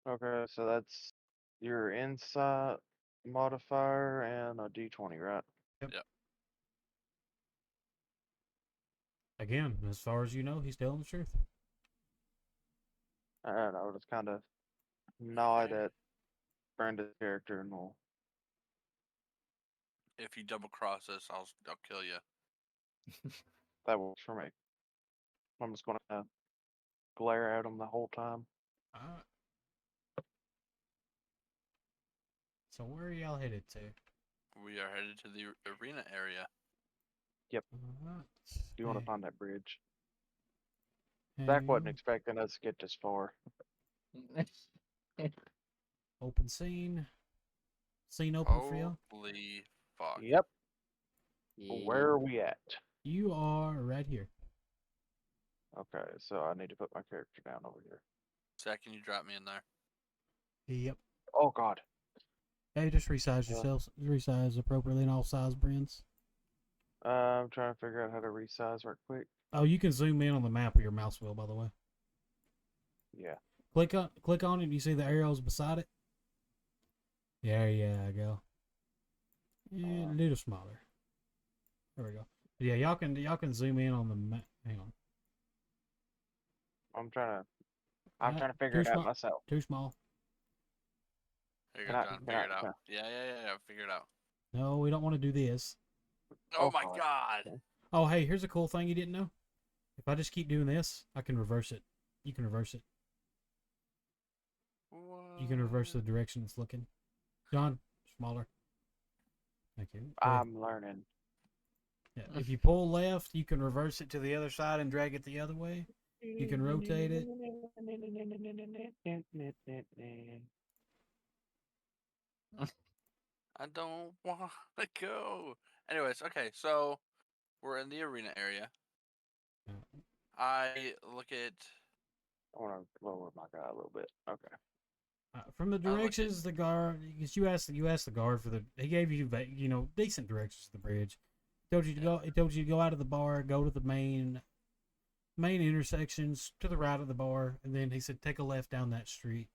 okay, so that's your insight modifier and a D20, right? Yep. Again, as far as you know, he's telling the truth. And I'll just kind of nod Okay. at Brenda's character and we'll. If you double cross us, I'll kill you. That works for me. I'm just gonna glare at him the whole time. Alright. So where are y'all headed to? We are headed to the arena area. Alright. Do you want to Hey, find that bridge? Zach hang wasn't on. expecting us to get this far. Open scene. Scene open for y'all. Holy fuck. Yep. Yeah. Where are we at? You are right here. Okay, so I need to put my character down over here. Zach, can you drop me in there? Yep. Oh God. Hey, just resize Yeah. yourselves. Resize appropriately in all size brands. I'm trying to figure out how to resize right quick. Oh, you can zoom in on the map with your mouse wheel, by the way. Yeah. Click on it. You see the arrows beside it. There you go. Yeah, a little smaller. There we go. But yeah, y'all can zoom in on the map. Hang on. I'm trying to figure Too it out small. myself. Too small. Here you Can go, I? John. Can Figure I? it out. Yeah, figure it out. No, we don't want to do this. Oh Oh my God. god! Okay. Oh, hey, here's a cool thing you didn't know. If I just keep doing this, I can reverse it. You can reverse it. You can reverse the What? direction it's looking. John, smaller. Thank you. Go ahead. I'm learning. Yeah, if you pull left, you can reverse it to the other side and drag it the other way. You can rotate it. I don't want to go. Anyways, okay, so we're in the arena area. I look at. I want to lower my guy a little bit. Okay. From the I look at- directions, the guard, because you asked the guard for he gave you decent directions to the bridge. He told you to go. He told you to go out of the bar, go to the main intersections to the right of the bar, and then he said take a left down that street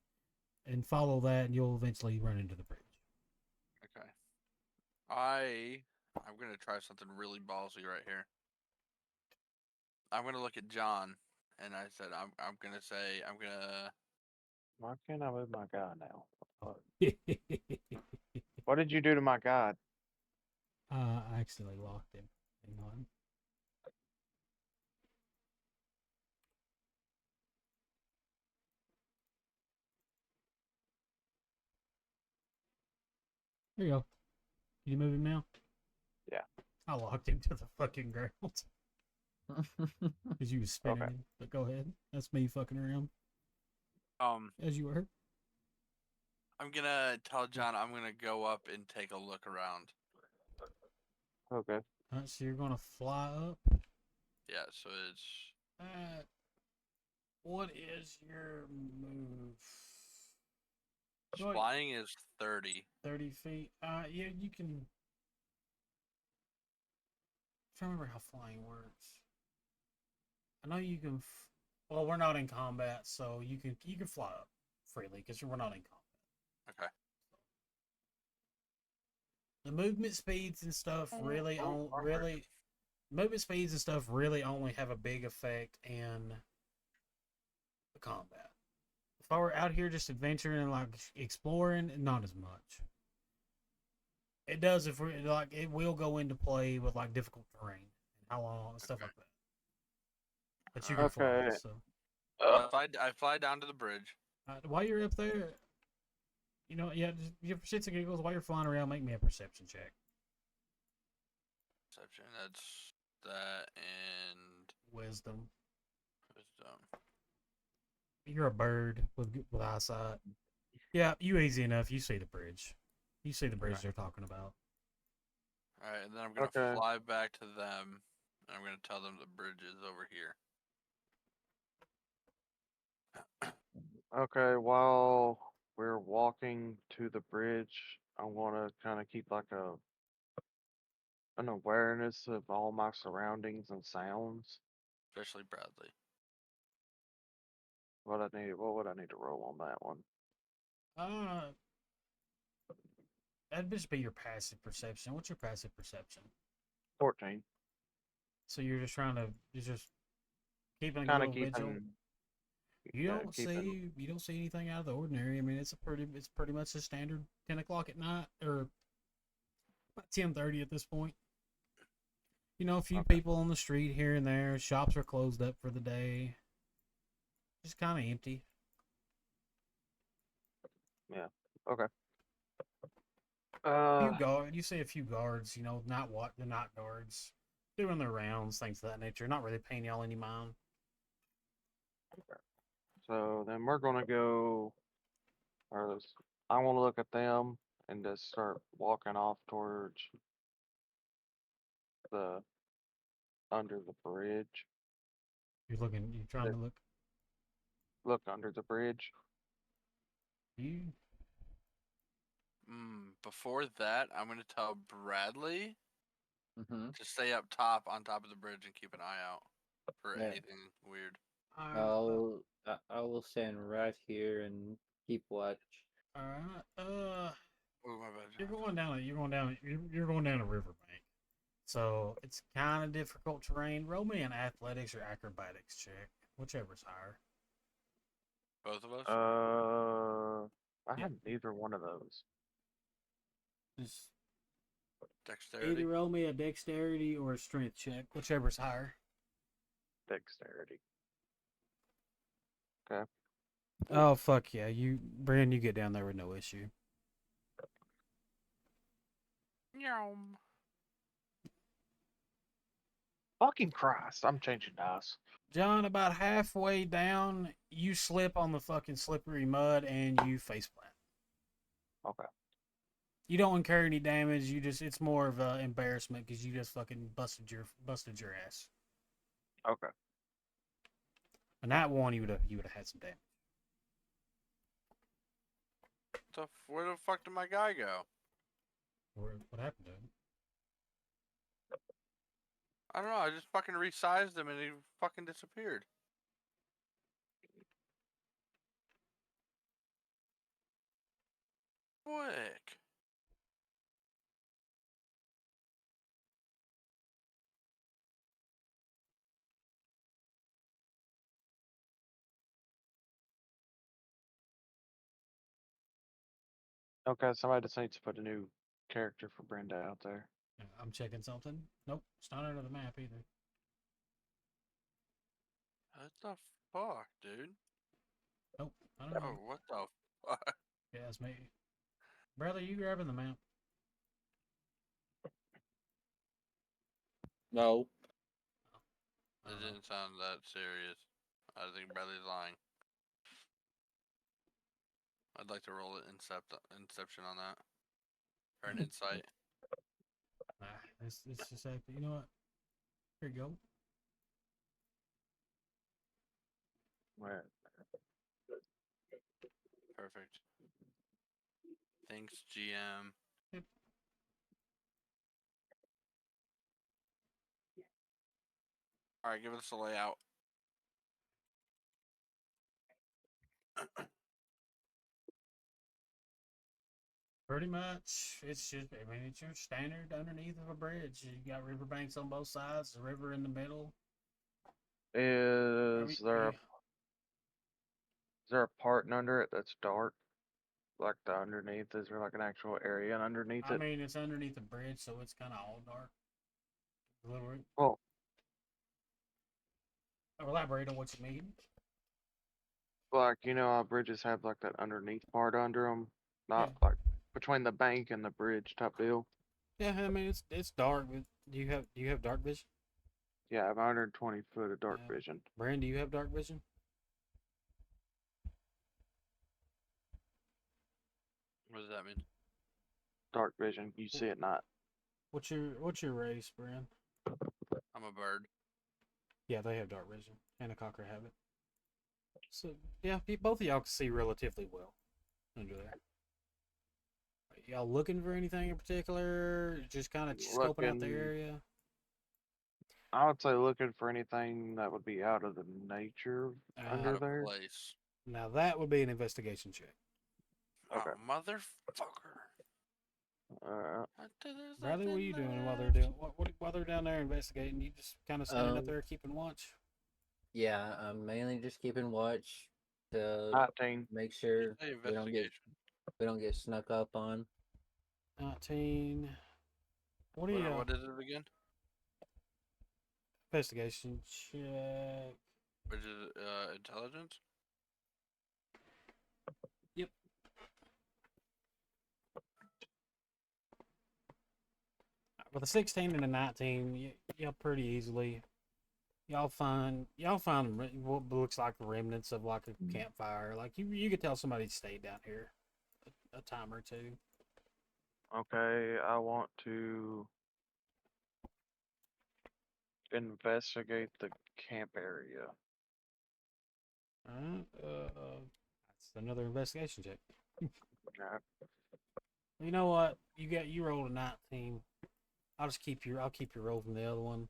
and follow that, and you'll eventually run into the bridge. Okay. I'm gonna try something really ballsy right here. I'm gonna look at John, and I said I'm gonna. Why can't I move my guy now? I What did you do to my guy? accidentally locked him. Hang on. There you go. Can you move him now? Yeah. I locked him to the fucking ground because you was spinning Okay. him. But go ahead. That's me fucking around as you were. I'm gonna tell John I'm gonna go up and take a look around. Okay. So you're gonna fly up. Yeah, so it's What is your move? Go ahead. flying is 30. 30 feet. Yeah, you can. I'm trying to remember how flying works. I know you can. Well, we're not in combat, so you can fly up freely because we're not in combat. Okay. The movement speeds and stuff really only have a big effect in the combat. If I were out here just adventuring and like exploring, not as much. It does if we're like it will go into play with like difficult terrain and how long and stuff Okay. like that. But you can fly, Okay. so So I fly down to the bridge. While you're up there, you know, yeah, just, for shits and giggles, while you're flying around, make me a perception check. Perception. That's that and Wisdom. wisdom. You're a bird with eyesight. Yeah, you easy enough. You see the bridge. You see the bridge Okay. they're talking about. All right, and then I'm gonna Okay. fly back to them, and I'm gonna tell them the bridge is over here. Okay, while we're walking to the bridge, I want to kind of keep like an awareness of all my surroundings and sounds. Especially Bradley. What would I need to roll on that one? Uh, that'd just be your passive perception. What's your passive perception? 14. So you're just keeping a Kind of little vigil. keeping. You Yeah, don't keeping. see anything out of the ordinary. I mean, it's pretty much a standard 10 o'clock at night or about 10:30 at this point. You know, a few Okay. people on the street here and there. Shops are closed up for the day. Just kind of empty. Okay. You see a few guards. You know, the night guards doing their rounds, things of that nature. Not really paying y'all any mind. So then we're gonna go. I want to look at them and just start walking off towards the under the bridge. You're trying to look. Look under the bridge. You Before that, I'm gonna tell Bradley Mm-hmm. to stay up top on top of the bridge and keep an eye out for Yeah. anything weird. I will stand right here and keep watch. all right. Oh my bad. You're going down a riverbank. So it's kind of difficult terrain. Roll me an athletics or acrobatics check, whichever's higher. Both of us. I Yeah. had neither one of those. Just Dexterity. either roll me a dexterity or a strength check, whichever's higher. Dexterity. Oh fuck yeah, Brandon, you get down there with no issue. Yum. Fucking Christ! I'm changing dice. John, about halfway down, you slip on the fucking slippery mud and you faceplant. Okay. You don't incur any damage. It's more of an embarrassment because you just fucking busted your ass. Okay. And that one you would have had some damage. Where the fuck did my guy go? What happened to him? I don't know. I just fucking resized him and he fucking disappeared. Quick. Okay, somebody just needs to put a new character for Brenda out there. I'm checking something. Nope, it's not under the map either. What the fuck, dude? Nope, I don't know. Oh, what the fuck? Yeah, it's me. Bradley, you grabbing the map? No. I It don't know. didn't sound that serious. I think Bradley's lying. I'd like to roll an inception on that. Or an insight. Nah, it's just like, you know what? Here you go. Where? Perfect. Thanks, GM. Yep. Alright, give us a layout. Pretty much, it's just, I mean, it's your standard underneath of a bridge. You got riverbanks on both sides, the river in the middle. Is there a part under it that's dark? Like the underneath? Is there like an actual area underneath I it? mean, it's underneath the bridge, so it's kind of all dark. A little. Well, Elaborate on what you mean. like, you know, how bridges have like that underneath part under them, not Yeah. like between the bank and the bridge type deal. Yeah, I mean it's dark. But do you have dark vision? Yeah, I have 120 foot of dark Yeah. vision. Brand, do you have dark vision? What does that mean? Dark vision, you see at night. What's your race, Brand? I'm a bird. Yeah, they have dark vision, and a cocker have it. So yeah, both of y'all can see relatively well under there. Y'all looking for anything in particular? Just kind of scoping out the Looking, area. I would say looking for anything that would be out of the nature Out under of there. place. Now that would be an investigation check. Okay. Oh, motherfucker. Uh, Bradley, what are you doing while they're doing while they're down there investigating? You just kind of standing up Um, there keeping watch. Yeah, I'm mainly just keeping watch to 19. make sure Say we don't get investigation. snuck up on. 19. What are you? What is it again? Investigation check. Which is intelligence? Yep. With a 16 and a 19, y'all pretty easily. Y'all find what looks like remnants of like a campfire. Like you could tell somebody stayed down here a time or two. Okay, I want to investigate the camp area. Alright, that's another investigation check. Alright, You know what? You rolled a 19. I'll keep your roll from the other one.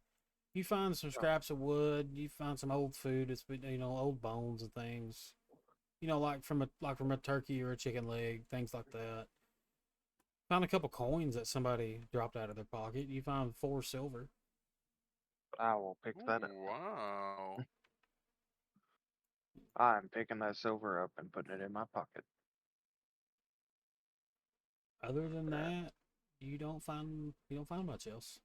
You find some scraps of wood. You find some old food. It's been old bones and things. Like from a turkey or a chicken leg, things like that. Found a couple coins that somebody dropped out of their pocket. You find 4 silver. I will pick that up. Wow. I'm picking that silver up and putting it in my pocket. Other than Right. that, you don't find much else.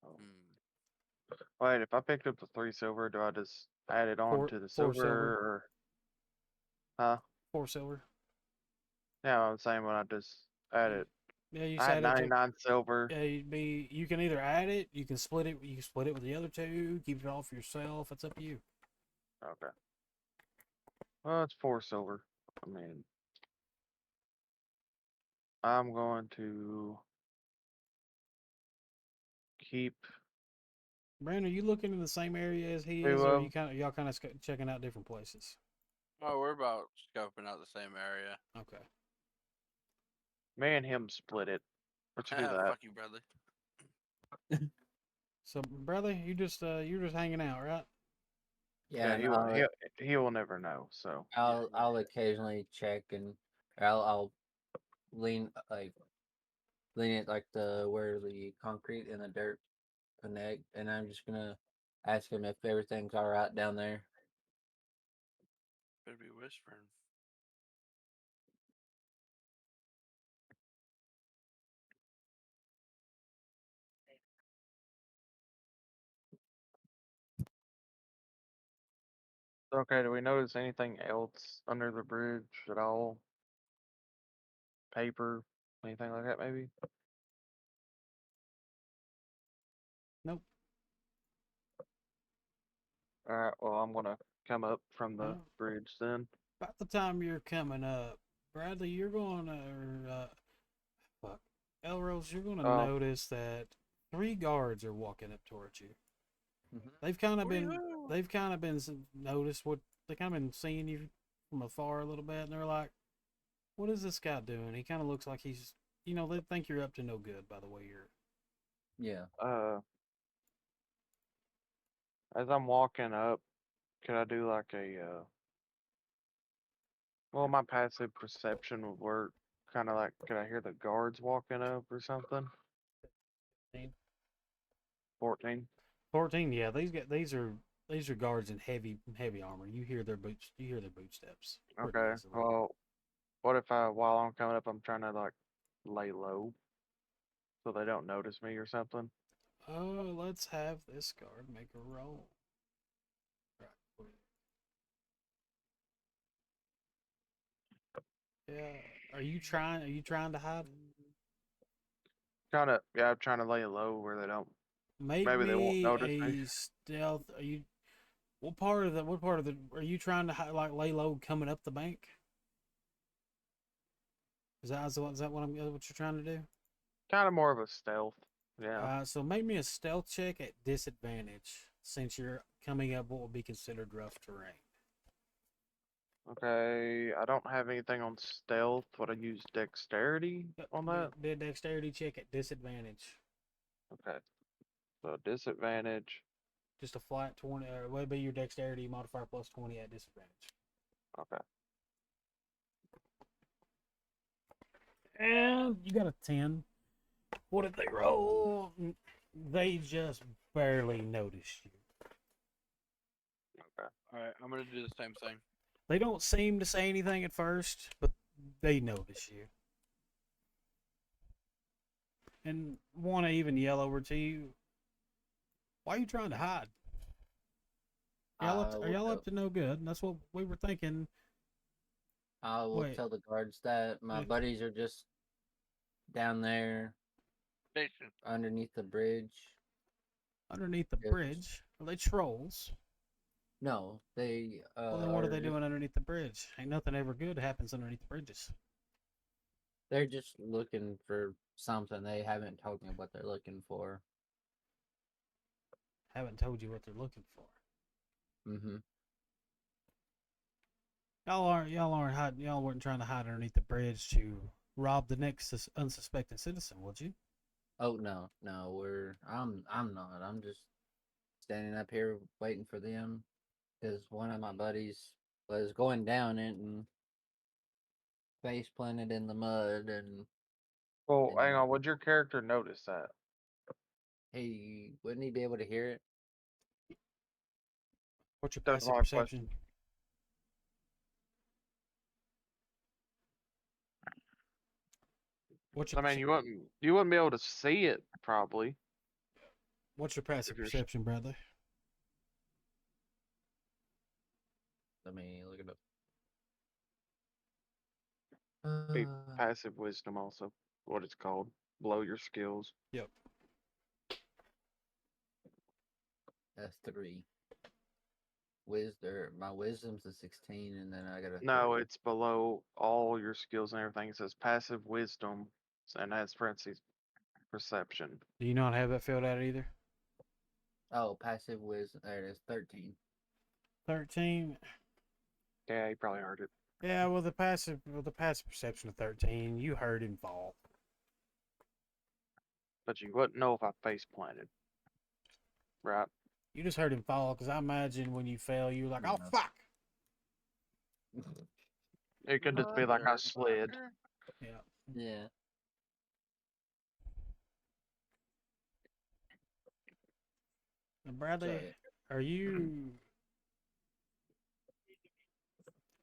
Oh. Hmm. Wait, if I picked up the 3 silver, do I just add it on to the 4 silver silver. or huh? 4 silver. Yeah, I'm saying when I just add Yeah, it. yeah, you I had said it. 99 silver. Yeah, you can either add it, you can split it. You can split it with the other two. Keep it all for yourself. It's up to you. Okay. Well, it's 4 silver. I mean, I'm going to keep Brandon, are you looking in the same area as he 2 is, or are of you y'all kind of checking out different places? Oh, we're about scoping out the same area. Okay. me and him split it. Let's do that. Fuck you, Bradley. So, brother, you're just hanging out, right? Yeah, Yeah, and he will never know. So I'll occasionally check and I'll lean lean it like the where the concrete and the dirt connect, and I'm just gonna ask him if everything's all right down there. Better be whispering. okay, do we notice anything else under the bridge at all? Paper, anything like that maybe? Nope. Alright, well I'm gonna come up from the Well, bridge then. about the time you're coming up, Bradley, you're going to, fuck, Elrose, you're going to Oh, notice that 3 guards are walking up towards you. Mhm. They've kind of been Wee-hoo! noticed what they kind of been seeing you from afar a little bit, and they're like, "What is this guy doing?" He kind of looks like he's, they think you're up to no good by the way you're. Yeah. as I'm walking up, could I do like well my passive perception would work. Kinda like could I hear the guards walking up or something? 14. 14, yeah, these are guards in heavy armor. You hear their boots. You hear their bootsteps pretty Okay. easily. Well, what if while I'm coming up I'm trying to like lay low so they don't notice me or something? Oh, let's have this guard make a roll. Yeah. Are you trying? Are you trying to hide? Kind of, yeah. I'm trying to lay low where they don't. Make Maybe they won't me notice me. a stealth. Are you? What part of the? What part of the? Are you trying to like lay low coming up the bank? Is that what what you're trying to do? Kind of more of a stealth. Yeah. So make me a stealth check at disadvantage since you're coming up what would be considered rough terrain. Okay. I don't have anything on stealth. Would I use dexterity Yep, on that? do a dexterity check at disadvantage. Okay. So disadvantage. Just a flat 20, or what would be your dexterity modifier plus 20 at disadvantage. Okay. And you got a 10. What did they roll? They just barely noticed you. Okay. Alright, I'm gonna do the same thing. They don't seem to say anything at first, but they notice you. And want to even yell over to you. Why are you trying to hide? Are will y'all tell, up to no good? That's what we were thinking. I will Wait. tell the guards that my buddies are just down there Station. underneath the bridge. Underneath the They're just- bridge? Are they trolls? No, they Well, then what are they just, doing underneath the bridge? Ain't nothing ever good happens underneath the bridges. they're just looking for something. They haven't told me what they're looking for. Haven't told you what they're looking for. Mm-hmm. Y'all weren't trying to hide underneath the bridge to rob the next unsuspecting citizen, would you? Oh no, I'm not. I'm just standing up here waiting for them because one of my buddies was going down it and face planted in the mud, and Well, hang and on. Would your character notice that? he wouldn't he be able to hear it? What's your That's passive my perception? question. What's I your mean, you wouldn't be able to see it probably what's your passive if you're perception, Bradley? Let me look it up. be passive wisdom also. What it's called. Blow your skills. Yep. That's 3. My wisdom's a 16, and then I got a No, 3. it's below all your skills and everything. It says passive wisdom and has parentheses perception. Do you not have that filled out either? Oh, passive wisdom. There it is, 13. 13. Yeah, you probably heard it. Yeah, well the passive perception of 13, you heard him fall. But you wouldn't know if I face planted. Right? You just heard him fall because I imagine when you fell, you were like, "Oh Yeah. fuck!" It could just be like I slid. Yeah. Yeah. And Bradley, Sorry.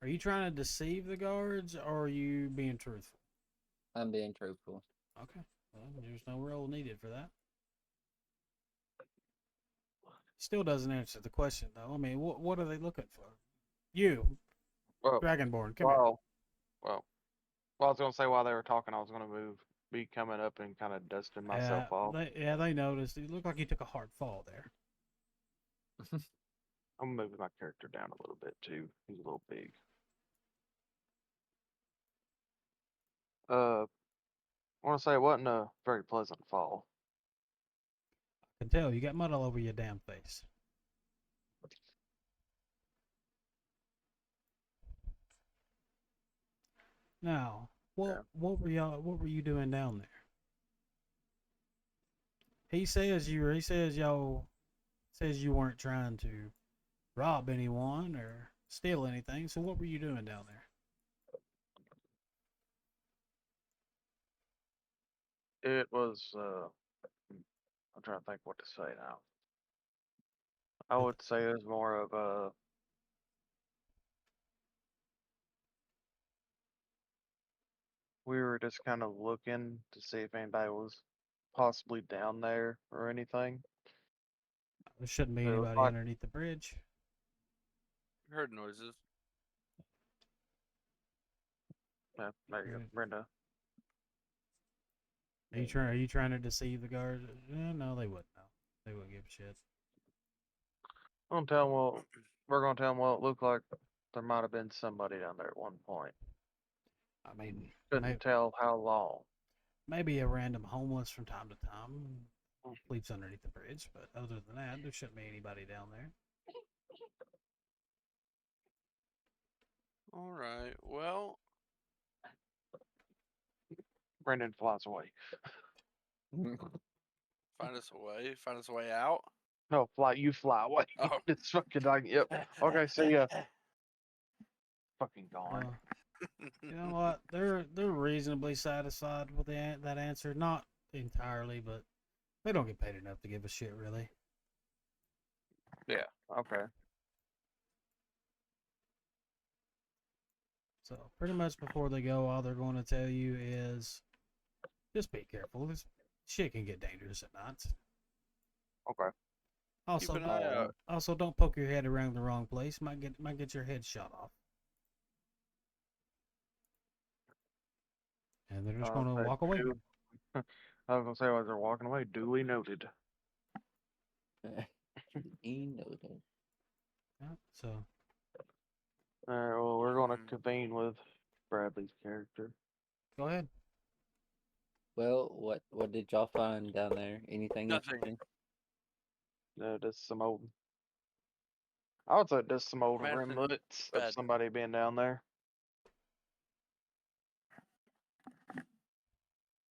are you trying to deceive the guards or are you being truthful? I'm being truthful. Okay. Well, there's no roll needed for that. Still doesn't answer the question though. I mean, what are they looking for? You, Well, Dragonborn, come here. well, I was gonna say while they were talking, I was gonna be coming up and kind of dusting myself off. They noticed. It looked like you took a hard fall there. I'm moving my character down a little bit too. He's a little big. I want to say it wasn't a very pleasant fall. I can tell you got mud all over your damn face. Now, what were you doing down there? He says y'all says you weren't trying to rob anyone or steal anything. So what were you doing down there? It was. I'm trying to think what to say now. I would say it was more of a. We were just kind of looking to see if anybody was possibly down there or anything. There shouldn't be It was anybody like, underneath the bridge. Heard noises. Yeah, there you go, Right. Brenda. Are you trying to deceive the guards? No, they wouldn't know. They wouldn't give a shit. I'm gonna tell 'em what we're gonna tell them what it looked like. There might have been somebody down there at one point. I mean, Couldn't tell how long. maybe a random homeless from time to time Mm. sleeps underneath the bridge, but other than that, there shouldn't be anybody down there. All right. Well, Brendan flies away. find us a way. Find us a way out. No, you fly away. Oh. It's fucking like, yep. Okay, see ya. Fucking gone. You know what? They're reasonably satisfied with that answer. Not entirely, but they don't get paid enough to give a shit, really. Yeah. Okay. So pretty much before they go, all they're going to tell you is just be careful. This shit can get dangerous at night. Okay. Also, Keep an eye out. also don't poke your head around the wrong place. Might get your head shot off. And they're just going to Okay, walk away. I was gonna say as they're walking away, duly noted. Noted. Yeah, so Alright, well, we're gonna Mhm. convene with Bradley's character. go ahead. Well, what did y'all find down there? Anything Nothing. interesting? Just some old. I would say just some old Madison, remnants of bad. somebody being down there.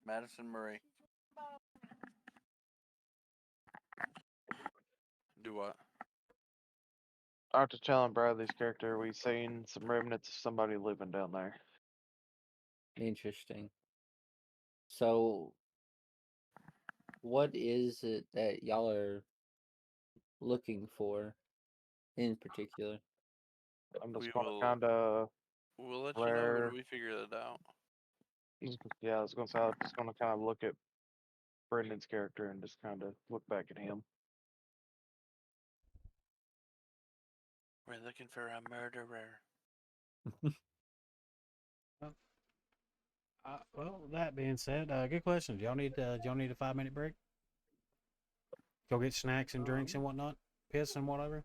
Madison Murray. Do what? After telling Bradley's character, we seen some remnants of somebody living down there. Interesting. So, what is it that y'all are looking for in particular? I'm just We gonna will. kinda We'll let you know flare. when we figure that out. Yeah, I was gonna say I'm just gonna kinda look at Brendan's character and just kinda look back at him. We're looking for a murderer. Well, that being said, good question. Do y'all need a 5 minute break? Go get snacks and drinks and whatnot, piss and whatever.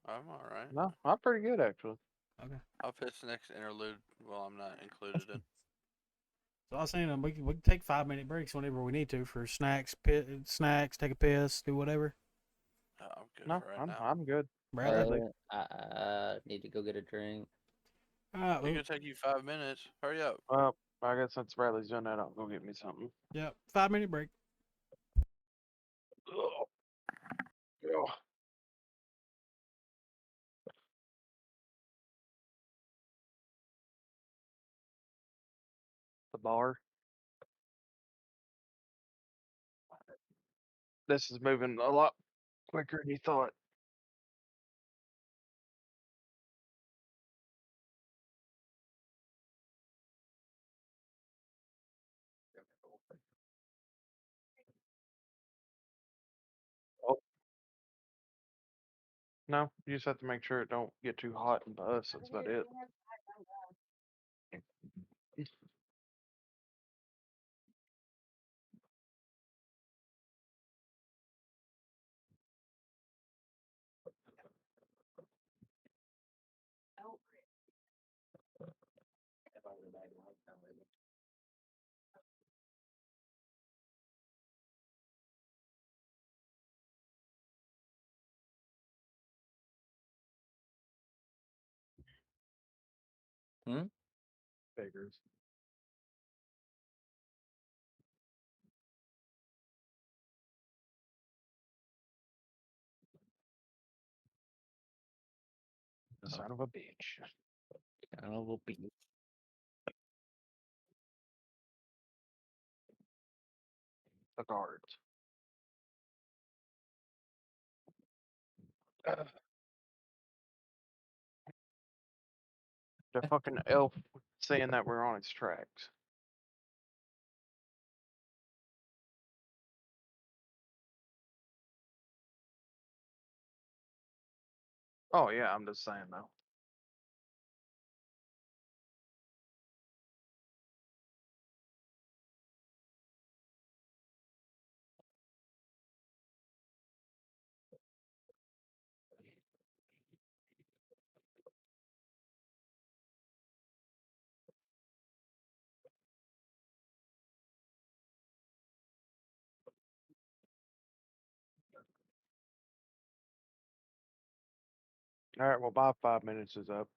I'm all right. No, I'm pretty good actually. Okay. I'll pitch the next interlude while I'm not included in. So I was saying we can take 5 minute breaks whenever we need to for snacks, take a piss, do whatever. I'm good No, for right now. I'm good. Bradley. I need to go get a drink. All right. It's Well, gonna take you 5 minutes. Hurry up. Well, I guess since Bradley's doing that, I'll go get me something. yeah, 5 minute break. Ugh. Ugh. The bar. This is moving a lot quicker than you thought. Oh, no, you just have to make sure it don't get too hot and bust. That's about it. Hmm? Figures. Son of a bitch. I will be. The guards. Ugh. The fucking elf saying that we're on its tracks. Oh yeah, I'm just saying though. All right, well, my 5 minutes is up.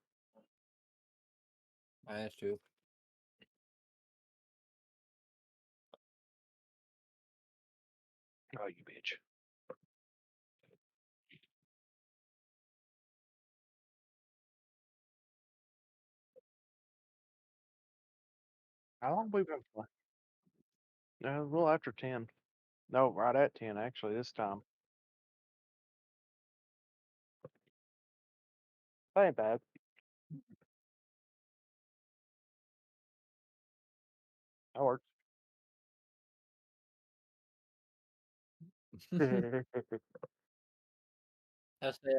I asked you. Oh, you bitch. How long have we been playing? A little after 10. No, right at 10, actually, this time. That ain't bad. That works. I say,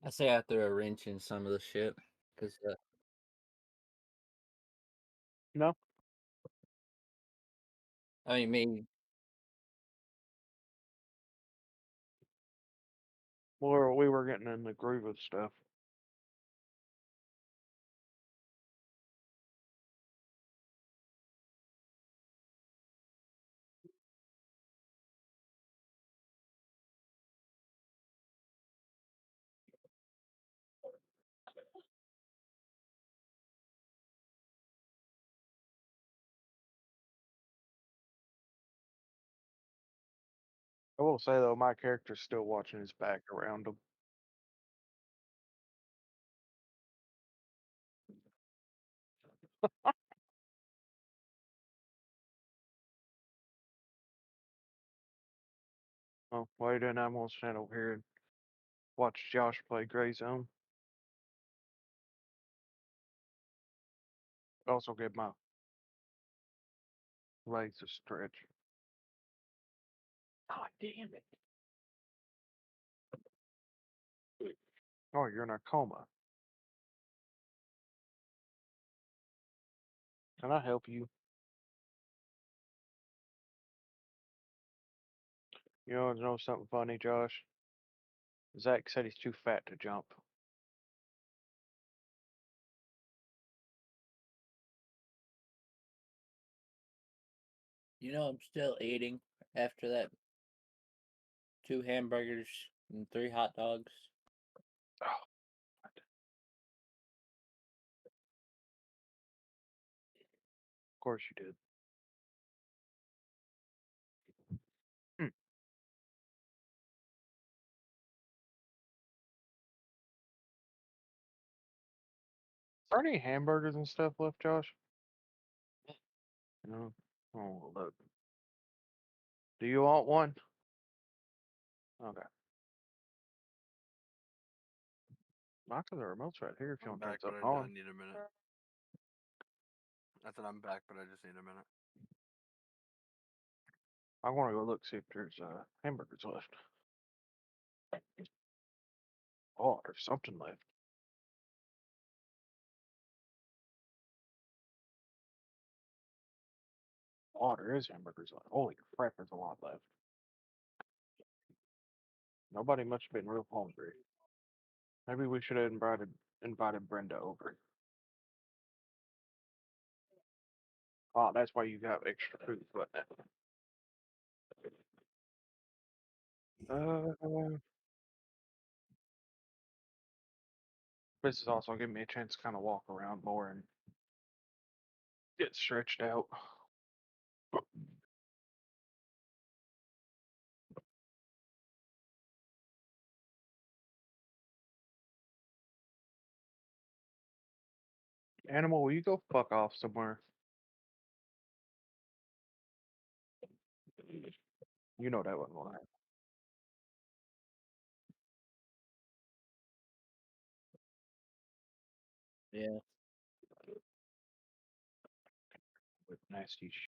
I say I threw a wrench in some of the shit because No, I mean, me. we were getting in the groove of stuff. I will say though, my character's still watching his back around him. Oh, wait, then I'm gonna stand over here and watch Josh play Gray Zone. Also give my legs a stretch. Oh, damn it. Oh, you're in a coma. Can I help you? You know something funny, Josh? Zach said he's too fat to jump. You know, I'm still eating after that 2 hamburgers and 3 hot dogs. Oh, of course you did. Hmm. Is there any hamburgers and stuff left, Josh? No. Oh, look. Do you want one? Okay. Knock the remote's right here if you I'm want to turn back, but something I on. need a minute. I said I'm back, but I just need a minute. I want to go look, see if there's hamburgers left. Oh, there's something left. Oh, there is hamburgers left. Holy crap, there's a lot left. Nobody must have been real hungry. Maybe we should have invited Brenda over. Oh, that's why you got extra food, but this is also giving me a chance to kind of walk around more and get stretched out. Animal, will you go fuck off somewhere? You know that wasn't gonna happen. Yeah. With nasty